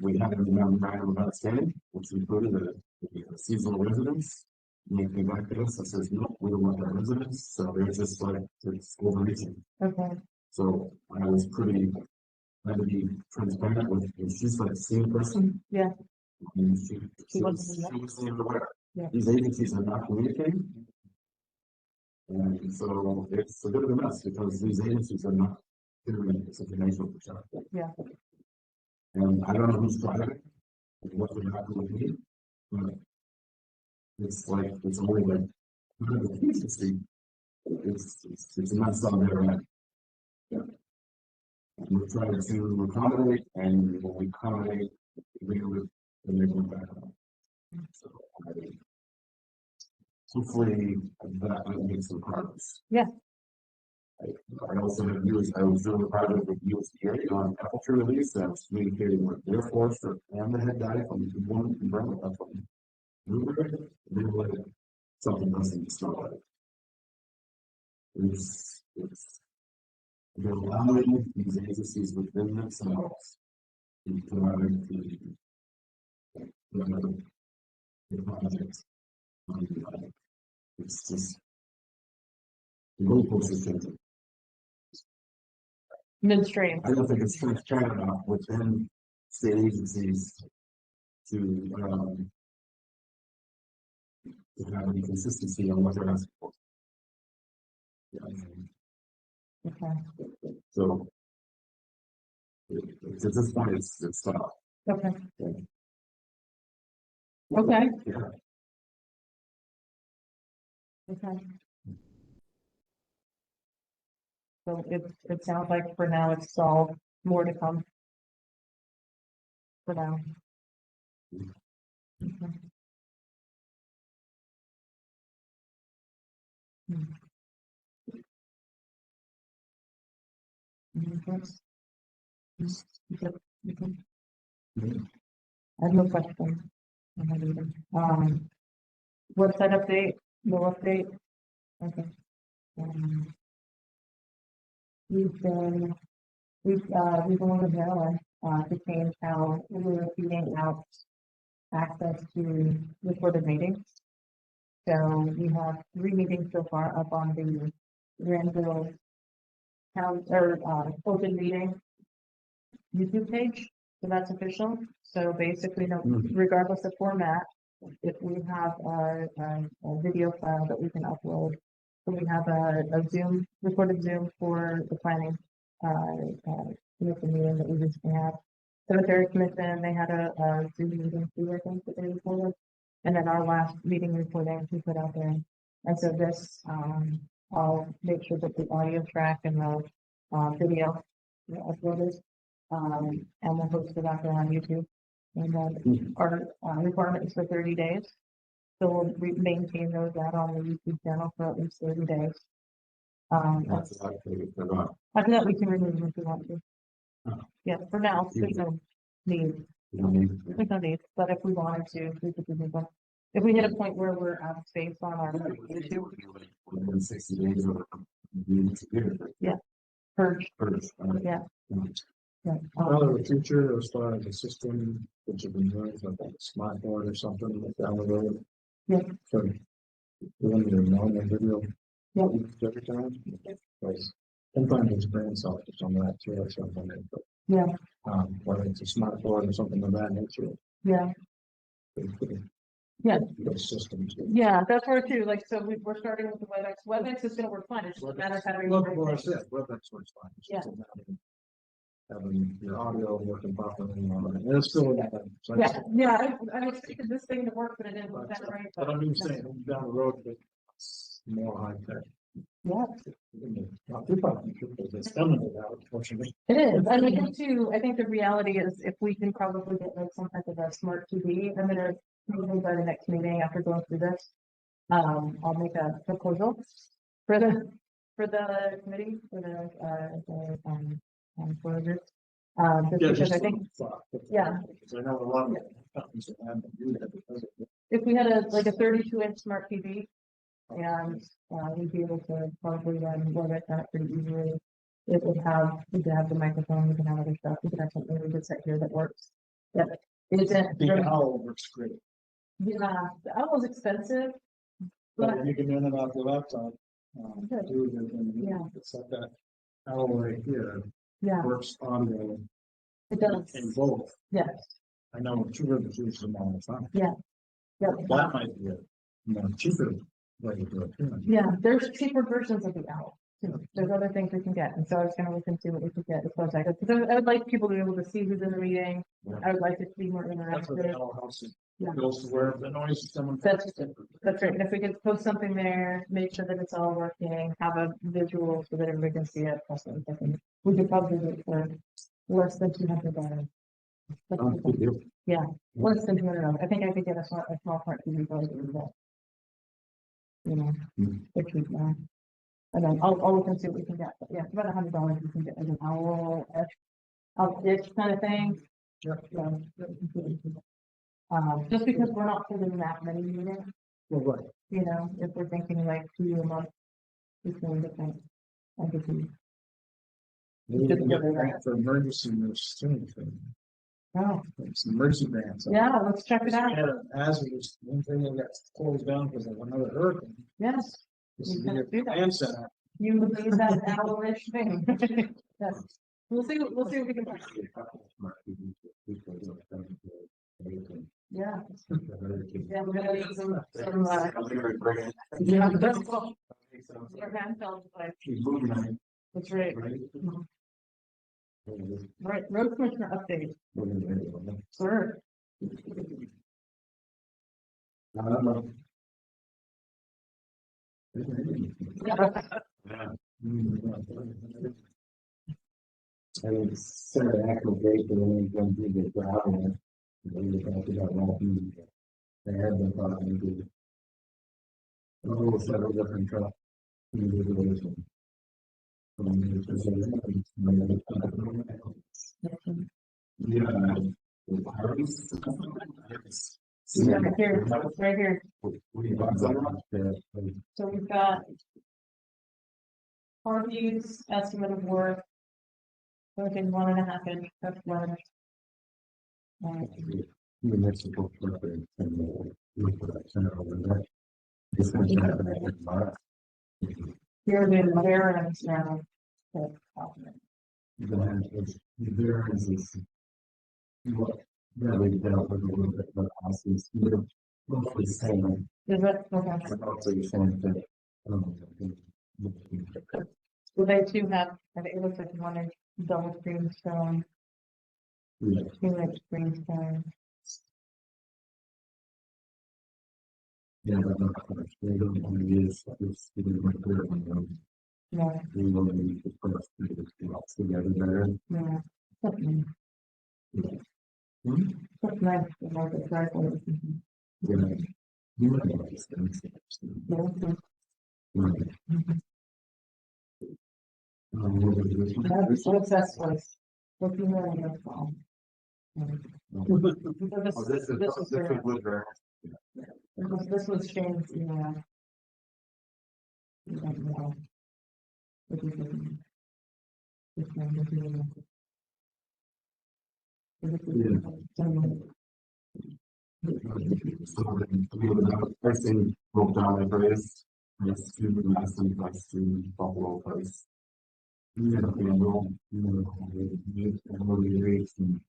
[SPEAKER 5] we had a memorandum of understanding, which included the seasonal residents. And they came back to us and says, no, we don't want that residents. So they're just like, it's overreaching.
[SPEAKER 2] Okay.
[SPEAKER 5] So I was had to be transparent with, she's like the same person.
[SPEAKER 2] Yeah.
[SPEAKER 5] And she was aware.
[SPEAKER 2] Yeah.
[SPEAKER 5] These agencies are not communicating. And so it's a bit of a mess because these agencies are not doing this information for sure.
[SPEAKER 2] Yeah.
[SPEAKER 5] And I don't know who's driving and what they're not going to be, but it's like, it's only like, it's a mess on their end. Yeah. We're trying to accommodate, and when we accommodate, we would, and they go back on. So hopefully that will make some progress.
[SPEAKER 2] Yeah.
[SPEAKER 5] I also have used, I was doing a project with USDA on aperture release, I was communicating with their forester and the head guy from one environment, that's what. They were like, something doesn't stop it. It's, they're allowing these agencies within themselves to provide the projects. It's just. The goalpost is changing.
[SPEAKER 2] Midstream.
[SPEAKER 5] I don't think it's transparent enough within state agencies to have any consistency on what they're asking for. Yeah.
[SPEAKER 2] Okay.
[SPEAKER 5] So at this point, it's tough.
[SPEAKER 2] Okay. Okay.
[SPEAKER 5] Yeah.
[SPEAKER 2] Okay. So it sounds like for now it's solved, more to come. For now. Okay. Hmm. Anything else? Okay. Okay. I have no question. I have either. Website update, no update. Okay. We've been with Maryland, to change how we're feeding out access to recorded meetings. So we have 3 meetings so far up on the Granville town or open meeting YouTube page. So that's official. So basically, no, regardless of format, if we have a video file that we can upload, so we have a Zoom, recorded Zoom for the planning commission meeting that we recently had. Cemetery Commission, they had a Zoom meeting too, I think, that they recorded. And then our last meeting recording we put out there. And so this, I'll make sure that the audio track and the video are uploaded. And we'll post it out there on YouTube. And then our requirement is for 30 days. So we'll maintain those out on the YouTube channel for at least 30 days.
[SPEAKER 5] That's actually for that.
[SPEAKER 2] After that, we can remove them if we want to.
[SPEAKER 5] Oh.
[SPEAKER 2] Yeah, for now, there's no need.
[SPEAKER 5] You know, maybe
[SPEAKER 2] There's no need, but if we wanted to, we could remove them. If we hit a point where we're out of space on our YouTube,
[SPEAKER 5] within 60 days of being together.
[SPEAKER 2] purge,
[SPEAKER 5] First,
[SPEAKER 2] yeah. Yeah.
[SPEAKER 7] Well, in the future, as far as the system, which have been doing, like a smart board or something like down the road.
[SPEAKER 2] Yeah.
[SPEAKER 7] So, doing your normal video.
[SPEAKER 2] Yeah.
[SPEAKER 7] Every time. Because sometimes it's brain sockets on that too, or something, but,
[SPEAKER 2] Yeah,
[SPEAKER 7] whether it's a smart board or something of that nature.
[SPEAKER 2] yeah,
[SPEAKER 7] it's pretty
[SPEAKER 2] yeah,
[SPEAKER 7] good systems.
[SPEAKER 2] yeah, that's where too, like, so we're starting with the WebEx. WebEx is gonna work fine, it just matters how to.
[SPEAKER 7] Well, I said, WebEx works fine. It's
[SPEAKER 2] Yeah.
[SPEAKER 7] just a matter of having your audio working properly and it's still.
[SPEAKER 2] Yeah, yeah, I was thinking this thing to work, but it didn't work that right.
[SPEAKER 7] But I'm even saying, down the road, it's more high tech.
[SPEAKER 2] Yeah,
[SPEAKER 7] Not too far, because it's coming without, unfortunately.
[SPEAKER 2] it is, and I think too, I think the reality is if we can probably get like some type of a smart TV, I'm gonna, maybe by the next meeting after going through this. I'll make a proposal for the committee, for for the group. Just because I think, yeah.
[SPEAKER 7] Because I know a lot of companies that have to do that because of it.
[SPEAKER 2] if we had like a 32-inch smart TV, and we'd be able to probably run WebEx on it pretty easily. It would have, we could have the microphone, we can have other stuff, we could have something we could set here that works. That isn't.
[SPEAKER 7] The owl works great,
[SPEAKER 2] Yeah, the owl's expensive, but
[SPEAKER 7] but you can in and out the laptop.
[SPEAKER 2] Good.
[SPEAKER 7] Do it and
[SPEAKER 2] Yeah.
[SPEAKER 7] it's like that owl right here
[SPEAKER 2] yeah,
[SPEAKER 7] works audio
[SPEAKER 2] it does.
[SPEAKER 7] in both.
[SPEAKER 2] Yes,
[SPEAKER 7] I know two rivers use them all the time.
[SPEAKER 2] yeah.
[SPEAKER 7] That might be a more cheaper way to do it.
[SPEAKER 2] Yeah, there's cheaper versions of the owl. Too. There's other things we can get, and so I was gonna look and see what we could get as far as I could, because I would like people to be able to see who's in the meeting. I would like it to be more
[SPEAKER 7] That's what the
[SPEAKER 2] interactive.
[SPEAKER 7] owl house is.
[SPEAKER 2] Yeah.
[SPEAKER 7] It goes to where the noise is coming.
[SPEAKER 2] That's right, and if we could post something there, make sure that it's all working, have a visual so that everybody can see it. That's what I'm thinking. We could probably do it for less than $200. Yeah, less than $200. I think I could get a small part TV for that. You know,
[SPEAKER 5] Hmm.
[SPEAKER 2] if we can. And then I'll look and see what we can get, but yeah, it's about $100 we can get as an owl-ish kind of thing.
[SPEAKER 7] Yep.
[SPEAKER 2] So, just because we're not holding that many meetings,
[SPEAKER 7] Well, right.
[SPEAKER 2] you know, if we're thinking like 2 a month between different entities.
[SPEAKER 7] Maybe we
[SPEAKER 2] Just
[SPEAKER 7] can get a
[SPEAKER 2] whether
[SPEAKER 7] grant for emergency nurse thing.
[SPEAKER 2] Oh,
[SPEAKER 7] It's an emergency grant. So
[SPEAKER 2] yeah, let's check it out.
[SPEAKER 7] As it was, one thing that got closed down because of another hurricane.
[SPEAKER 2] Yes,
[SPEAKER 7] This
[SPEAKER 2] We
[SPEAKER 7] is
[SPEAKER 2] can
[SPEAKER 7] the
[SPEAKER 2] do that.
[SPEAKER 7] plan center.
[SPEAKER 2] you would leave that owl-ish thing. Yes. We'll see what we can find. Yeah. Yeah, we're gonna need some, yeah, that's cool. Your handheld, like, that's right. Right, road commissioner update, sir.
[SPEAKER 5] And some of the application when it comes to the gravel, we talked about walking. They have been talking to several different truck individuals. Yeah.
[SPEAKER 2] Right here, right here. So we've got Harvey's estimate of work. Within 1.5 inch of flood. Here the variance now.
[SPEAKER 5] Really dealt with a little bit of houses, mostly same.
[SPEAKER 2] Is it, okay,
[SPEAKER 5] Also, you're saying that.
[SPEAKER 2] so they too have, I think it looks like 1 inch double greenstone,
[SPEAKER 5] Yeah.
[SPEAKER 2] 2 inch greenstone.
[SPEAKER 5] Yeah, but not much. They don't want to use this. They don't want to put it on them.
[SPEAKER 2] No,
[SPEAKER 5] They want to use the first two together better.
[SPEAKER 2] no. Something. That's nice, the market cycle.
[SPEAKER 5] Yeah. You might have these things. Right.
[SPEAKER 2] What's that place? What's the name of that song? So this was changed, yeah.
[SPEAKER 5] First thing broke down the place. Yes, to the last and place to Buffalo place. You know, you rates and.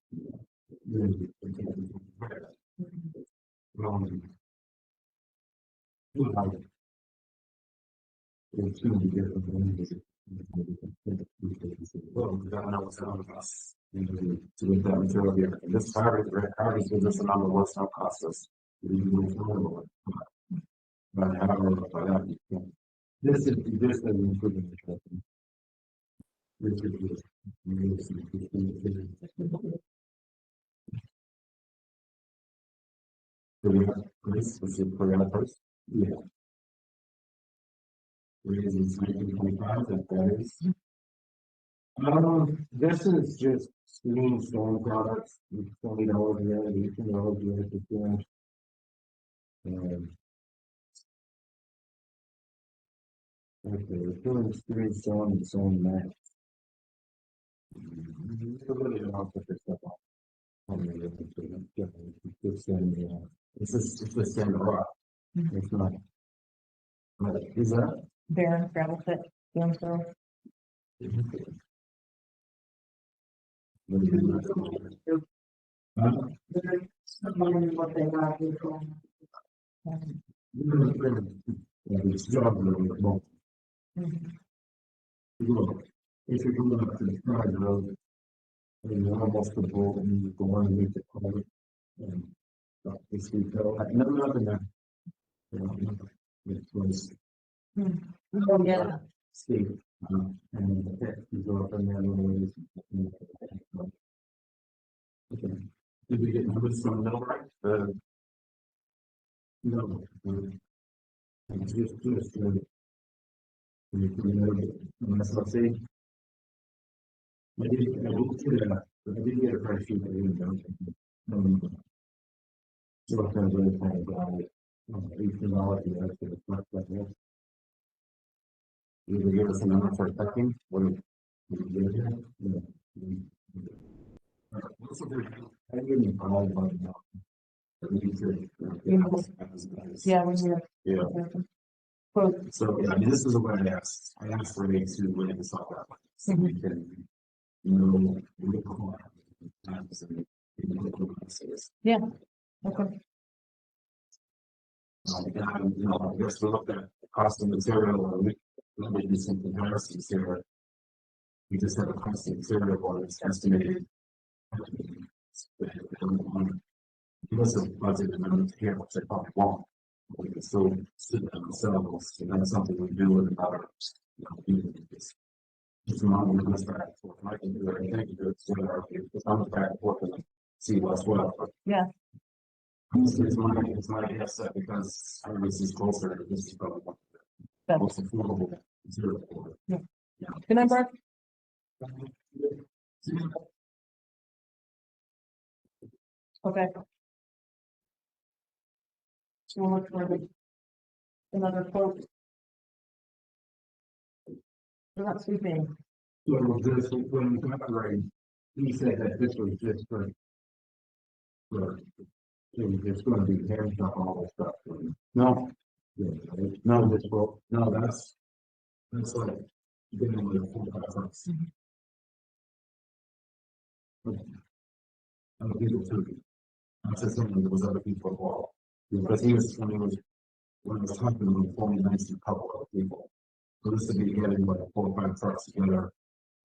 [SPEAKER 5] It's going to be different. Well, we don't know what's on with us. To get that material here. And this harvest was just another what's not cost us. But however, this is an improvement. This do we have this specific for first? Yeah. Reasons 1925, that is. This is just screen stone products, it's $20 a year, $18 a year, okay, we're doing screen stone and stone mat. This is the same rock. It's not. Is that?
[SPEAKER 2] Barren gravel pit, Gainesville.
[SPEAKER 6] What they want to do.
[SPEAKER 5] It's job really small. If you go up to the side road, and you're almost the boat and you go on and make it call it. And this we go, I never nothing there. It was.
[SPEAKER 2] Oh, yeah.
[SPEAKER 5] Steve, and the pit, you go up in there. Okay. Did we get numbers from Middlebury? No. Just, SLC. I did get a price sheet. I didn't know. So it's gonna really kind of $18 you have to reflect that. You give us a number for packing, what do you give here? I didn't call about it now.
[SPEAKER 2] Yeah, when you're.
[SPEAKER 5] Yeah.
[SPEAKER 2] Quote.
[SPEAKER 5] So, yeah, I mean, this is what I asked. I asked for me to lay this out that way. So we can, look for
[SPEAKER 2] Yeah. Okay.
[SPEAKER 5] I guess we looked at the cost of material, or we do some comparisons here. We just have a cost of material, or it's estimated. Give us a budget amount here, which I probably won't. We can still sit down ourselves, and that's something we do with another, it's not going to back and forth. I can do it, I can do it, so it's on the back and forth and see what's what.
[SPEAKER 2] Yeah.
[SPEAKER 5] It's my guess that because this is closer, this is probably the most affordable zero.
[SPEAKER 2] Yeah. Good night, Mark. Okay. So we'll look for another quote. We're not sweeping.
[SPEAKER 5] So this, when we got right, he said that this was just for, it's gonna be hands up all this stuff. No. No, this will, no, that's like, getting with the full preference. Other people too. I said something that was other people involved. Because he was, when he was talking to them, forming nice to a couple of people. So this would be getting like 4 or 5 trucks together.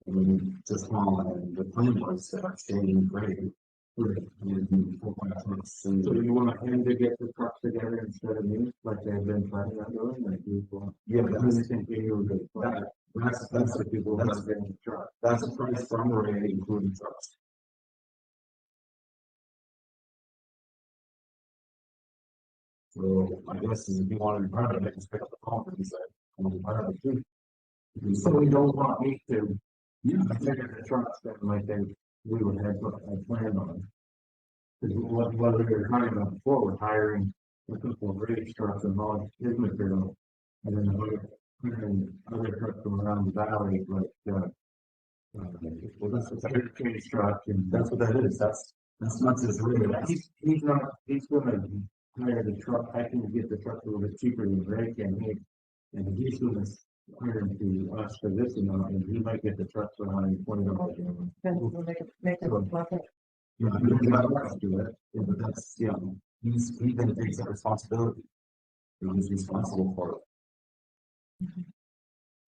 [SPEAKER 5] And then just haul, and the plan was to staying great. And 4 or 5 trucks. So you want him to get the trucks together instead of me, like they've been planning on doing, like you want? Yeah, but I think you were good. That's the people that's getting the truck. That's the price from already including trucks. So I guess if you want to be part of it, just pick up the phone and say, I'm gonna be part of it too. So we don't want me to, I think the trucks that might think we would have planned on. Because what we were talking about before, we're hiring a couple of race trucks and all his material. And then other trucks from around the valley, like, well, that's a change truck, and that's what that is. That's not just really, he's gonna hire the truck. I can get the truck a little bit cheaper than Ray can make, and he's gonna hire him to us for this amount, and he might get the truck for $120.
[SPEAKER 2] Then we'll make it look like it.
[SPEAKER 5] Yeah, I mean, I don't want to do it, yeah, but that's, he then takes that responsibility. He's responsible for it.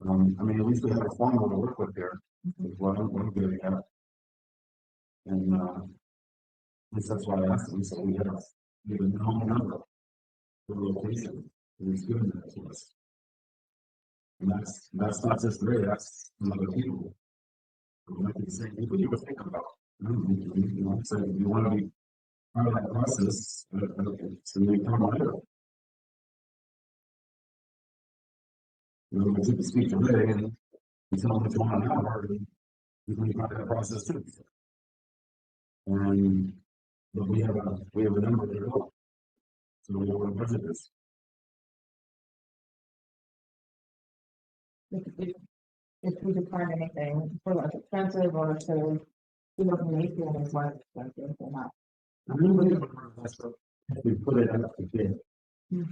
[SPEAKER 5] I mean, at least we have a formula to work with here, is what I'm getting at. And, at least that's why I asked him, so we have a known number for the location, and he's doing that to us. And that's not just Ray, that's some other people. It might be the same people you were thinking about. So if you want to be part of that process, so you come on it. We took the speech today, and we tell them what's going on now, you can be part of that process too. And but we have a number to go. So we know what the budget is.
[SPEAKER 2] If we could find anything for less expensive or to, make it as less expensive or not.
[SPEAKER 5] I really have a part of that stuff. If we put it up to bid,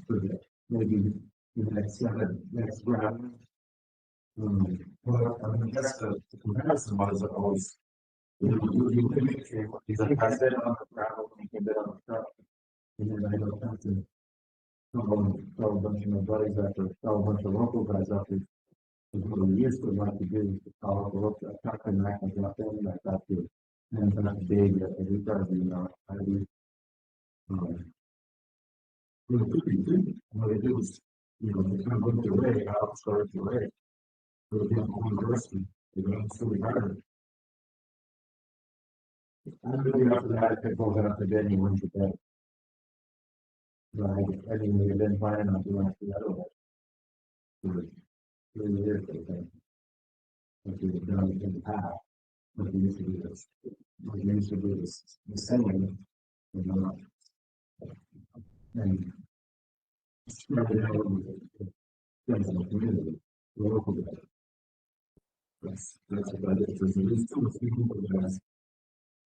[SPEAKER 5] for the, maybe the next round. Well, I mean, that's the comparison was always. You can make sure, he's like, I said on the gravel, you can bid on the truck. And then I don't have to. Tell a bunch of my buddies after, tell a bunch of local guys after. What we used to like to do is to call the local, I talked to Mac, I got them, and I got to. And then I big, we started, I do. What they do is, they kind of look the way, how it starts the way. So they have one person, it's really hard. I'm really after that, if it goes out to bed, you wins the bed. Right, I think we've been planning on doing it the other way. in the year, like we've done in the past. Like we used to do this, like we used to do this, the same, you know, and spread it out with the friends in the community, the local guys. That's what that is. There's at least 2 or 3 people that has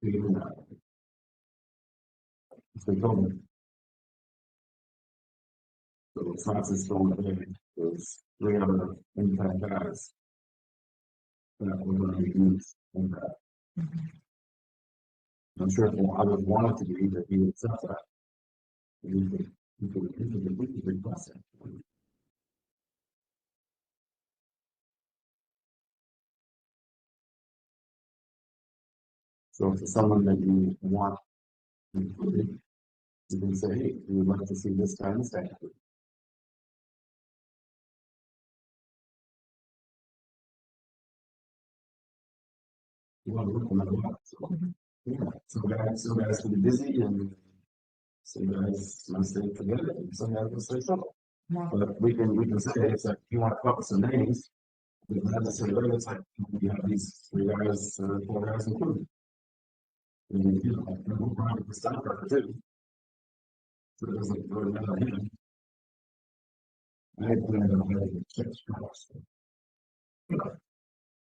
[SPEAKER 5] figured it out. If they don't, so Francis told me there's 3 other impact guys that we're going to use impact. I'm sure if I would want it to be that he would accept that. We could request it. So if it's someone that you want included, you can say, hey, we would like to see this kind of thing. You want to look at that. So, yeah, some guys can be busy and some guys must stay together and some guys will stay solo. But we can say it's like you want to come up with some names. We don't have to say, well, it's like you have these 3 guys or 4 guys included. And then you know, we'll run the stuff for too. So it doesn't go down him. I had planned on having 6 hours.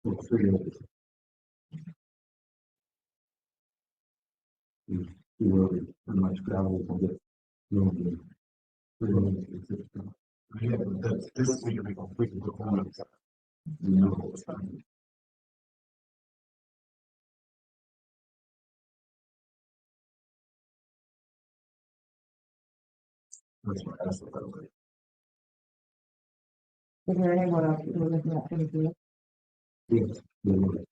[SPEAKER 5] For 3 days. We were pretty much traveled a bit. Normally, 3 days, 6 hours. I had that this week we completely took on it. You know what was happening. That's what I was like.
[SPEAKER 2] Is there anyone else that you're looking at for the field?
[SPEAKER 5] Yes, they were.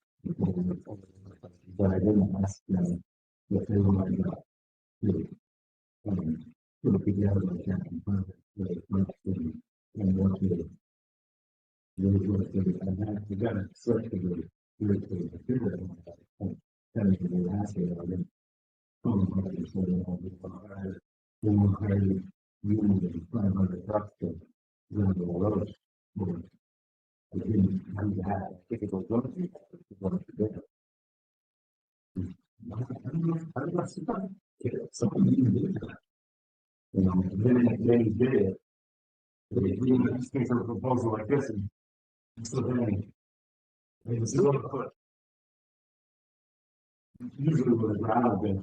[SPEAKER 5] But I didn't ask them if they were like that. Put it together like that and find it, and what to really work with it. And then you got to search for the figure it out. And then you ask it, I didn't. So they will hire you 500 trucks to run the roads. I didn't have that. If it was going to be, it's going to be better. I don't know. Something you can do that. You know, then he did it. But if you just think of a proposal like this, and still then, it's still put. Usually with a ground bit,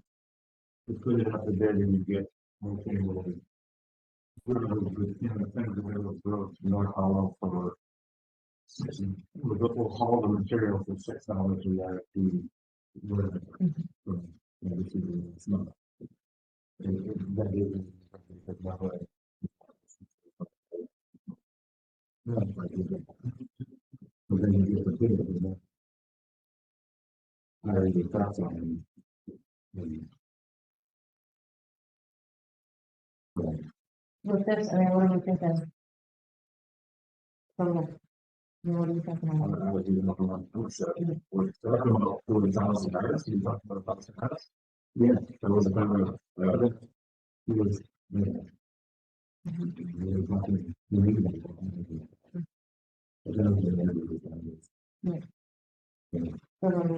[SPEAKER 5] you put it up to bed and you get okay with it. The railroad road to North Hollow for we'll haul the material for $6 a yard to wherever. It's not. That is not right. But then you get the big of it. I already thought on
[SPEAKER 2] With this, I mean, what are we thinking? From what are you thinking about?
[SPEAKER 5] I would even look around. We're talking about 40,000 yards. You talking about 1,000 yards? Yeah, that was a kind of he was
[SPEAKER 2] So then we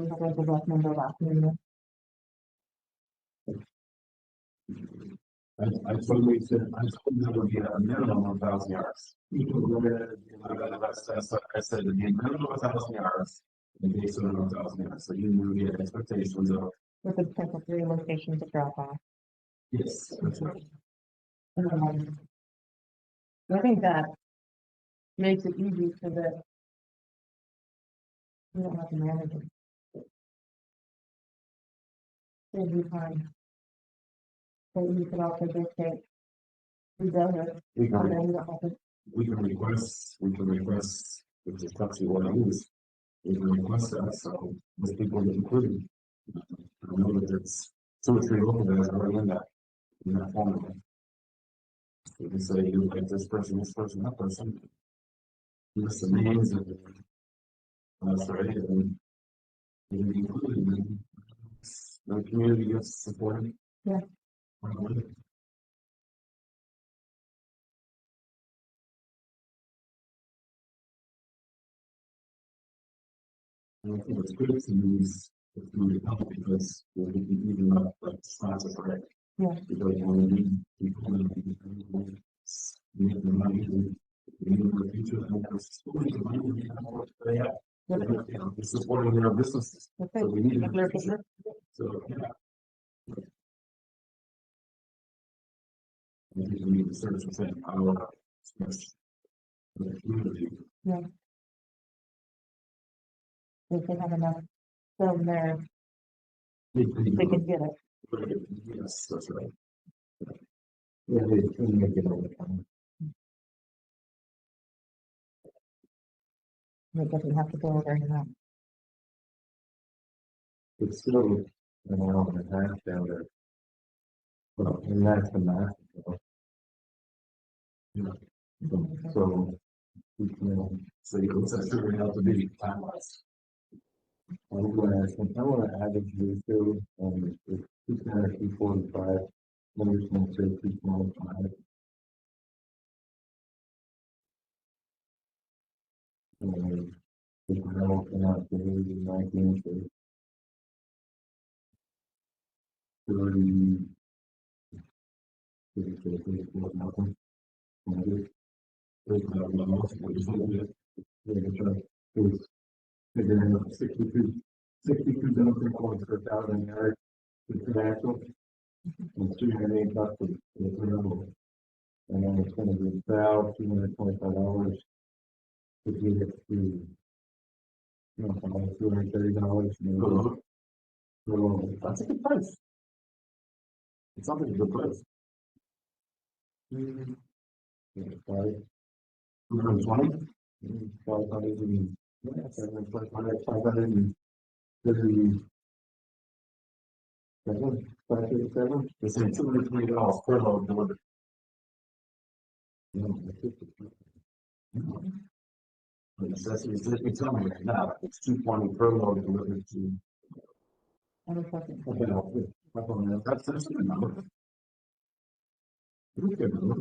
[SPEAKER 2] have like a rough number last year.
[SPEAKER 5] I told you that would be a minimum of 1,000 yards. I said it'd be a minimum of 1,000 yards. And based on 1,000 yards, so you knew the expectations of.
[SPEAKER 2] With the potential 3 locations of drop off.
[SPEAKER 5] Yes, that's right.
[SPEAKER 2] I think that makes it easy so that you don't have to manage it. Saves you time. So you can also dictate who does it,
[SPEAKER 5] We
[SPEAKER 2] and
[SPEAKER 5] can,
[SPEAKER 2] then you don't have to.
[SPEAKER 5] we can request, if it's trucks you want to use. We can request that, so most people get included. I know that there's 2 or 3 local guys already in that formula. You can say you like this person, that person. List the names and that's right, and you can include them. The community gets supported.
[SPEAKER 2] Yeah.
[SPEAKER 5] I think it's good to use the food help because we can even up like sponsor for it.
[SPEAKER 2] Yeah.
[SPEAKER 5] Because when we people need the money, we need the future and there's so much money we have more they have. You know, it's supporting their businesses.
[SPEAKER 2] That's
[SPEAKER 5] So
[SPEAKER 2] it.
[SPEAKER 5] we need
[SPEAKER 2] That's
[SPEAKER 5] the
[SPEAKER 2] their
[SPEAKER 5] future.
[SPEAKER 2] business.
[SPEAKER 5] So yeah. I think we need to search within our space. The community.
[SPEAKER 2] Yeah. If they have enough film there, they can get it.
[SPEAKER 5] Yes, that's right. Yeah, they can make it all the time.
[SPEAKER 2] It doesn't have to go very much.
[SPEAKER 5] It's still an hour and a half down there. Well, and that's the math. You know. So, you know, so what's that figuring out to be time wise? I'm gonna ask them, I wanna add it to this too, it's 245, numbers gonna say 225. And if I open up the 19 to 30, 34, nothing. And it's not the most, but it's a little bit. It's figuring out 62 down 3 quarters per 1,000 yards. It's an axle. And 208 bucks for the variable. And then it's gonna be about $225 to get it to, you know, about $230. So that's a good price. It's something good price. Five. 220. 500 and yeah, 537. 537. They say $220 per load delivered. It's telling me right now, it's 220 per load delivered to. That's a good number. It's a good number.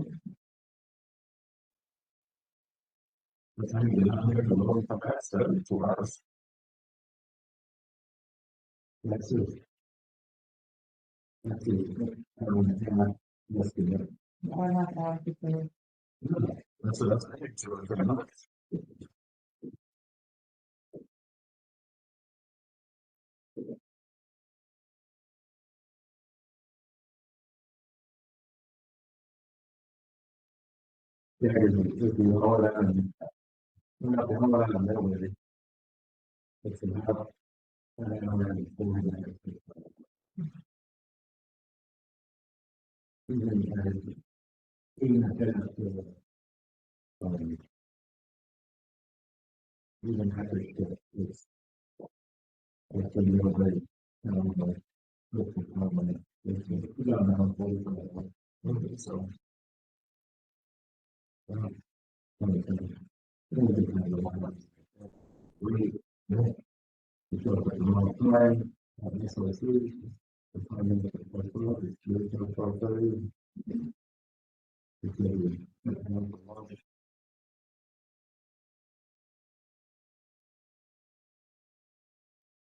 [SPEAKER 5] The time you get out here, the load come back 72 hours. That's it. That's it. That's good.
[SPEAKER 2] Or not ask if they-
[SPEAKER 5] That's what I think. So it's enough. Yeah, if you know that, you know, the whole lot of middle with it. It's about, I don't know, 4 minutes. Even after it's a little bit, like, look at how many, it's, you don't know, so. Really, yeah. It feels like a long time, this was really, the time in the first world, it's really kind of 12:30. It's really,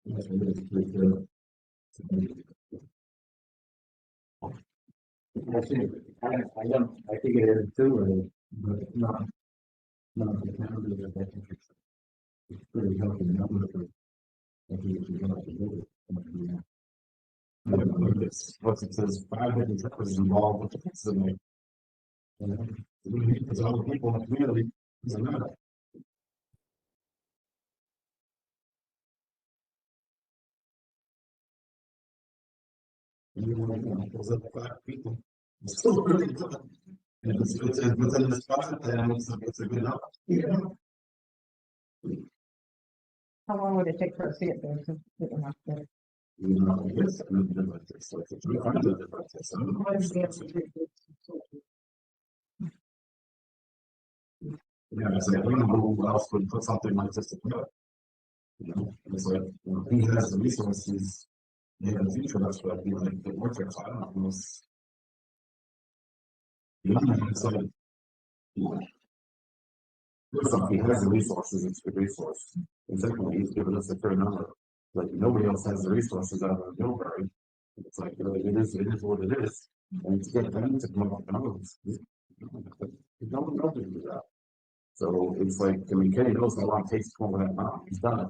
[SPEAKER 5] that's what it is, pretty good. Actually, I think it is too, but not the calendar that I think it's pretty healthy number for. I think it's going to do it. What's it says, 500 truckers involved with the fix of it. Because all the people in the community, doesn't matter. There's up 5 people. It's still really good. And it's within the spot, and it's a good number. Yeah.
[SPEAKER 2] How long would it take for a see it there to get enough there?
[SPEAKER 5] You know, I guess it's really different. It's like it's really hard to different. Yeah, it's like, I don't know who else would put something like this together. You know, it's like, you know, he has the resources, they have the future, that's what I'd be like, the work there, so I don't know who's. You know, it's like, you know, First off, he has the resources, it's a good resource. And secondly, he's given us a fair number. Like nobody else has the resources out of Millbury. It's like, it is what it is. And it's good them to come up with numbers. No one knows to do that. So it's like, I mean, Kenny knows how long it takes to come over that mountain. He's done it.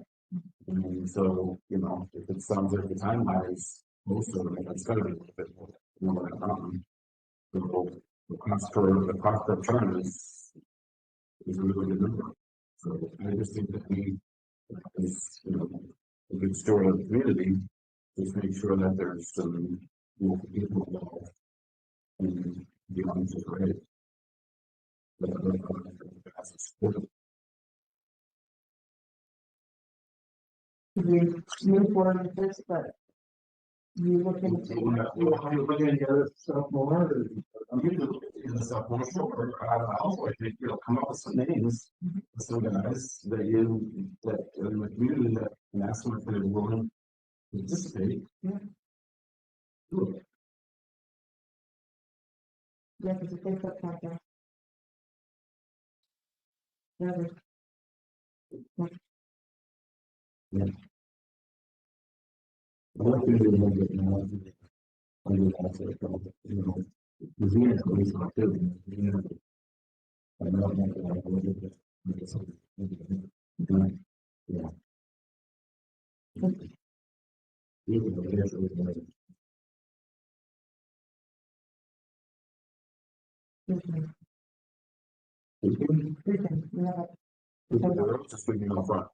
[SPEAKER 5] And so, you know, if it sounds like the time wise, most of it, it's gotta be a little bit more than that mountain. So the cost per turn is a really good number. So I just think that we, as you know, a good steward of the community, just make sure that there's some more people involved and beyond the rate.
[SPEAKER 6] We move forward with this, but you look into.
[SPEAKER 5] We're gonna get this stuff more. I'm gonna look at this stuff more. Also, I think you'll come up with some names, some guys that in the community that can ask them if they're willing to participate.
[SPEAKER 6] Yeah.
[SPEAKER 5] Cool.
[SPEAKER 6] Yeah, because if they put that there. Yeah.
[SPEAKER 5] I like to do a little bit more. I do also, you know, because we have police on too. I know that I have a little bit. Yeah. Even though it is really good. Just thinking up front.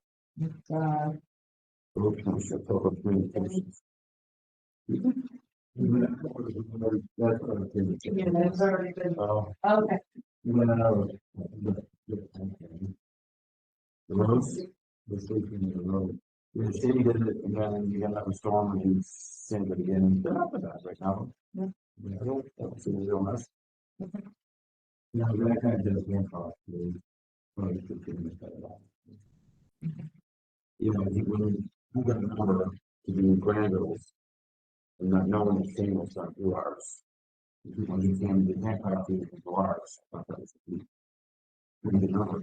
[SPEAKER 5] Public communications.
[SPEAKER 6] Yeah, that's already been. Okay.
[SPEAKER 5] The roads, the sweeping of the road. The city did it, and then you got that storm, and you send it again. They're not with that right now.
[SPEAKER 6] Yeah.
[SPEAKER 5] That's a real mess. No, that kind of does one cost. You know, when you got an order to do Granville's, and not knowing the thing was not do ours. People you can't copy it to ours. The number.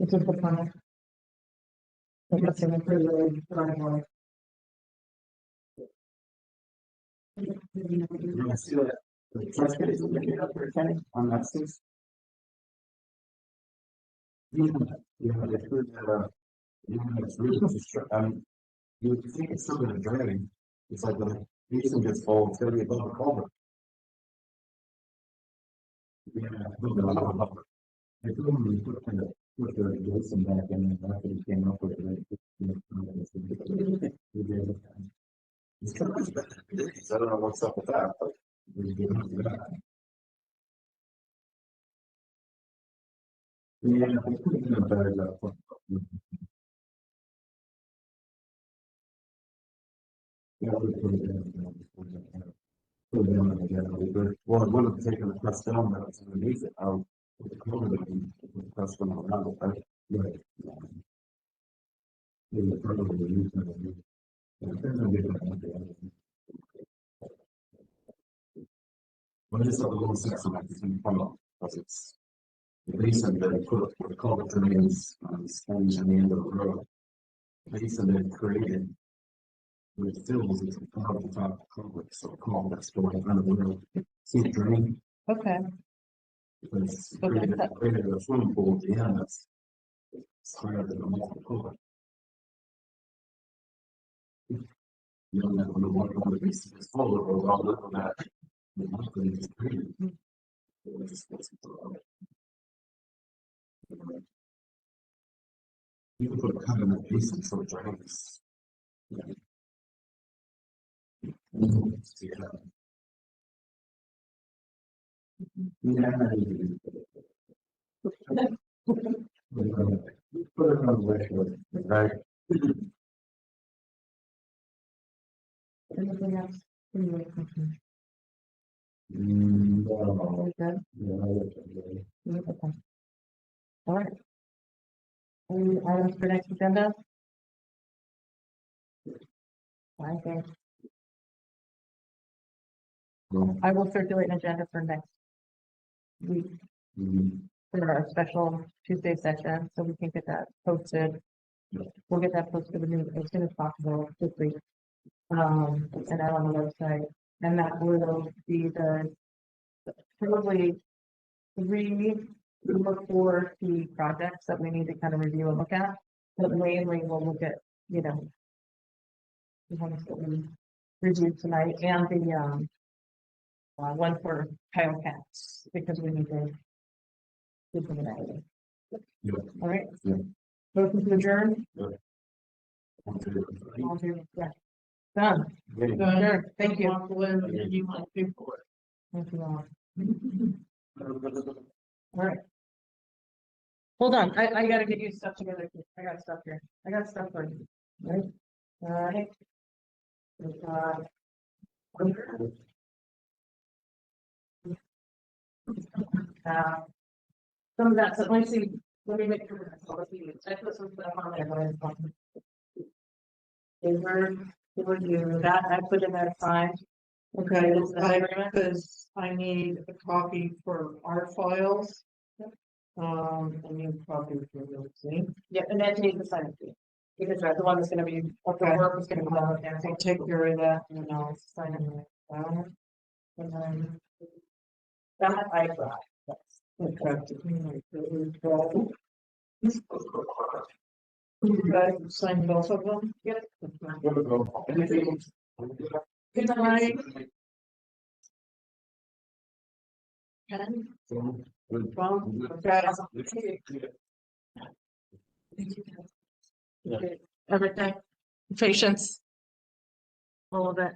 [SPEAKER 6] It's a good one. It's an improved driveway.
[SPEAKER 5] You see that? The trash can is looking up there, Kenny, on that six. Yeah, it's good, it's really just, you would think it's still gonna drain. It's like when the basin gets full, it's gonna be above the culvert. Yeah, above it. I told him we put the basin back in, and after he came up with it. It's kind of much better than it is. I don't know what's up with that, but we're doing that. Yeah, I put it in a bag. Yeah, we put it in. Put it in again. Well, it would have taken the press down that was underneath it. I'll put the cover in, put the press down around it. Right. Yeah, the cover will be used. But it's not a little section like this in the front, because it's the basin that they put the culvert remains on the sponge on the end of the road. The basin that created, when it fills, it's above the top of the culvert, so the culvert's going under the road. See it drain?
[SPEAKER 2] Okay.
[SPEAKER 5] Because it's created a swimming pool at the end that's higher than the multiple culvert. You don't have to know what the basin is full of, or all of that. The multiple is created. You can put a cut in that basin so it drains. Yeah. Put it on the wish list, right?
[SPEAKER 6] Anything else?
[SPEAKER 5] No,
[SPEAKER 2] Very good.
[SPEAKER 5] no,
[SPEAKER 2] Okay. All right. Any items for next agenda? I think
[SPEAKER 5] no.
[SPEAKER 2] I will circulate an agenda for next week for our special Tuesday session, so we can get that posted. We'll get that posted as soon as possible this week. And out on the website, and that will be the probably 3 or 4 key projects that we need to kind of review and look at. But mainly we'll look at, the ones that we reviewed tonight and the one for Kyle Cats, because we need to do something about it.
[SPEAKER 5] Yeah.
[SPEAKER 2] All right.
[SPEAKER 5] Yeah.
[SPEAKER 2] Motion to adjourn.
[SPEAKER 5] Yeah.
[SPEAKER 2] All in favor? Yeah. Done. Adjourned. Thank you. Thank you all. All right. Hold on, I gotta get you stuff together. I got stuff here. I got stuff for you. Right? All right. Some of that, so let me see, let me make sure. I put some stuff on there. But they were you, that I put in there fine.
[SPEAKER 6] Okay,
[SPEAKER 2] Is that agreement?
[SPEAKER 6] because I need a copy for our files. I need a copy for those, see?
[SPEAKER 2] Yeah, and then you need to sign it too. Because that's the one that's gonna be,
[SPEAKER 6] Okay.
[SPEAKER 2] work is gonna be done with there.
[SPEAKER 6] I'll take care of that and then I'll
[SPEAKER 2] Sign it. And then. That I brought.
[SPEAKER 6] You guys sign both of them?
[SPEAKER 2] Yep.
[SPEAKER 6] Good night. Ken?
[SPEAKER 2] Everything, patience. All of it.